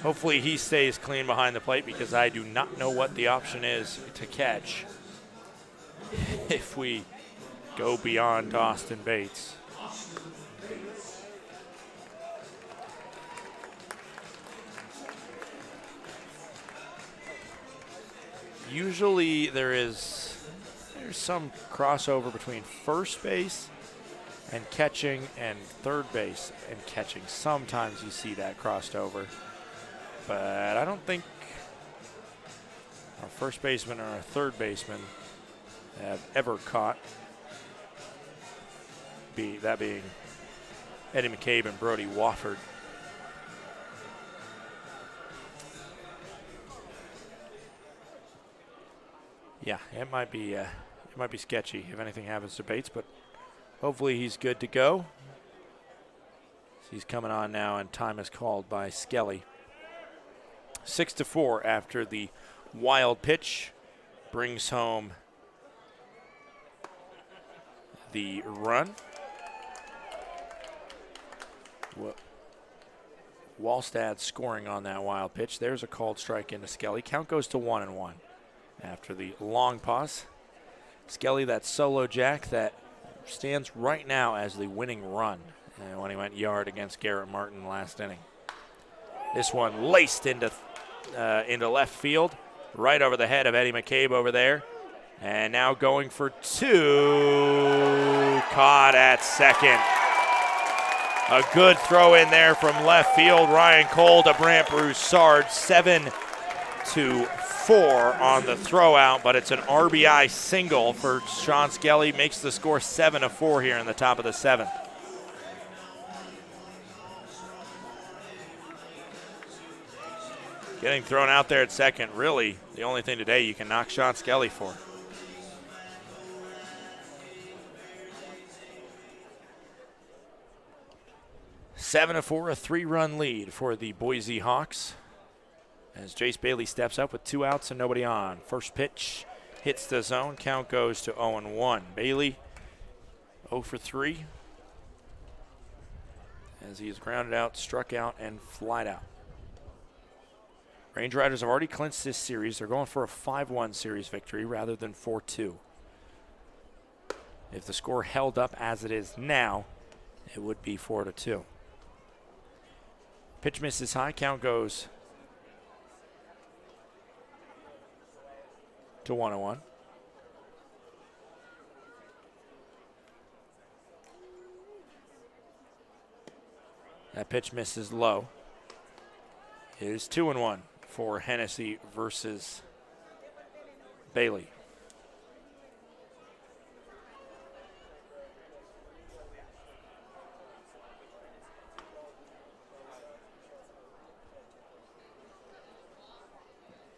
Speaker 1: Hopefully he stays clean behind the plate, because I do not know what the option is to catch if we go beyond Austin Bates. Usually there's some crossover between first base and catching and third base and catching. Sometimes you see that crossed over, but I don't think our first baseman or our third baseman have ever caught, that being Eddie McCabe and Brody Wofford. Yeah, it might be sketchy if anything happens to Bates, but hopefully he's good to go. He's coming on now, and time is called by Skelly. 6-4 after the wild pitch brings home the run. Wallstad scoring on that wild pitch. There's a called strike into Skelly. Count goes to 1-1 after the long pause. Skelly, that solo jack that stands right now as the winning run when he went yard against Garrett Martin last inning. This one laced into left field, right over the head of Eddie McCabe over there. And now going for two, caught at second. A good throw in there from left field. Ryan Cole to Brant Broussard, 7-4 on the throw out, but it's an RBI single for Sean Skelly. Makes the score 7-4 here in the top of the seventh. Getting thrown out there at second, really the only thing today you can knock Sean Skelly for. Seven to 4, a 3-run lead for the Boise Hawks as Jace Bailey steps up with 2 outs and nobody on. First pitch hits the zone. Count goes to 0-1. Bailey 0 for 3 as he is grounded out, struck out, and flied out. Range Riders have already clinched this series. They're going for a 5-1 series victory rather than 4-2. If the score held up as it is now, it would be 4-2. Pitch misses high. Count goes to 1-1. That pitch misses low. It is 2-1 for Hennessy versus Bailey.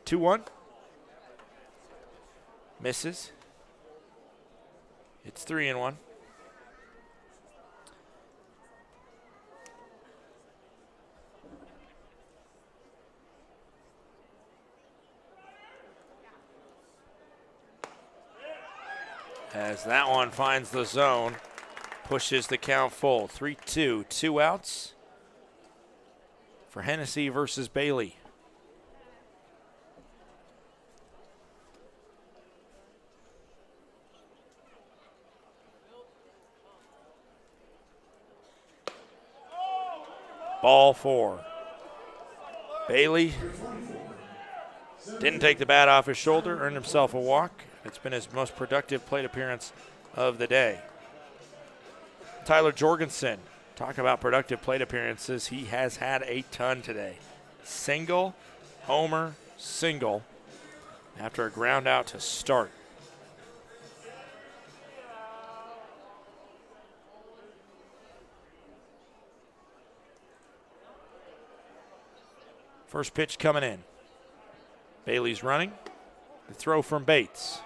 Speaker 1: Two one. Misses. It's 3-1. As that one finds the zone, pushes the count full. 3-2, 2 outs for Hennessy versus Bailey. Ball 4. Bailey didn't take the bat off his shoulder, earned himself a walk. It's been his most productive plate appearance of the day. Tyler Jorgensen Talk about productive plate appearances. He has had a ton today. Single, homer, single after a ground out to start. First pitch coming in. Bailey's running. The throw from Bates.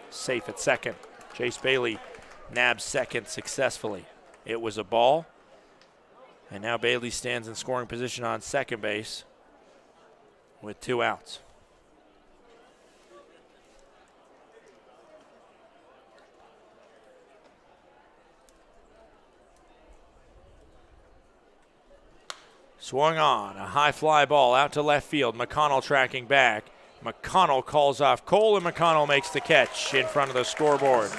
Speaker 1: Safe at second. Chase Bailey nabs second successfully. It was a ball. And now Bailey stands in scoring position on second base with 2 outs. Swung on, a high fly ball out to left field. McConnell tracking back. McConnell calls off Cole, and McConnell makes the catch in front of the scoreboard.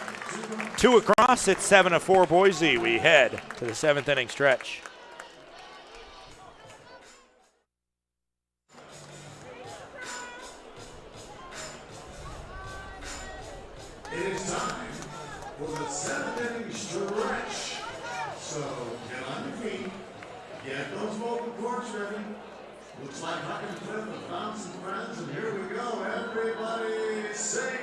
Speaker 1: 2 across, it's 7-4 Boise. We head to the 7th inning stretch.
Speaker 2: It is time for the 7th inning stretch. So get on your feet, get those vocal cords ready. Looks like Huck and Cliff have found some friends, and here we go. Everybody sing.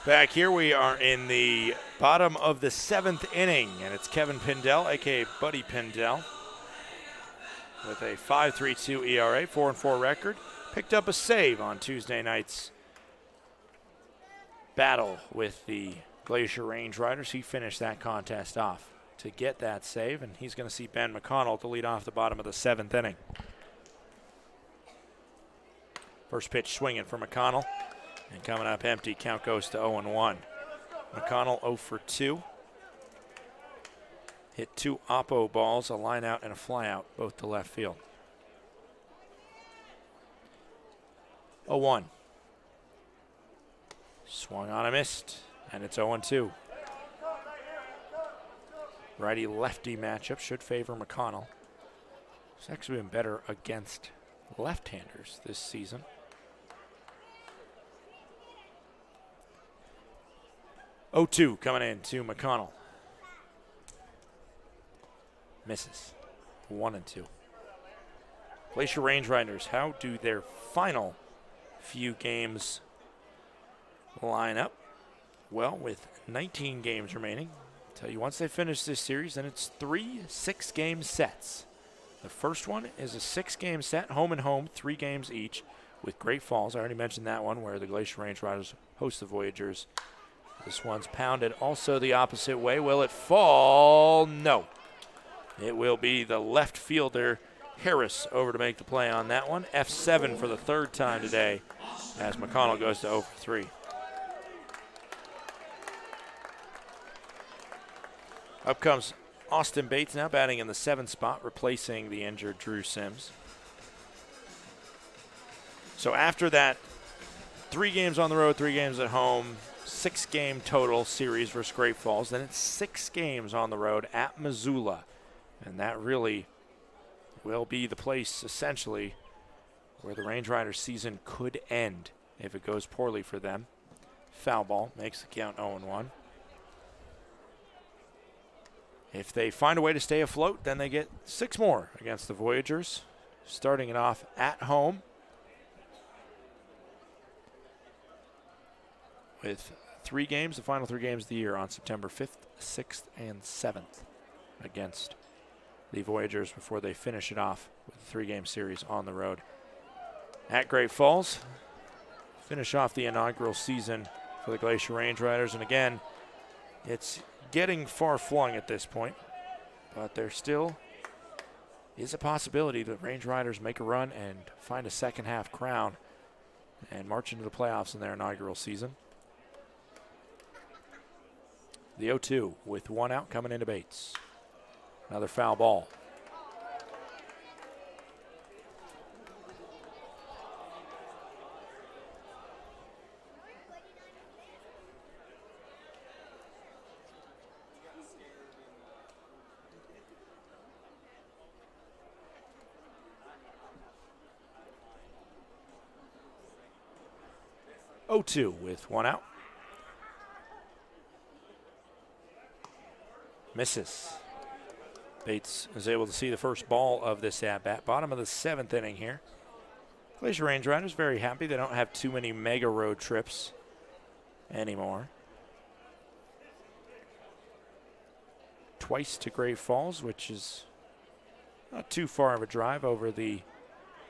Speaker 1: Back here, we are in the bottom of the 7th inning, and it's Kevin Pindell, a.k.a. Buddy Pindell, with a 5.32 ERA, 4-4 record. Picked up a save on Tuesday night's battle with the Glacier Range Riders. He finished that contest off to get that save, and he's going to see Ben McConnell to lead off the bottom of the 7th inning. First pitch swinging for McConnell. And coming up empty, count goes to 0-1. McConnell 0 for 2. Hit 2 oppo balls, a line out and a fly out, both to left field. 0-1. Swung on a missed, and it's 0-2. Righty-lefty matchup should favor McConnell. He's actually been better against left-handers this season. 0-2 coming in to McConnell. Misses. 1-2. Glacier Range Riders, how do their final few games line up? Well, with 19 games remaining, tell you once they finish this series, then it's 3 6-game sets. The first one is a 6-game set, home and home, 3 games each, with Great Falls. I already mentioned that one, where the Glacier Range Riders host the Voyagers This one's pounded also the opposite way. Will it fall? No. It will be the left fielder, Harris, over to make the play on that one. F7 for the third time today as McConnell goes to 0 for 3. Up comes Austin Bates now batting in the 7th spot, replacing the injured Drew Sims. So after that, 3 games on the road, 3 games at home, 6-game total series versus Great Falls. Then it's 6 games on the road at Missoula. And that really will be the place, essentially, where the Range Riders season could end if it goes poorly for them. Foul ball makes the count 0-1. If they find a way to stay afloat, then they get 6 more against the Voyagers, starting it off at home with 3 games, the final 3 games of the year on September 5th, 6th, and 7th against the Voyagers before they finish it off with a 3-game series on the road at Great Falls. Finish off the inaugural season for the Glacier Range Riders. And again, it's getting far-flung at this point, but there still is a possibility that Range Riders make a run and find a second-half crown and march into the playoffs in their inaugural season. The 0-2 with 1 out coming into Bates. Another foul ball. (0-2) with 1 out. Misses. Bates is able to see the first ball of this at-bat. Bottom of the 7th inning here. Glacier Range Riders very happy they don't have too many mega road trips anymore. Twice to Great Falls, which is not too far of a drive over the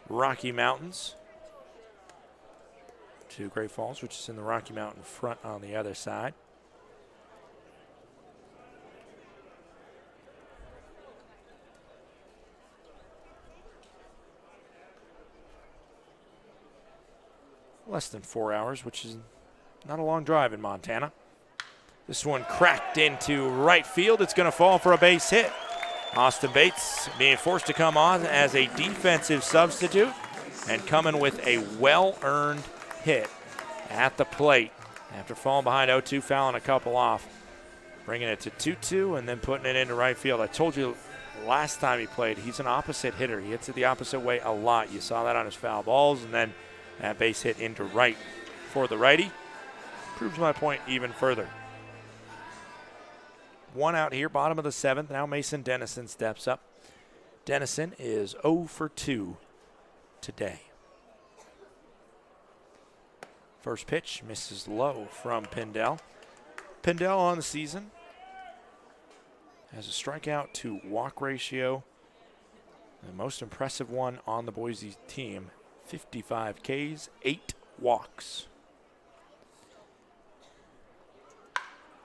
Speaker 1: Rocky Mountains. To Great Falls, which is in the Rocky Mountain front on the other side. Less than 4 hours, which is not a long drive in Montana. This one cracked into right field. It's going to fall for a base hit. Austin Bates being forced to come on as a defensive substitute and coming with a well-earned hit at the plate after falling behind 0-2, fouling a couple off, bringing it to 2-2 and then putting it into right field. I told you last time he played, he's an opposite hitter. He hits it the opposite way a lot. You saw that on his foul balls, and then that base hit into right for the righty. Proves my point even further. 1 out here, bottom of the 7th. Now Mason Tennyson steps up. Tennyson is 0 for 2 today. First pitch misses low from Pindell. Pindell on the season has a strikeout to walk ratio, the most impressive one on the Boise team. 55 Ks, 8 walks.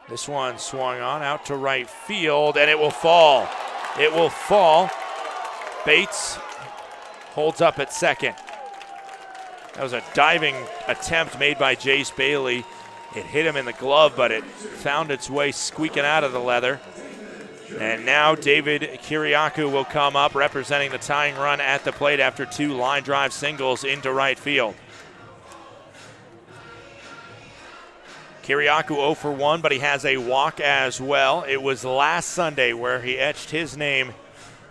Speaker 1: This one swung on out to right field, and it will fall. It will fall. Bates holds up at second. That was a diving attempt made by Jace Bailey. It hit him in the glove, but it found its way squeaking out of the leather. And now David Kiriakou will come up representing the tying run at the plate after 2 line drive singles into right field. Kiriakou 0 for 1, but he has a walk as well. It was last Sunday where he etched his name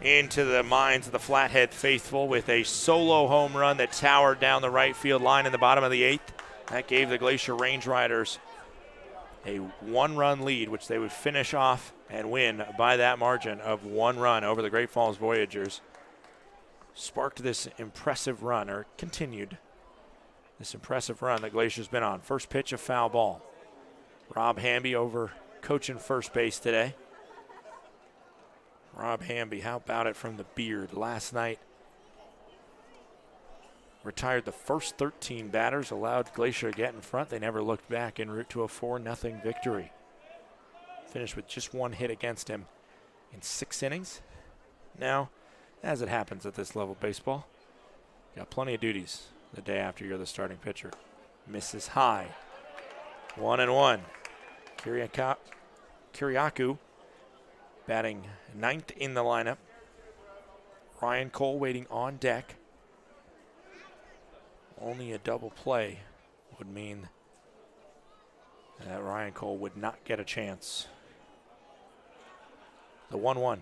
Speaker 1: into the minds of the Flathead faithful with a solo home run that towered down the right field line in the bottom of the 8th. That gave the Glacier Range Riders a 1-run lead, which they would finish off and win by that margin of 1 run over the Great Falls Voyagers. Sparked this impressive run, or continued this impressive run that Glacier's been on. First pitch, a foul ball. Rob Hamby over coaching first base today. Rob Hamby, how about it from the beard last night? retired the first 13 batters, allowed Glacier to get in front. They never looked back en route to a 4-0 victory. Finished with just 1 hit against him in 6 innings. Now, as it happens at this level of baseball, you got plenty of duties the day after you're the starting pitcher. Misses high. 1-1. Kiriakou batting 9th in the lineup. Ryan Cole waiting on deck. Only a double play would mean that Ryan Cole would not get a chance. The 1-1.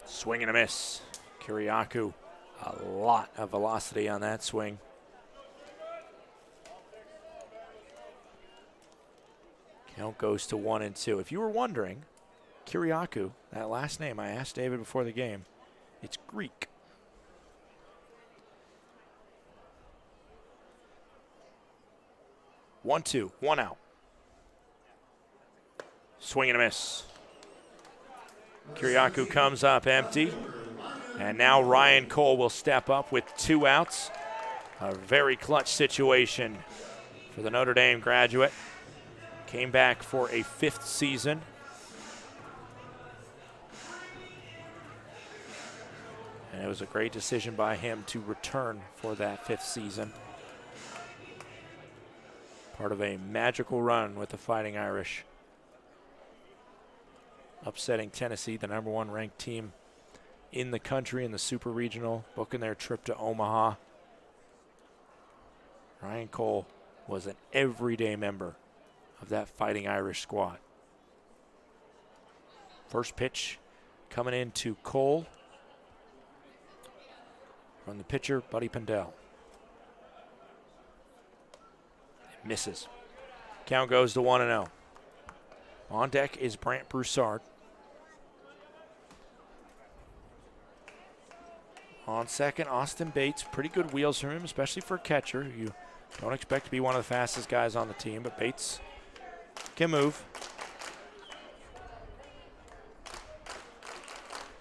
Speaker 1: Swing and a miss. Kiriakou, a lot of velocity on that swing. Count goes to 1-2. If you were wondering, Kiriakou, that last name I asked David before the game, it's Greek. One, two, 1 out. Swing and a miss. Kiriakou comes up empty. And now Ryan Cole will step up with 2 outs. A very clutch situation for the Notre Dame graduate. Came back for a 5th season. And it was a great decision by him to return for that 5th season. Part of a magical run with the Fighting Irish. Upsetting Tennessee, the #1 ranked team in the country in the Super Regional, booking their trip to Omaha. Ryan Cole was an everyday member of that Fighting Irish squad. First pitch coming in to Cole from the pitcher, Buddy Pendell. Misses. Count goes to 1-0. On deck is Brant Broussard. On second, Austin Bates. Pretty good wheels from him, especially for a catcher. You don't expect to be one of the fastest guys on the team, but Bates can move.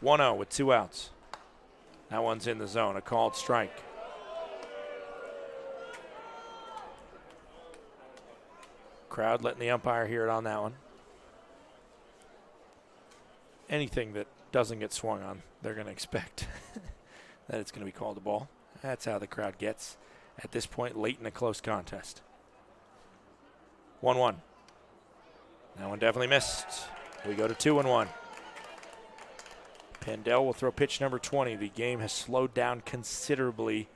Speaker 1: 1-0 with 2 outs. That one's in the zone, a called strike. Crowd letting the umpire hear it on that one. Anything that doesn't get swung on, they're going to expect that it's going to be called a ball. That's how the crowd gets at this point late in a close contest. 1-1. That one definitely missed. We go to 2-1. Pendell will throw pitch number 20. The game has slowed down considerably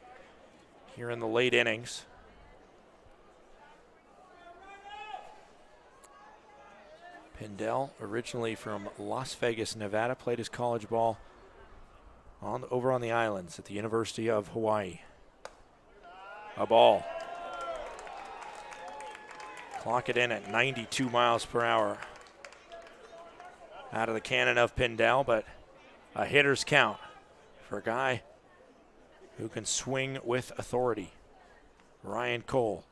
Speaker 1: here in the late innings. Pendell, originally from Las Vegas, Nevada, played his college ball over on the islands at the University of Hawaii. A ball. Clock it in at 92 miles per hour. Out of the cannon of Pendell, but a hitter's count for a guy who can swing with authority. Ryan Cole.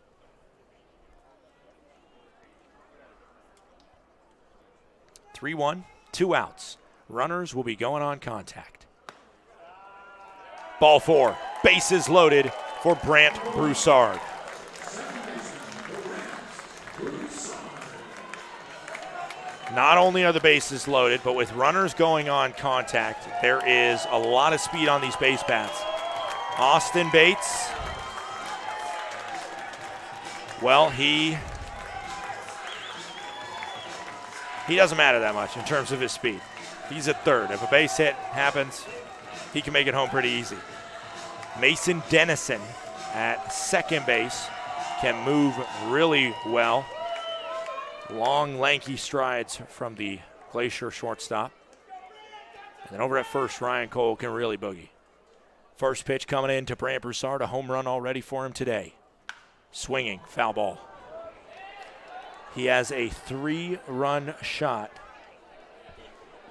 Speaker 1: (3-1), 2 outs. Runners will be going on contact. Ball 4, bases loaded for Brant Broussard. Not only are the bases loaded, but with runners going on contact, there is a lot of speed on these base paths. Austin Bates, well, he doesn't matter that much in terms of his speed. He's at third. If a base hit happens, he can make it home pretty easy. Mason Tennyson at second base can move really well. Long, lanky strides from the Glacier shortstop. And then over at first, Ryan Cole can really boogie. First pitch coming in to Brant Broussard, a home run already for him today. Swinging, foul ball. He has a 3-run shot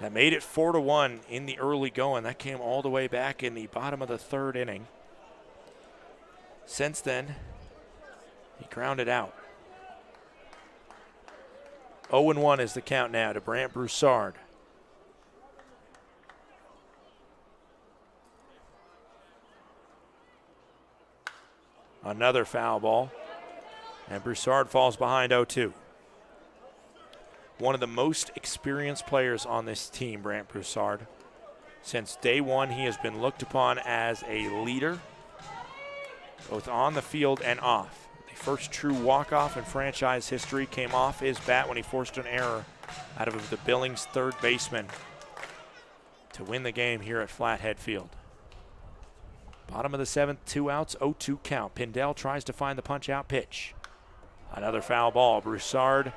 Speaker 1: that made it 4-1 in the early going. That came all the way back in the bottom of the 3rd inning. Since then, he grounded out. 0-1 is the count now to Brant Broussard. Another foul ball. And Broussard falls behind 0-2. One of the most experienced players on this team, Brant Broussard. Since day one, he has been looked upon as a leader, both on the field and off. The first true walk-off in franchise history came off his bat when he forced an error out of the Billings third baseman to win the game here at Flathead Field. Bottom of the seventh, 2 outs, 0-2 count. Pindell tries to find the punch-out pitch. Another foul ball. Broussard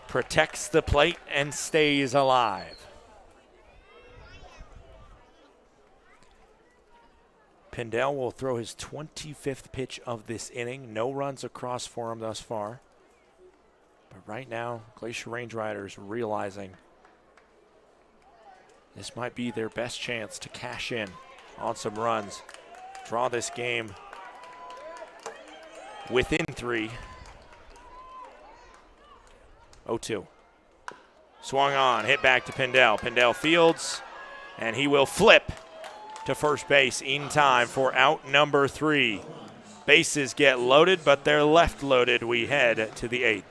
Speaker 1: protects the plate and stays alive. Pindell will throw his 25th pitch of this inning. No runs across for him thus far. But right now, Glacier Range Riders realizing this might be their best chance to cash in on some runs. Draw this game within 3. 0-2. Swung on, hit back to Pindell. Pindell fields, and he will flip to first base in time for out number 3. Bases get loaded, but they're left loaded. We head to the 8th.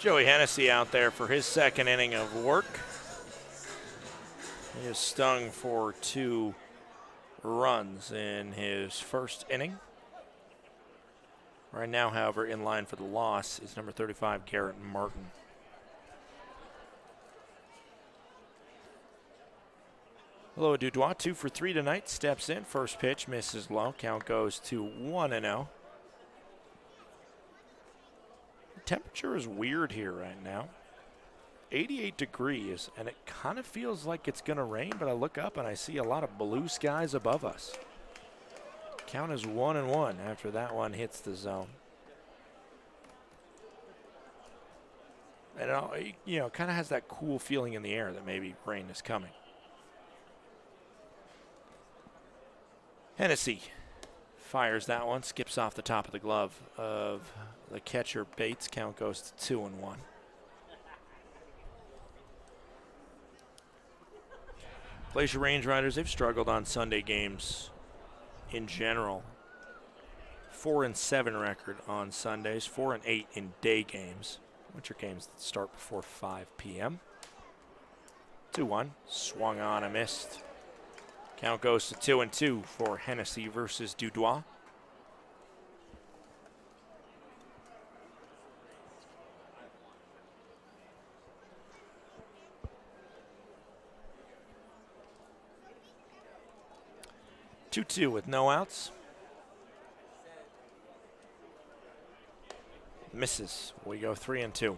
Speaker 1: Joey Hennessy out there for his second inning of work. He is stung for 2 runs in his first inning. Right now, however, in line for the loss is number 35, Garrett Martin. Hello, Dudois, 2 for 3 tonight. Steps in, first pitch, misses low. Count goes to 1-0. Temperature is weird here right now. 88 degrees, and it kind of feels like it's going to rain, but I look up and I see a lot of blue skies above us. Count is 1-1 after that one hits the zone. And it kind of has that cool feeling in the air that maybe rain is coming. Hennessy fires that one, skips off the top of the glove of the catcher Bates. Count goes to 2-1. Glacier Range Riders, they've struggled on Sunday games in general. 4-7 record on Sundays, 4-8 in day games. Winter games that start before 5 p.m. 2-1, swung on and missed. Count goes to 2-2 for Hennessy versus Dudois. Two with no outs. Misses. We go 3-2.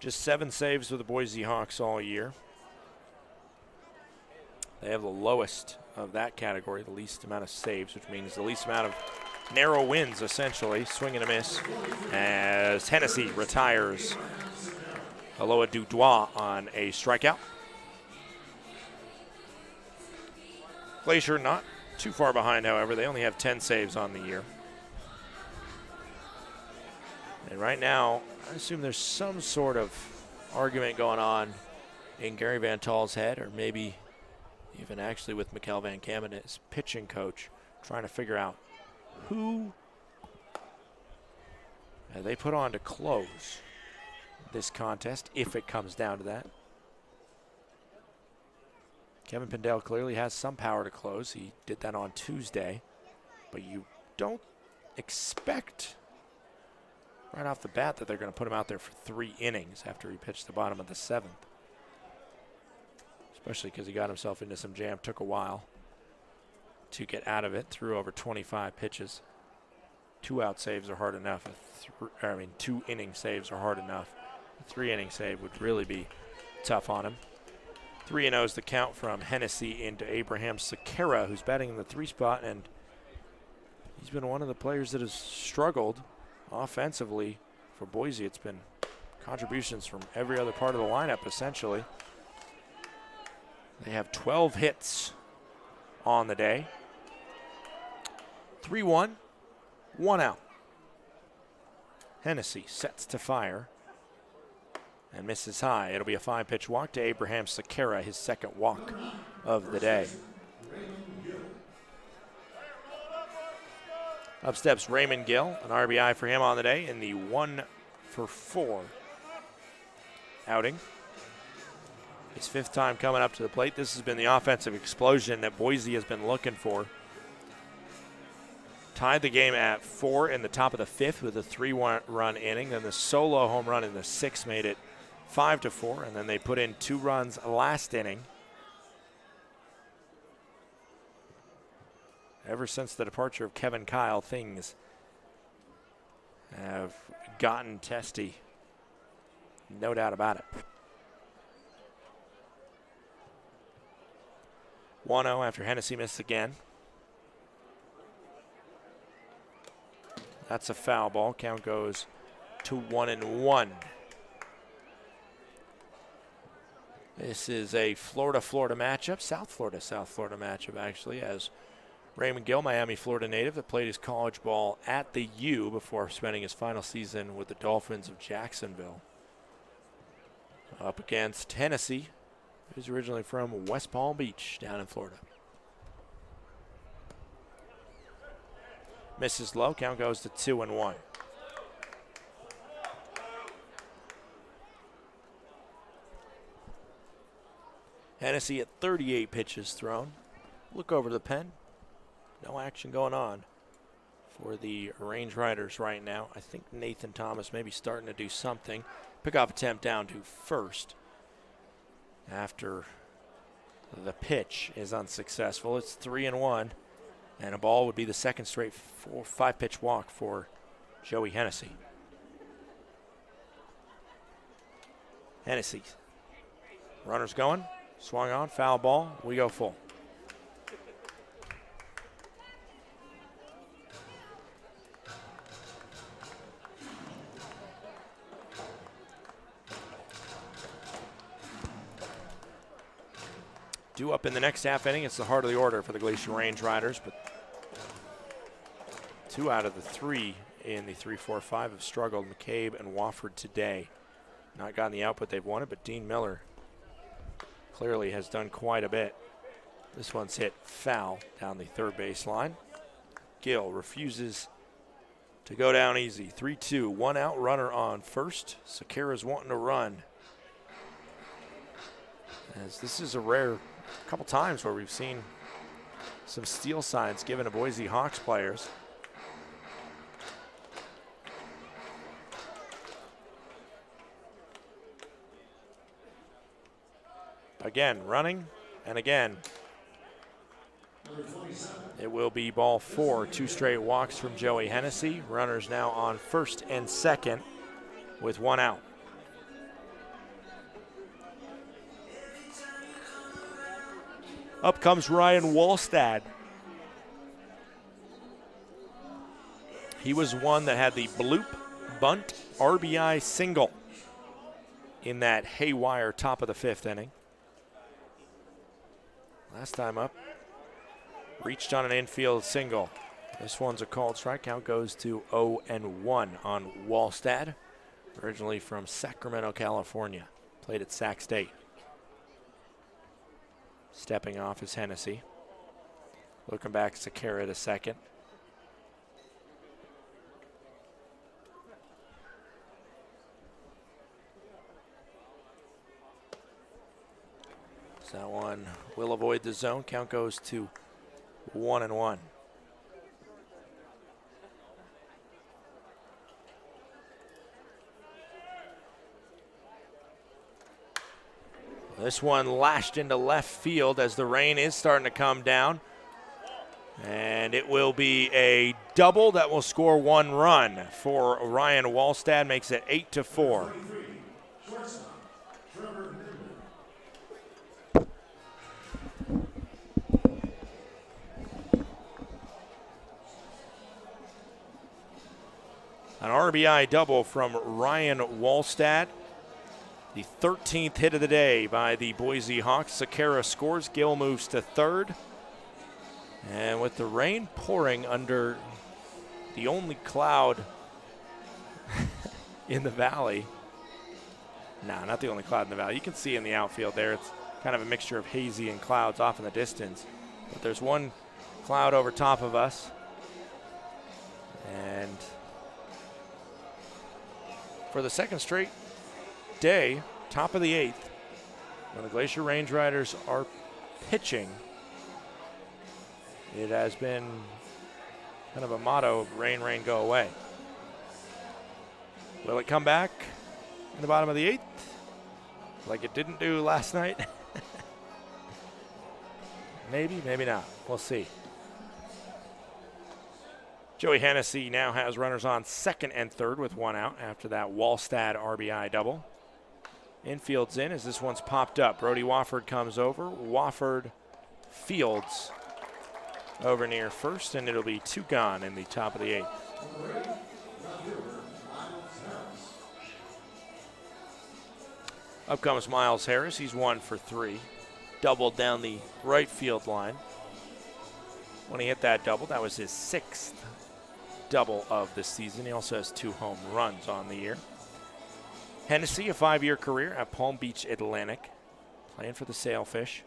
Speaker 1: Just 7 saves with the Boise Hawks all year. They have the lowest of that category, the least amount of saves, which means the least amount of narrow wins, essentially. Swing and a miss as Hennessy retires Aloha Dudois on a strikeout. Glacier not too far behind, however. They only have 10 saves on the year. And right now, I assume there's some sort of argument going on in Gary Van Tall's head, or maybe even actually with Mikkel Van Kamen, his pitching coach, trying to figure out who they put on to close this contest, if it comes down to that. Kevin Pindell clearly has some power to close. He did that on Tuesday, but you don't expect right off the bat that they're going to put him out there for 3 innings after he pitched the bottom of the 7th. Especially because he got himself into some jam. Took a while to get out of it. Threw over 25 pitches. 2-out saves are hard enough. 2-inning saves are hard enough. A 3-inning save would really be tough on him. 3-0 is the count from Hennessy into Abraham Sequeira, who's batting in the 3 spot, and he's been one of the players that has struggled offensively for Boise. It's been contributions from every other part of the lineup, essentially. They have 12 hits on the day. 3-1, 1 out. Hennessy sets to fire and misses high. It'll be a 5-pitch walk to Abraham Sequeira, his 2nd walk of the day. Up steps Raymond Gill, an RBI for him on the day in the 1-for-4 outing. His 5th time coming up to the plate. This has been the offensive explosion that Boise has been looking for. Tied the game at 4 in the top of the 5th with a 3-run inning. Then the solo home run in the 6th made it 5-4, and then they put in 2 runs last inning. Ever since the departure of Kevin Kyle, things have gotten testy. No doubt about it. 1-0 after Hennessy missed again. That's a foul ball. Count goes to 1-1. This is a Florida-Florida matchup, South Florida matchup, actually, as Raymond Gill, Miami, Florida native, that played his college ball at the U before spending his final season with the Dolphins of Jacksonville. Up against Hennessy, who's originally from West Palm Beach down in Florida. Misses low, count goes to 2-1. Hennessy at 38 pitches thrown. Look over the pen. No action going on for the Range Riders right now. I think Nathan Thomas may be starting to do something. Pickoff attempt down to first after the pitch is unsuccessful. It's 3-1, and a ball would be the 2nd straight 5-pitch walk for Joey Hennessy. Hennessy. Runners going. Swung on, foul ball, we go full. Due up in the next half inning, it's the heart of the order for the Glacier Range Riders, but 2 out of the 3 in the 3-4-5 have struggled. McCabe and Wofford today. Not gotten the output they've wanted, but Dean Miller clearly has done quite a bit. This one's hit foul down the third baseline. Gill refuses to go down easy. 3-2, 1 out, runner on first. Sakara's wanting to run. As this is a rare couple times where we've seen some steal signs given to Boise Hawks players. Again, running, and again. It will be ball 4, 2 straight walks from Joey Hennessy. Runners now on first and second with 1 out. Up comes Ryan Wallstad. He was one that had the bloop bunt RBI single in that haywire top of the 5th inning. Last time up, reached on an infield single. This one's a called strike. Count goes to 0-1 on Wallstad, originally from Sacramento, California. Played at Sac State. Stepping off is Hennessy. Looking back, Sakara to second. So that one will avoid the zone. Count goes to 1-1. This one lashed into left field as the rain is starting to come down. And it will be a double that will score 1 run for Ryan Wallstad, makes it 8-4. An RBI double from Ryan Wallstad. The 13th hit of the day by the Boise Hawks. Sakara scores. Gill moves to third. And with the rain pouring under the only cloud in the valley. No, not the only cloud in the valley. You can see in the outfield there, it's kind of a mixture of hazy and clouds off in the distance. But there's one cloud over top of us. And for the second straight day, top of the 8th, when the Glacier Range Riders are pitching, it has been kind of a motto of rain, rain, go away. Will it come back in the bottom of the 8th like it didn't do last night? Maybe, maybe not. We'll see. Joey Hennessy now has runners on second and third with 1 out after that Wallstad RBI double. Infield's in as this one's popped up. Brody Wofford comes over. Wofford fields over near first, and it'll be 2 gone in the top of the 8th. Up comes Miles Harris. He's 1 for 3. Doubled down the right field line. When he hit that double, that was his 6th double of the season. He also has 2 home runs on the year. Hennessy, a 5-year career at Palm Beach Atlantic, playing for the Sailfish.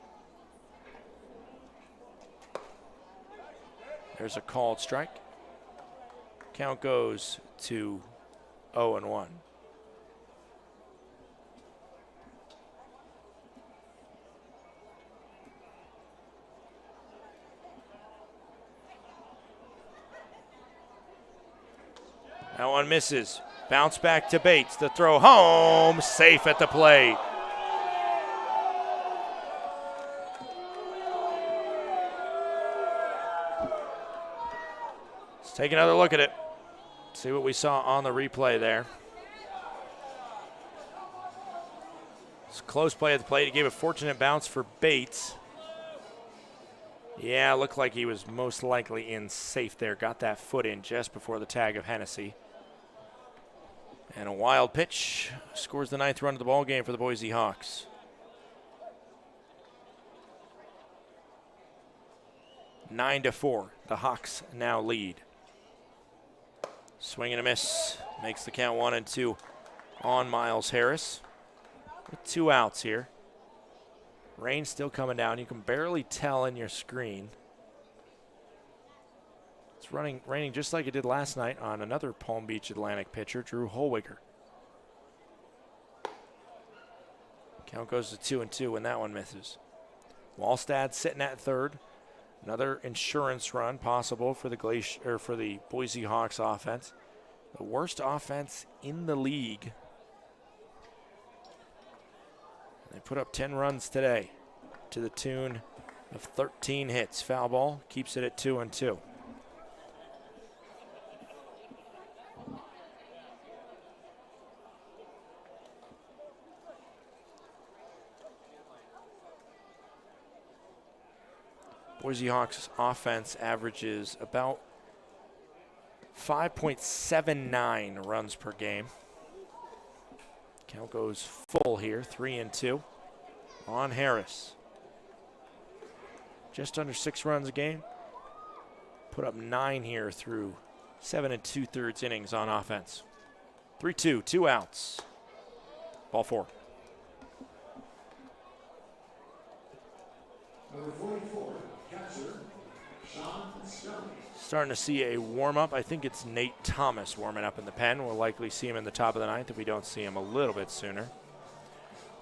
Speaker 1: There's a called strike. Count goes to 0-1. That one misses. Bounce back to Bates. The throw home. Safe at the plate. Let's take another look at it. See what we saw on the replay there. It's a close play at the plate. He gave a fortunate bounce for Bates. Yeah, looked like he was most likely in safe there. Got that foot in just before the tag of Hennessy. And a wild pitch scores the 9th run of the ball game for the Boise Hawks. (9-4). The Hawks now lead. Swing and a miss. Makes the count 1-2 on Miles Harris. With 2 outs here. Rain still coming down. You can barely tell in your screen. It's raining just like it did last night on another Palm Beach Atlantic pitcher, Drew Holwiger. Count goes to 2-2 when that one misses. Wallstad sitting at third. Another insurance run possible for the Glacier or for the Boise Hawks offense. The worst offense in the league. They put up 10 runs today to the tune of 13 hits. Foul ball keeps it at 2-2. Boise Hawks offense averages about 5.79 runs per game. Count goes full here, 3-2 on Harris. Just under 6 runs a game. Put up 9 here through 7 2/3 innings on offense. 3-2, 2 outs. Ball 4.
Speaker 2: Number 44, catcher, Sean Scully.
Speaker 1: Starting to see a warm-up. I think it's Nate Thomas warming up in the pen. We'll likely see him in the top of the ninth if we don't see him a little bit sooner.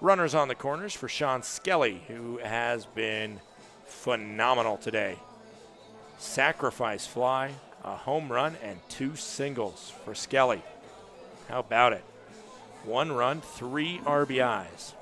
Speaker 1: Runners on the corners for Sean Skelly, who has been phenomenal today. Sacrifice fly, a home run, and 2 singles for Skelly. How about it? 1 run, 3 RBIs.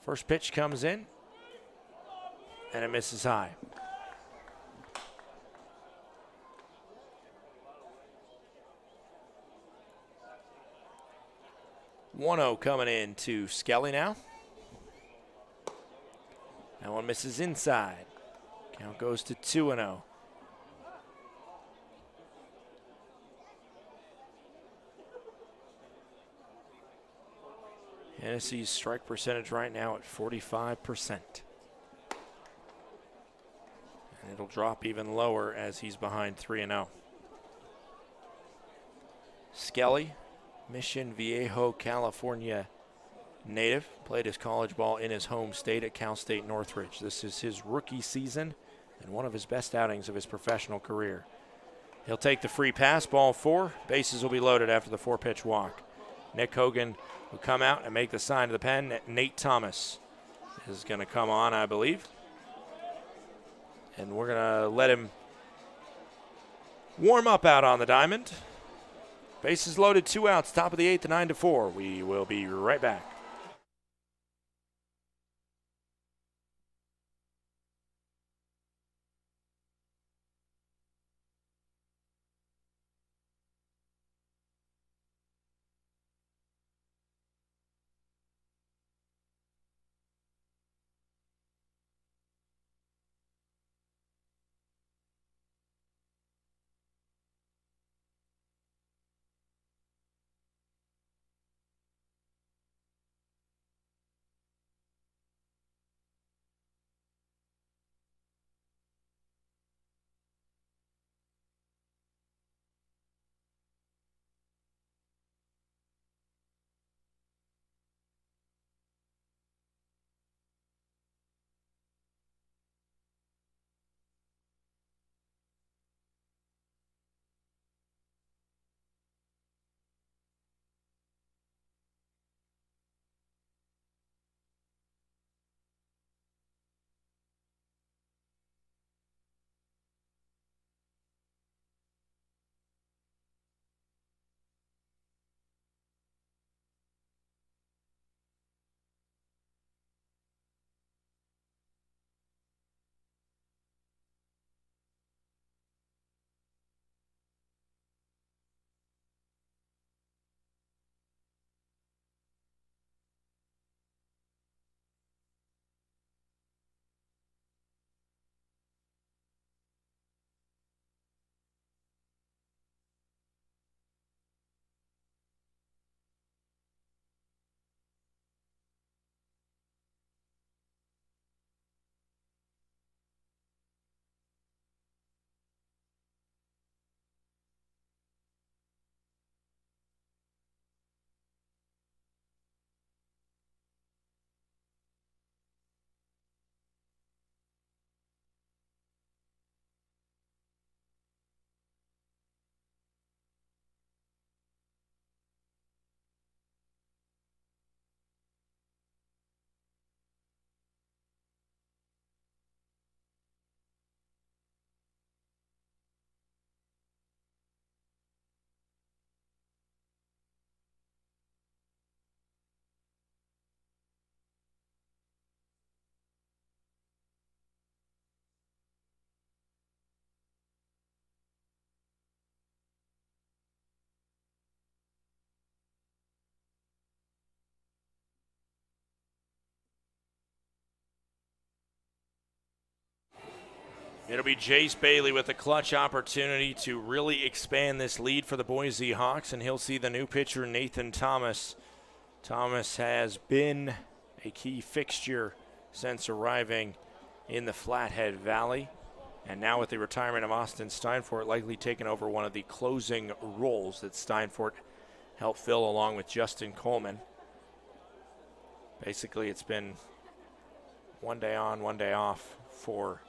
Speaker 1: First pitch comes in, and it misses high. 1-0 coming in to Skelly now. That one misses inside. Count goes to 2-0. Hennessy's strike percentage right now at 45%. And it'll drop even lower as he's behind 3-0. Skelly, Mission Viejo, California native, played his college ball in his home state at Cal State Northridge. This is his rookie season and one of his best outings of his professional career. He'll take the free pass, ball 4. Bases will be loaded after the 4-pitch walk. Nick Hogan will come out and make the sign to the pen. Nate Thomas is going to come on, I believe. And we're going to let him warm up out on the diamond. Bases loaded, 2 outs, top of the 8th, 9-4. We will be right back. It'll be Jace Bailey with a clutch opportunity to really expand this lead for the Boise Hawks, and he'll see the new pitcher, Nathan Thomas. Thomas has been a key fixture since arriving in the Flathead Valley, and now with the retirement of Austin Steinfort, likely taking over one of the closing roles that Steinfort helped fill along with Justin Coleman. Basically, it's been one day on, one day off for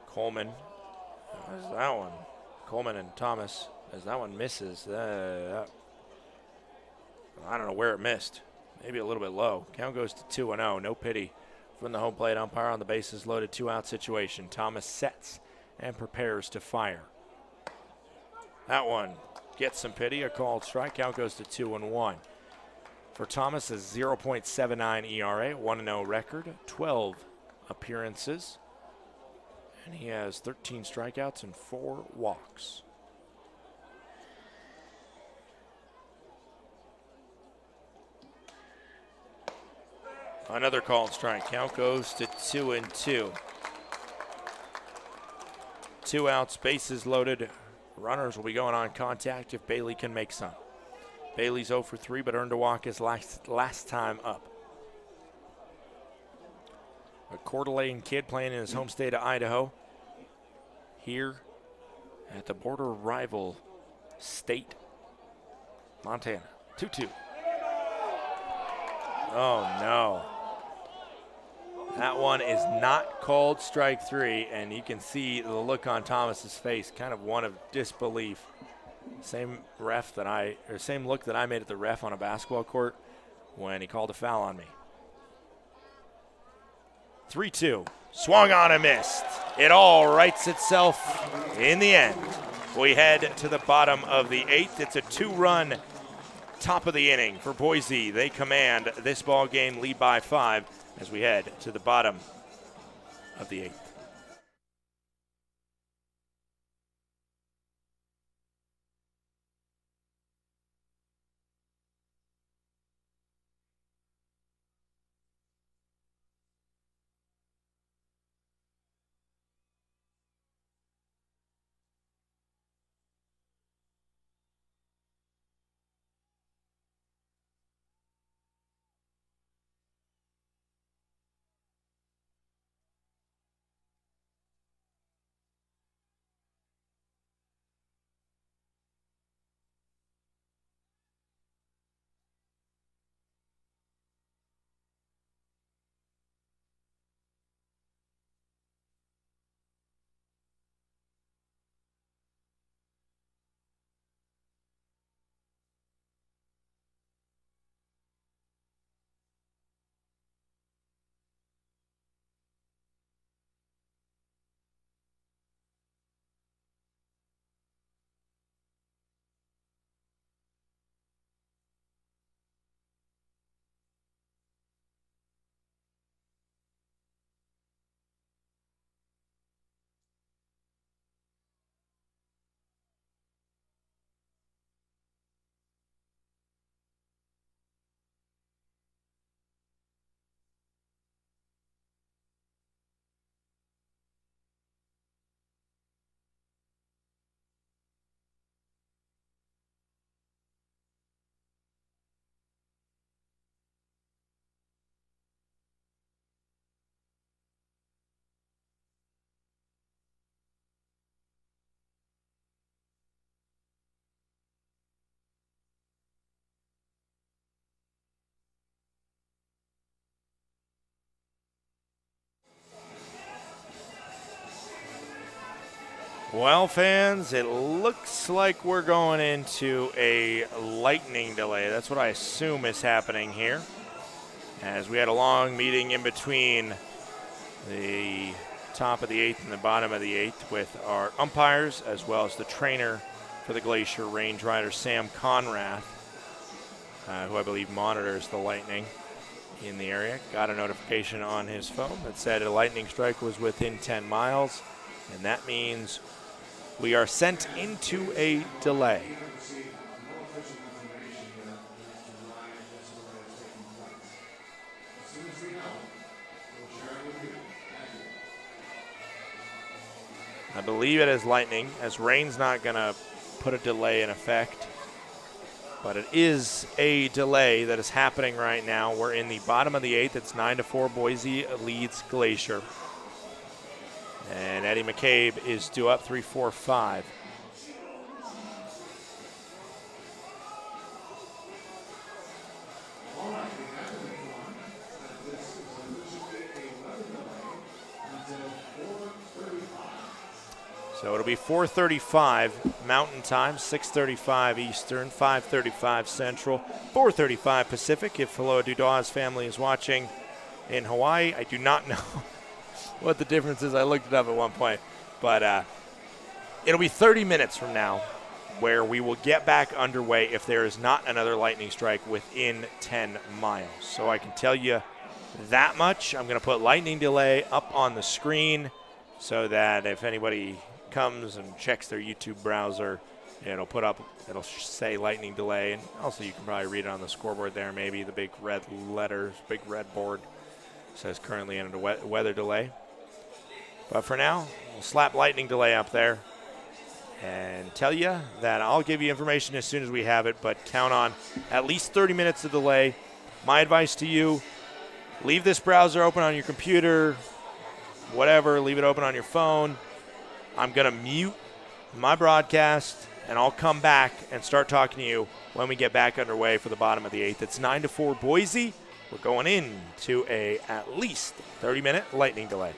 Speaker 1: Coleman. There's that one. Coleman and Thomas, as that one misses. I don't know where it missed. Maybe a little bit low. Count goes to 2-0. No pity from the home plate umpire on the bases loaded 2-out situation. Thomas sets and prepares to fire. That one gets some pity. A called strike. Count goes to 2-1. For Thomas, a 0.79 ERA, 1-0 record, 12 appearances. And he has 13 strikeouts and 4 walks. Another called strike. Count goes to 2-2. 2 outs, bases loaded. Runners will be going on contact if Bailey can make some. Bailey's 0 for 3, but earned a walk his last time up. A Coeur d'Alene kid playing in his home state of Idaho. Here at the border rival state, Montana. 2-2. Oh, no. That one is not called strike 3, and you can see the look on Thomas's face, kind of one of disbelief. Same look that I made at the ref on a basketball court when he called a foul on me. 3-2. Swung on and missed. It all rights itself in the end. We head to the bottom of the 8th. It's a 2-run top of the inning for Boise. They command this ball game, lead by 5 as we head to the bottom of the 8th. Well, fans, it looks like we're going into a lightning delay. That's what I assume is happening here, as we had a long meeting in between the top of the 8th and the bottom of the 8th with our umpires, as well as the trainer for the Glacier Range Rider, Sam Conrath, who I believe monitors the lightning in the area. Got a notification on his phone that said a lightning strike was within 10 miles, and that means we are sent into a delay. I believe it is lightning, as rain's not going to put a delay in effect. But it is a delay that is happening right now. We're in the bottom of the 8th. It's 9-4. Boise leads Glacier. And Eddie McCabe is due up 3-4-5. So it'll be 4:35 Mountain Time, 6:35 Eastern, 5:35 Central, 4:35 Pacific. If Haloa Duda's family is watching in Hawaii, I do not know what the difference is. I looked it up at one point. But it'll be 30 minutes from now where we will get back underway if there is not another lightning strike within 10 miles. So I can tell you that much. I'm going to put lightning delay up on the screen so that if anybody comes and checks their YouTube browser, it'll say lightning delay, and also you can probably read it on the scoreboard there, maybe the big red letters, big red board says currently in a weather delay. But for now, we'll slap lightning delay up there and tell you that I'll give you information as soon as we have it, but count on at least 30 minutes of delay. My advice to you, leave this browser open on your computer, whatever, leave it open on your phone. I'm going to mute my broadcast, and I'll come back and start talking to you when we get back underway for the bottom of the 8th. It's 9-4 Boise. We're going into a at least 30-minute lightning delay.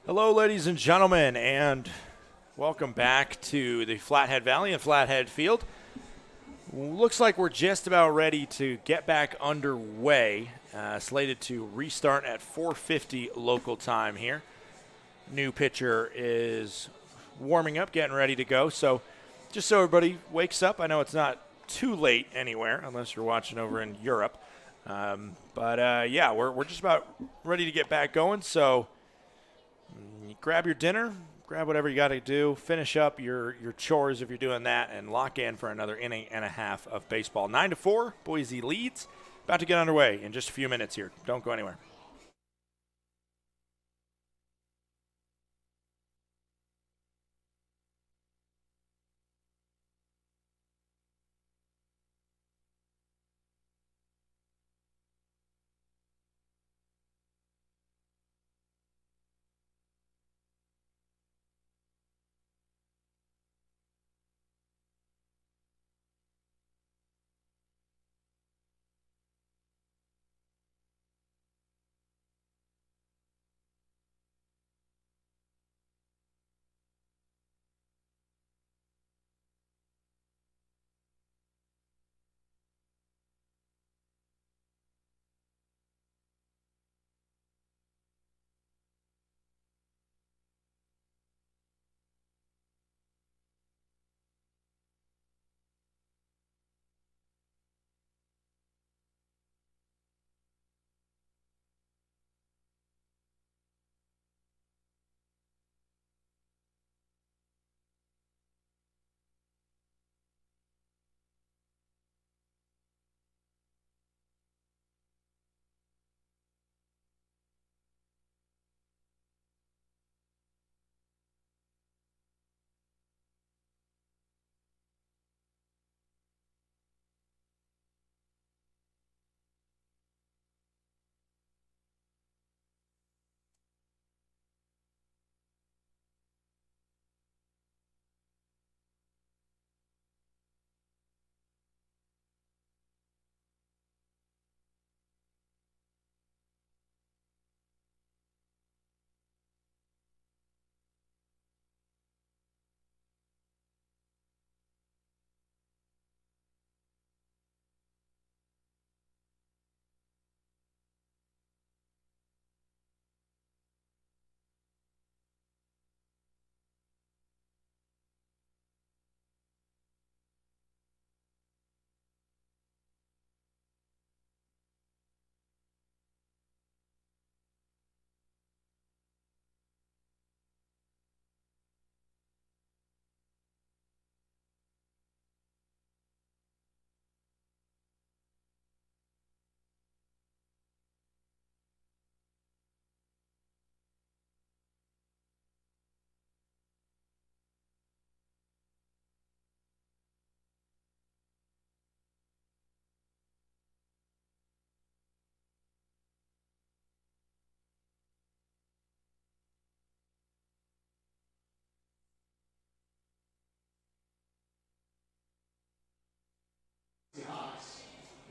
Speaker 1: Hello, ladies and gentlemen, and welcome back to the Flathead Valley and Flathead Field. Looks like we're just about ready to get back underway, slated to restart at 4:50 local time here. New pitcher is warming up, getting ready to go, so just so everybody wakes up, I know it's not too late anywhere unless you're watching over in Europe, but yeah, we're just about ready to get back going, so grab your dinner, grab whatever you got to do, finish up your chores if you're doing that, and lock in for another inning and a half of baseball. 9-4, Boise leads. About to get underway in just a few minutes here. Don't go anywhere.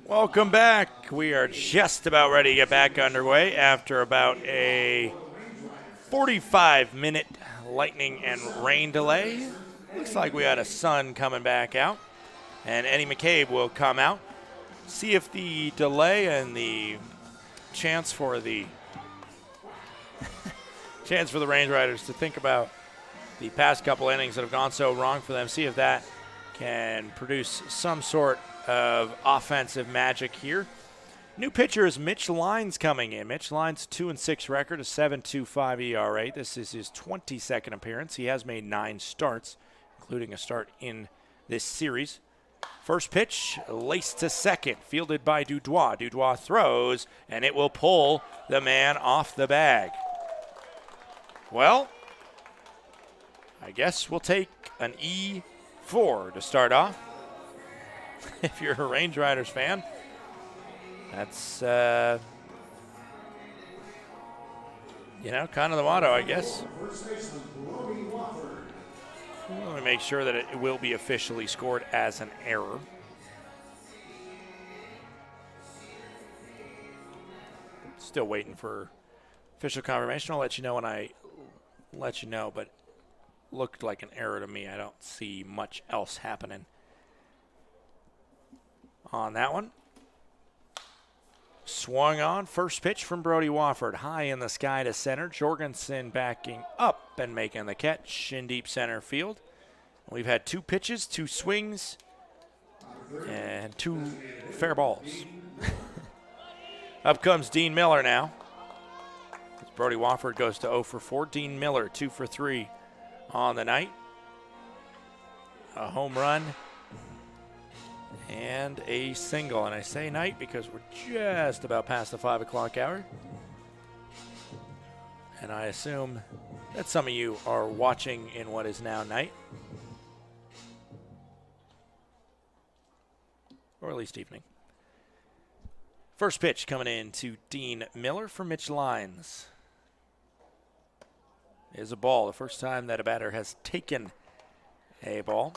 Speaker 1: Welcome back. We are just about ready to get back underway after about a 45-minute lightning and rain delay. Looks like we had a sun coming back out, and Eddie McCabe will come out. See if the delay and the chance for the Range Riders to think about the past couple innings that have gone so wrong for them. See if that can produce some sort of offensive magic here. New pitcher is Mitch Lyons coming in. Mitch Lyons, 2-6 record, a 7.25 ERA. This is his 22nd appearance. He has made 9 starts, including a start in this series. First pitch, laced to second, fielded by Dudois. Dudois throws, and it will pull the man off the bag. Well, I guess we'll take an E4 to start off. If you're a Range Riders fan, that's, kind of the motto, I guess. Let me make sure that it will be officially scored as an error. Still waiting for official confirmation. I'll let you know when I let you know, but looked like an error to me. I don't see much else happening on that one. Swung on. First pitch from Brody Wofford. High in the sky to center. Jorgensen backing up and making the catch in deep center field. We've had 2 pitches, 2 swings, and 2 fair balls. Up comes Dean Miller now. As Brody Wofford goes to 0 for 4. Dean Miller 2 for 3 on the night. A home run and a single. And I say night because we're just about past the 5 o'clock hour. And I assume that some of you are watching in what is now night. Or at least evening. First pitch coming in to Dean Miller for Mitch Lyons. Is a ball. The first time that a batter has taken a ball.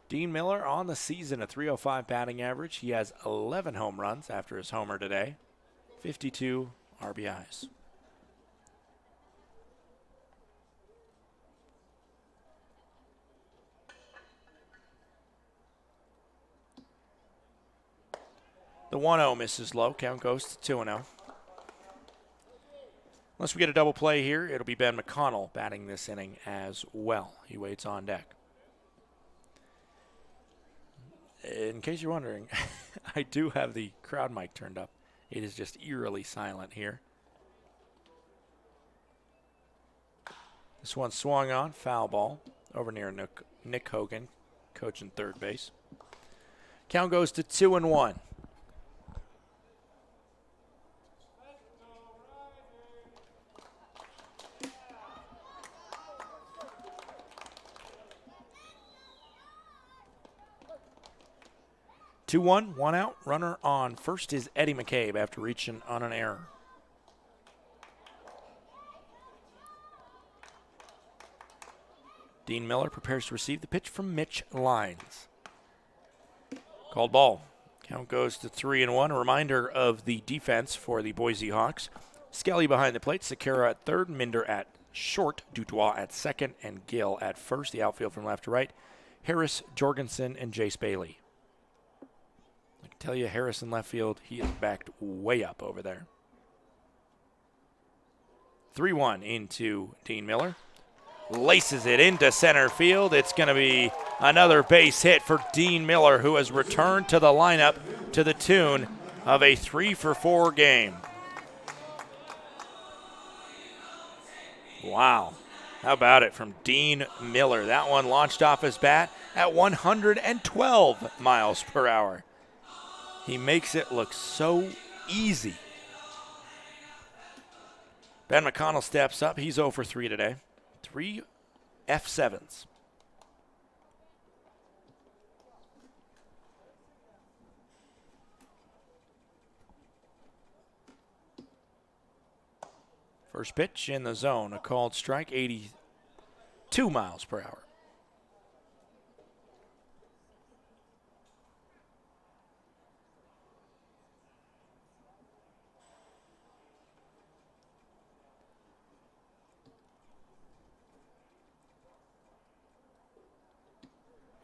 Speaker 1: Dean Miller on the season, a .305 batting average. He has 11 home runs after his homer today. 52 RBIs. The 1-0 misses low. Count goes to 2-0. Unless we get a double play here, it'll be Ben McConnell batting this inning as well. He waits on deck. In case you're wondering, I do have the crowd mic turned up. It is just eerily silent here. This one swung on, foul ball, over near Nick Hogan, coaching third base. Count goes to 2-1. One out. Runner on first is Eddie McCabe after reaching on an error. Dean Miller prepares to receive the pitch from Mitch Lyons. Called ball. Count goes to 3-1. A reminder of the defense for the Boise Hawks. Skelly behind the plate, Sakara at third, Minder at short, Dutois at second, and Gill at first. The outfield from left to right. Harris, Jorgensen, and Jace Bailey. I can tell you, Harris in left field, he is backed way up over there. 3-1 into Dean Miller. Laces it into center field. It's going to be another base hit for Dean Miller, who has returned to the lineup to the tune of a 3-for-4 game. Wow. How about it from Dean Miller? That one launched off his bat at 112 miles per hour. He makes it look so easy. Ben McConnell steps up. He's 0 for 3 today. 3 F7s. First pitch in the zone. A called strike, 82 miles per hour.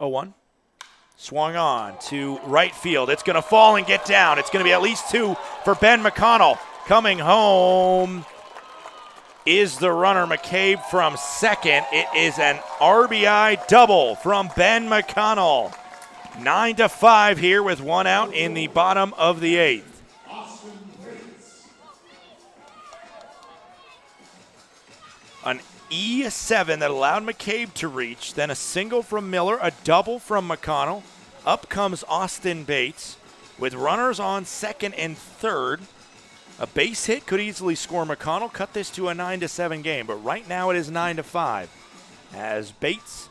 Speaker 1: Oh, 1. Swung on to right field. It's going to fall and get down. It's going to be at least 2 for Ben McConnell. Coming home is the runner McCabe from second. It is an RBI double from Ben McConnell. 9-5 here with 1 out in the bottom of the 8th. An E7 that allowed McCabe to reach, then a single from Miller, a double from McConnell. Up comes Austin Bates with runners on second and third. A base hit could easily score McConnell, cut this to a 9-7 game, but right now it is 9-5 as Bates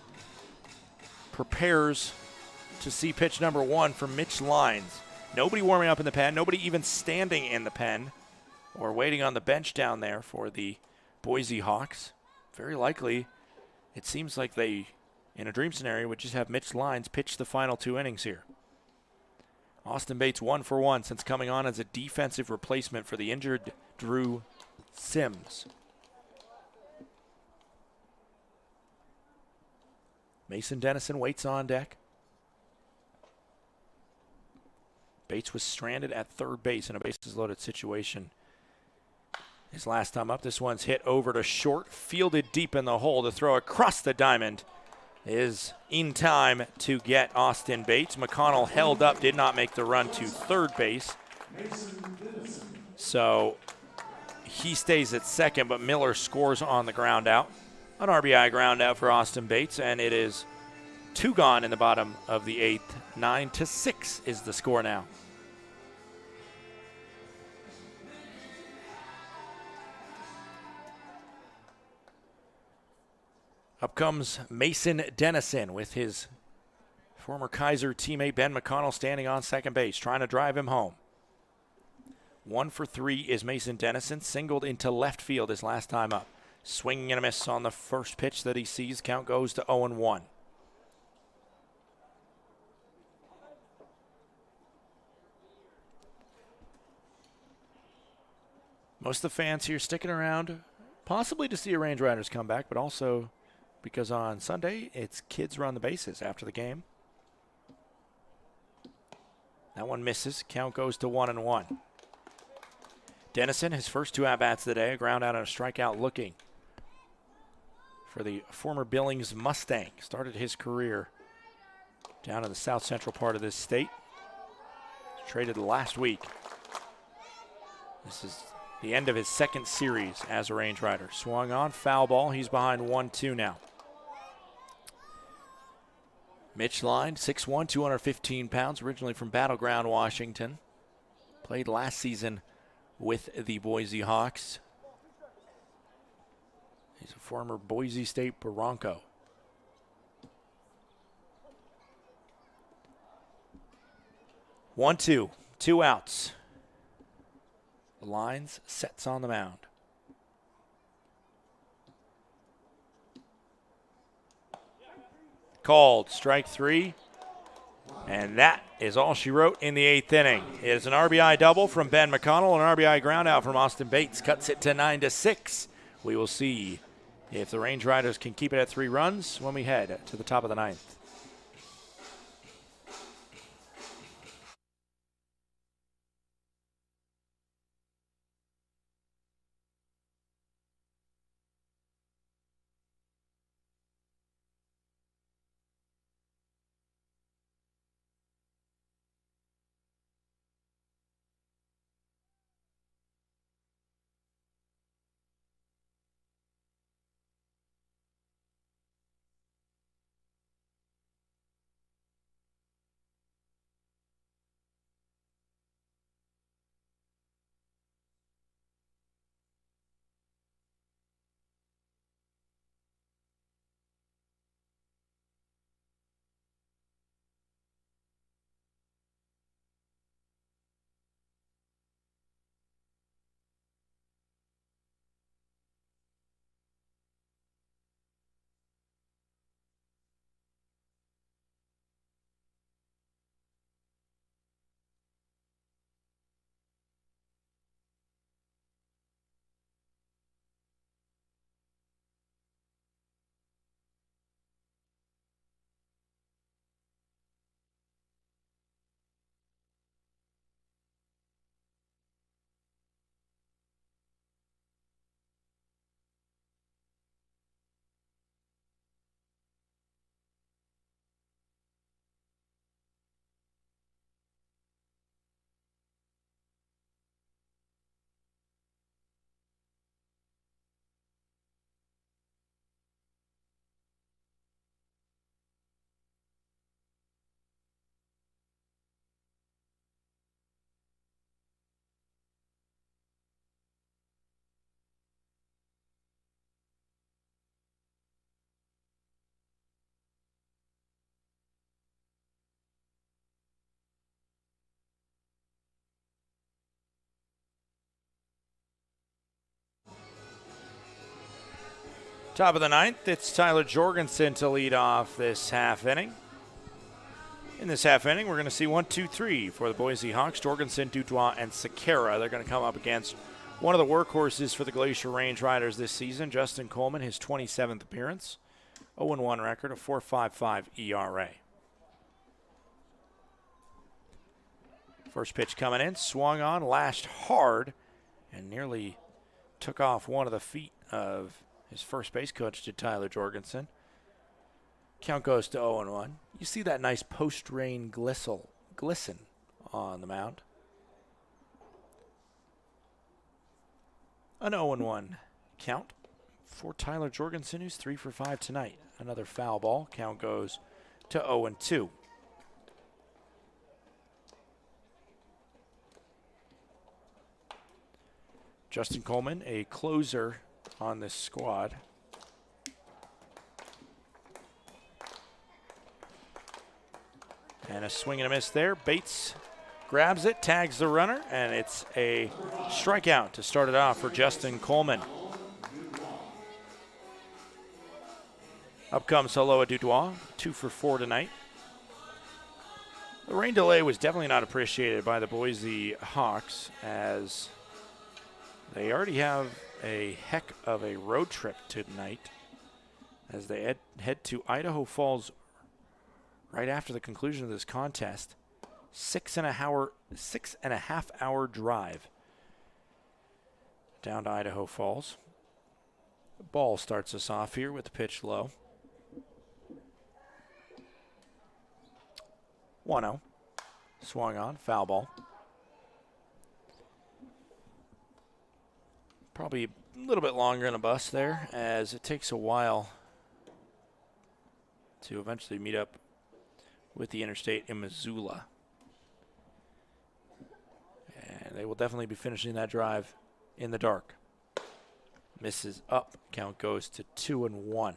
Speaker 1: prepares to see pitch number 1 from Mitch Lyons. Nobody warming up in the pen, nobody even standing in the pen or waiting on the bench down there for the Boise Hawks. Very likely, it seems like they, in a dream scenario, would just have Mitch Lyons pitch the final 2 innings here. Austin Bates 1 for 1 since coming on as a defensive replacement for the injured Drew Sims. Mason Tennyson waits on deck. Bates was stranded at third base in a bases-loaded situation his last time up. This one's hit over to short, fielded deep in the hole. To throw across the diamond is in time to get Austin Bates. McConnell held up, did not make the run to third base. So he stays at second, but Miller scores on the ground out. An RBI ground out for Austin Bates, and it is 2 gone in the bottom of the 8th. 9-6 is the score now. Up comes Mason Tennyson with his former Kaiser teammate Ben McConnell standing on second base, trying to drive him home. 1 for 3 is Mason Tennyson, singled into left field his last time up. Swinging and a miss on the first pitch that he sees. Count goes to 0-1. Most of the fans here sticking around, possibly to see a Range Riders come back, but also because on Sunday, it's Kids Run the Bases after the game. That one misses. Count goes to 1-1. Tennyson, his first 2 at-bats of the day, a ground out and a strikeout looking for the former Billings Mustang. Started his career down in the south central part of this state. Traded last week. This is the end of his second series as a Range Rider. Swung on, foul ball. He's behind 1-2 now. Mitch Line, 6'1", 215 pounds, originally from Battleground, Washington. Played last season with the Boise Hawks. He's a former Boise State Bronco. One, two outs. The Lines sets on the mound. Called, strike 3. And that is all she wrote in the 8th inning. It is an RBI double from Ben McConnell, an RBI ground out from Austin Bates. Cuts it to 9-6. We will see if the Range Riders can keep it at 3 runs when we head to the top of the 9th. Top of the 9th, it's Tyler Jorgensen to lead off this half inning. In this half inning, we're going to see 1, 2, 3 for the Boise Hawks. Jorgensen, Dutois, and Sakara. They're going to come up against one of the workhorses for the Glacier Range Riders this season, Justin Coleman, his 27th appearance. 0-1 record, a 4.55 ERA. First pitch coming in, swung on, lashed hard, and nearly took off one of the feet of his first base coach, to Tyler Jorgensen. Count goes to 0-1. You see that nice post-rain glisten on the mound. An 0-1 count for Tyler Jorgensen, who's 3 for 5 tonight. Another foul ball. Count goes to 0-2. Justin Coleman, a closer on this squad. And a swing and a miss there. Bates grabs it, tags the runner, and it's a strikeout to start it off for Justin Coleman. Up comes Soloa Dutois, 2 for 4 tonight. The rain delay was definitely not appreciated by the Boise Hawks, as they already have a heck of a road trip tonight as they head to Idaho Falls right after the conclusion of this contest. 6.5 hour drive down to Idaho Falls. The ball starts us off here with the pitch low. 1-0. Swung on, foul ball. Probably a little bit longer than a bus there, as it takes a while to eventually meet up with the interstate in Missoula. And they will definitely be finishing that drive in the dark. Misses up. Count goes to 2-1.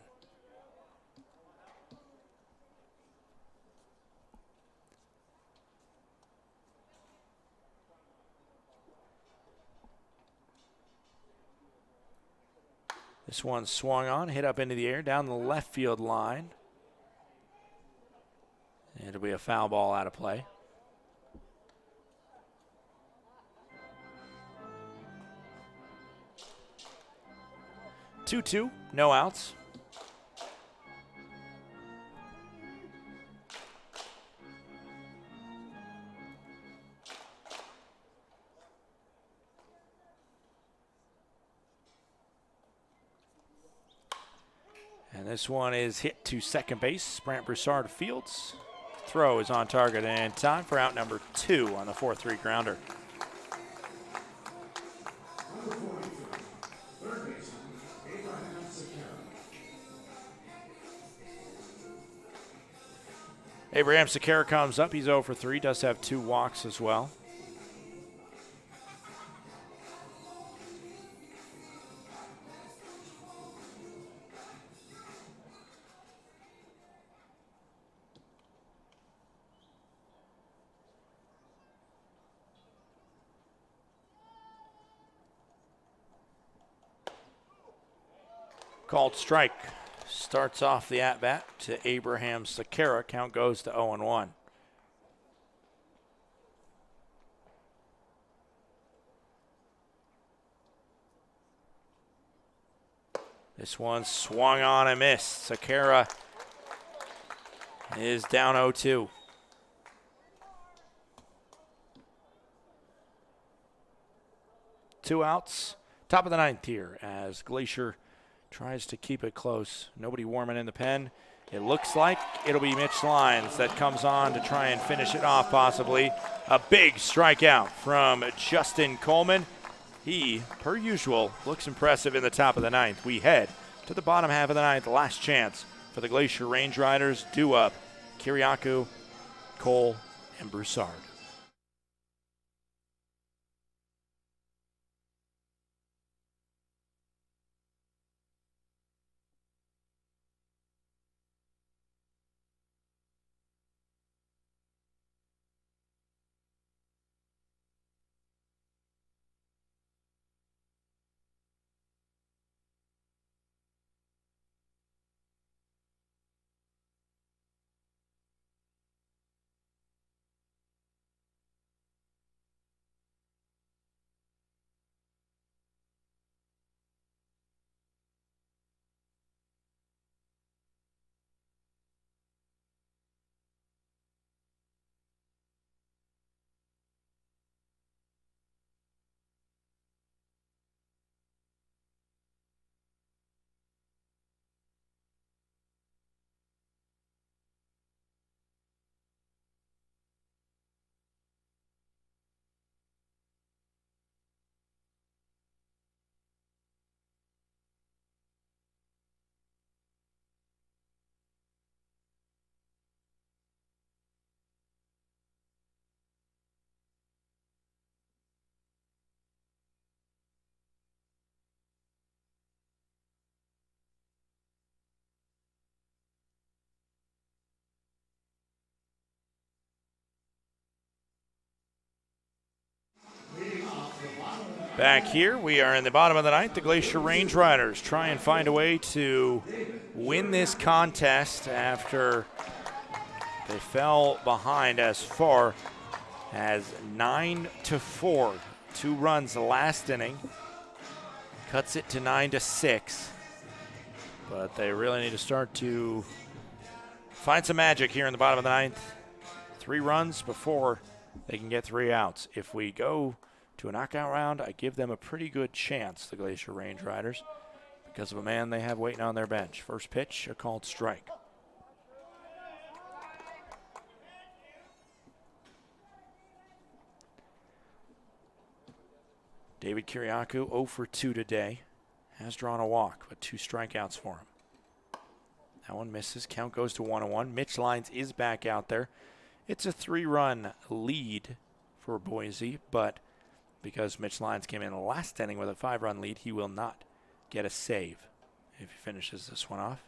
Speaker 1: This one swung on, hit up into the air, down the left field line. It'll be a foul ball out of play. Two, no outs. And this one is hit to second base. Brant Broussard fields. Throw is on target, and time for out number 2 on the 4-3 grounder. Abraham Sequeira comes up. He's 0 for 3. Does have 2 walks as well. Called strike. Starts off the at-bat to Abraham Sequeira. Count goes to 0-1. This one swung on and missed. Sequeira is down 0-2. Two outs. Top of the 9th here as Glacier tries to keep it close. Nobody warming in the pen. It looks like it'll be Mitch Lyons that comes on to try and finish it off possibly. A big strikeout from Justin Coleman. He, per usual, looks impressive in the top of the 9th. We head to the bottom half of the 9th. Last chance for the Glacier Range Riders. Due up Kiriakou, Cole, and Broussard. Back here, we are in the bottom of the ninth. The Glacier Range Riders try and find a way to win this contest after they fell behind as far as 9-4. 2 runs the last inning. Cuts it to 9-6. But they really need to start to find some magic here in the bottom of the ninth. 3 runs before they can get 3 outs. If we go to a knockout round, I give them a pretty good chance, the Glacier Range Riders, because of a man they have waiting on their bench. First pitch, a called strike. David Kiriakou 0 for 2 today. Has drawn a walk, but 2 strikeouts for him. That one misses. Count goes to 1-1. Mitch Lyons is back out there. It's a 3-run lead for Boise, but because Mitch Lyons came in the last inning with a 5-run lead, he will not get a save if he finishes this one off.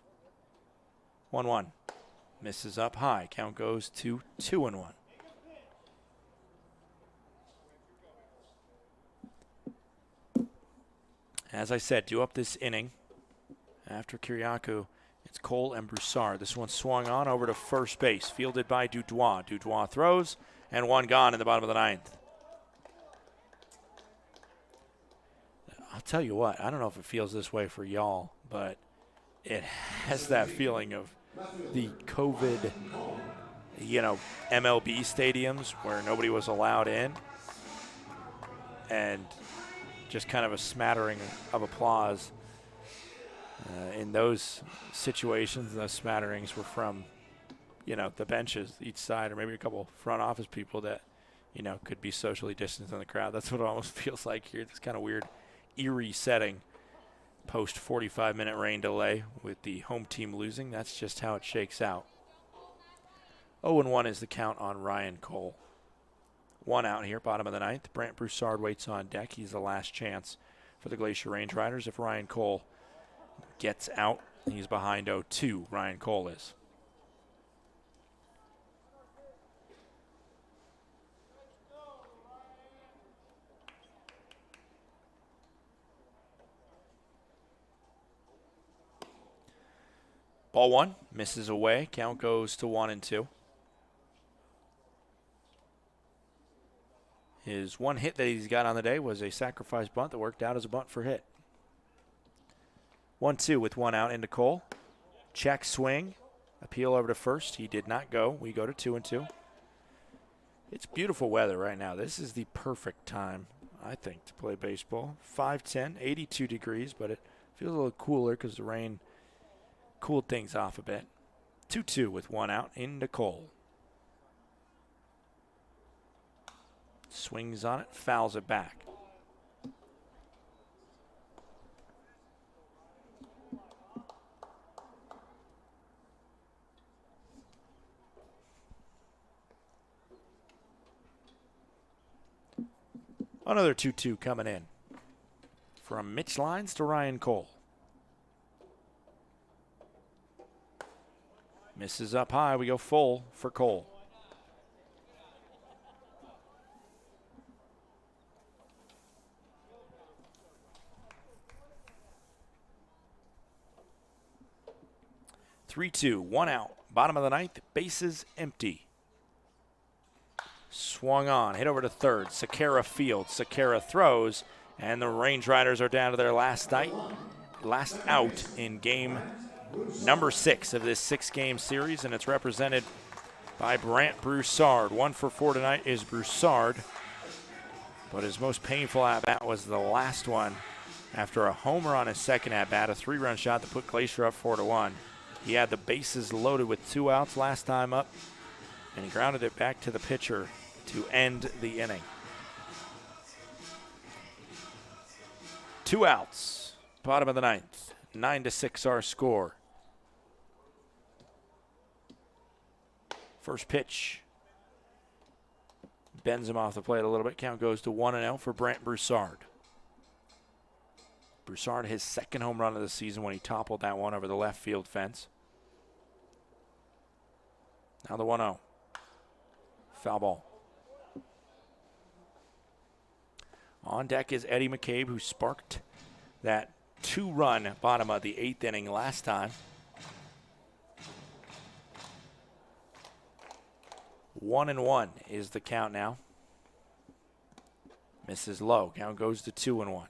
Speaker 1: 1-1. Misses up high. Count goes to 2-1. As I said, due up this inning, after Kiriakou, it's Cole and Broussard. This one swung on over to first base, fielded by Dutois. Dutois throws, and 1 gone in the bottom of the ninth. I'll tell you what, I don't know if it feels this way for y'all, but it has that feeling of the COVID, MLB stadiums where nobody was allowed in, and just kind of a smattering of applause in those situations. Those smatterings were from, the benches each side, or maybe a couple front office people that, could be socially distanced in the crowd. That's what it almost feels like here. This kind of weird, eerie setting post 45-minute rain delay with the home team losing. That's just how it shakes out. 0-1 is the count on Ryan Cole. 1 out here, bottom of the ninth. Brant Broussard waits on deck. He's the last chance for the Glacier Range Riders. If Ryan Cole gets out, he's behind 0-2. Ryan Cole is. Ball 1, misses away. Count goes to 1-2. His one hit that he's got on the day was a sacrifice bunt that worked out as a bunt for hit. 1-2 with 1 out into Cole. Check swing. Appeal over to first. He did not go. We go to 2-2. It's beautiful weather right now. This is the perfect time, I think, to play baseball. 5:10, 82 degrees, but it feels a little cooler because the rain cooled things off a bit. 2-2 with 1 out into Cole. Swings on it, fouls it back. Another 2-2 coming in. From Mitch Lyons to Ryan Cole. Misses up high. We go full for Cole. Three-two, 1 out. Bottom of the ninth, bases empty. Swung on, hit over to third. Sakara fields. Sakara throws, and the Range Riders are down to their last out in game number 6 of this 6-game series, and it's represented by Brant Broussard. 1 for 4 tonight is Broussard, but his most painful at-bat was the last one after a homer on his second at-bat, a 3-run shot that put Glacier up 4-1. He had the bases loaded with 2 outs last time up, and he grounded it back to the pitcher to end the inning. 2 outs, bottom of the ninth, 9-6 our score. First pitch bends him off the plate a little bit. Count goes to 1-0 for Brant Broussard. Broussard, his second home run of the season when he toppled that one over the left field fence. Now the 1-0. Foul ball. On deck is Eddie McCabe, who sparked that 2-run bottom of the 8th inning last time. 1-1 is the count now. Misses low. Count goes to 2-1.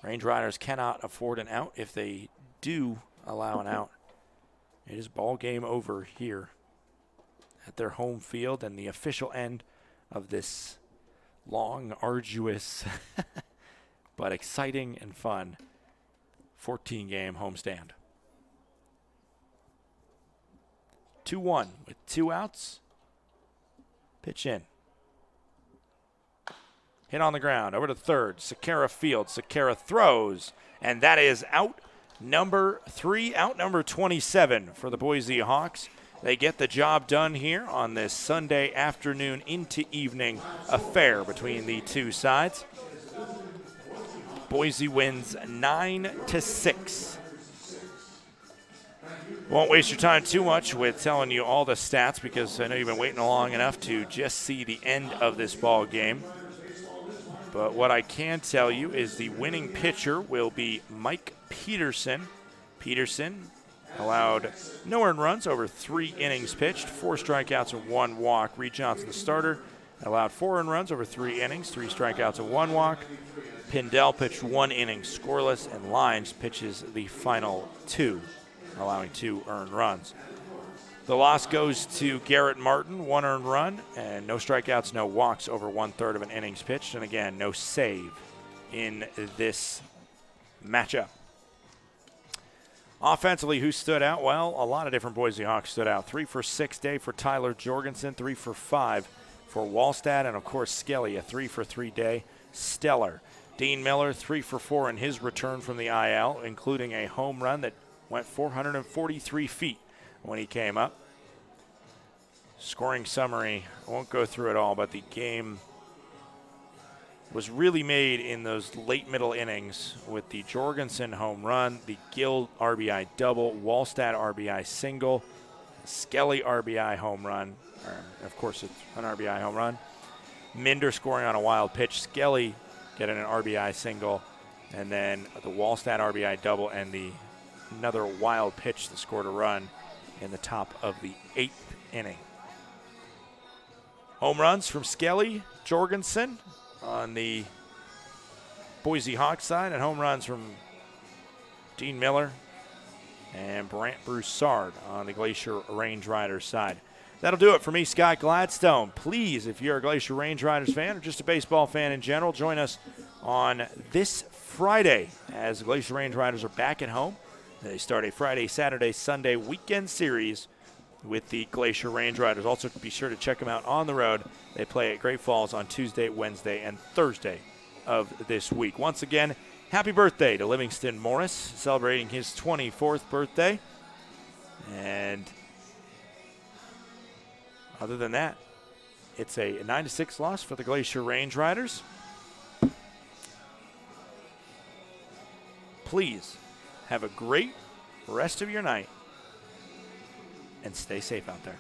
Speaker 1: Range Riders cannot afford an out. If they do allow an out, it is ball game over here at their home field and the official end of this long, arduous, but exciting and fun 14-game homestand. 2-1 with 2 outs. Pitch in. Hit on the ground, over to third. Sakara fields. Sakara throws, and that is out number 3, out number 27 for the Boise Hawks. They get the job done here on this Sunday afternoon into evening affair between the two sides. Boise wins 9-6. Won't waste your time too much with telling you all the stats because I know you've been waiting long enough to just see the end of this ball game. But what I can tell you is the winning pitcher will be Mike Peterson. Peterson allowed no earned runs over 3 innings pitched, 4 strikeouts and 1 walk. Reed Johnson, the starter, allowed 4 earned runs over 3 innings, 3 strikeouts and 1 walk. Pindell pitched 1 inning scoreless, and Lyons pitches the final 2, allowing 2 earned runs. The loss goes to Garrett Martin, 1 earned run, and no strikeouts, no walks over 1/3 of an innings pitched, and again, no save in this matchup. Offensively, who stood out? Well, a lot of different Boise Hawks stood out. 3 for 6 day for Tyler Jorgensen, 3 for 5 for Wallstad, and of course Skelly, a 3 for 3 day. Stellar. Dean Miller, 3 for 4 in his return from the IL, including a home run that went 443 feet when he came up. Scoring summary, I won't go through it all, but the game was really made in those late middle innings with the Jorgensen home run, the Gill RBI double, Wallstad RBI single, Skelly RBI home run, or of course it's an RBI home run, Minder scoring on a wild pitch, Skelly getting an RBI single, and then the Wallstad RBI double and another wild pitch that scored a run in the top of the 8th inning. Home runs from Skelly, Jorgensen on the Boise Hawks side, and home runs from Dean Miller and Brant Broussard on the Glacier Range Riders side. That'll do it for me, Scott Gladstone. Please, if you're a Glacier Range Riders fan or just a baseball fan in general, join us on this Friday as the Glacier Range Riders are back at home. They start a Friday, Saturday, Sunday weekend series with the Glacier Range Riders. Also, be sure to check them out on the road. They play at Great Falls on Tuesday, Wednesday, and Thursday of this week. Once again, happy birthday to Livingston Morris, celebrating his 24th birthday. And other than that, it's a 9-6 loss for the Glacier Range Riders. Please have a great rest of your night and stay safe out there.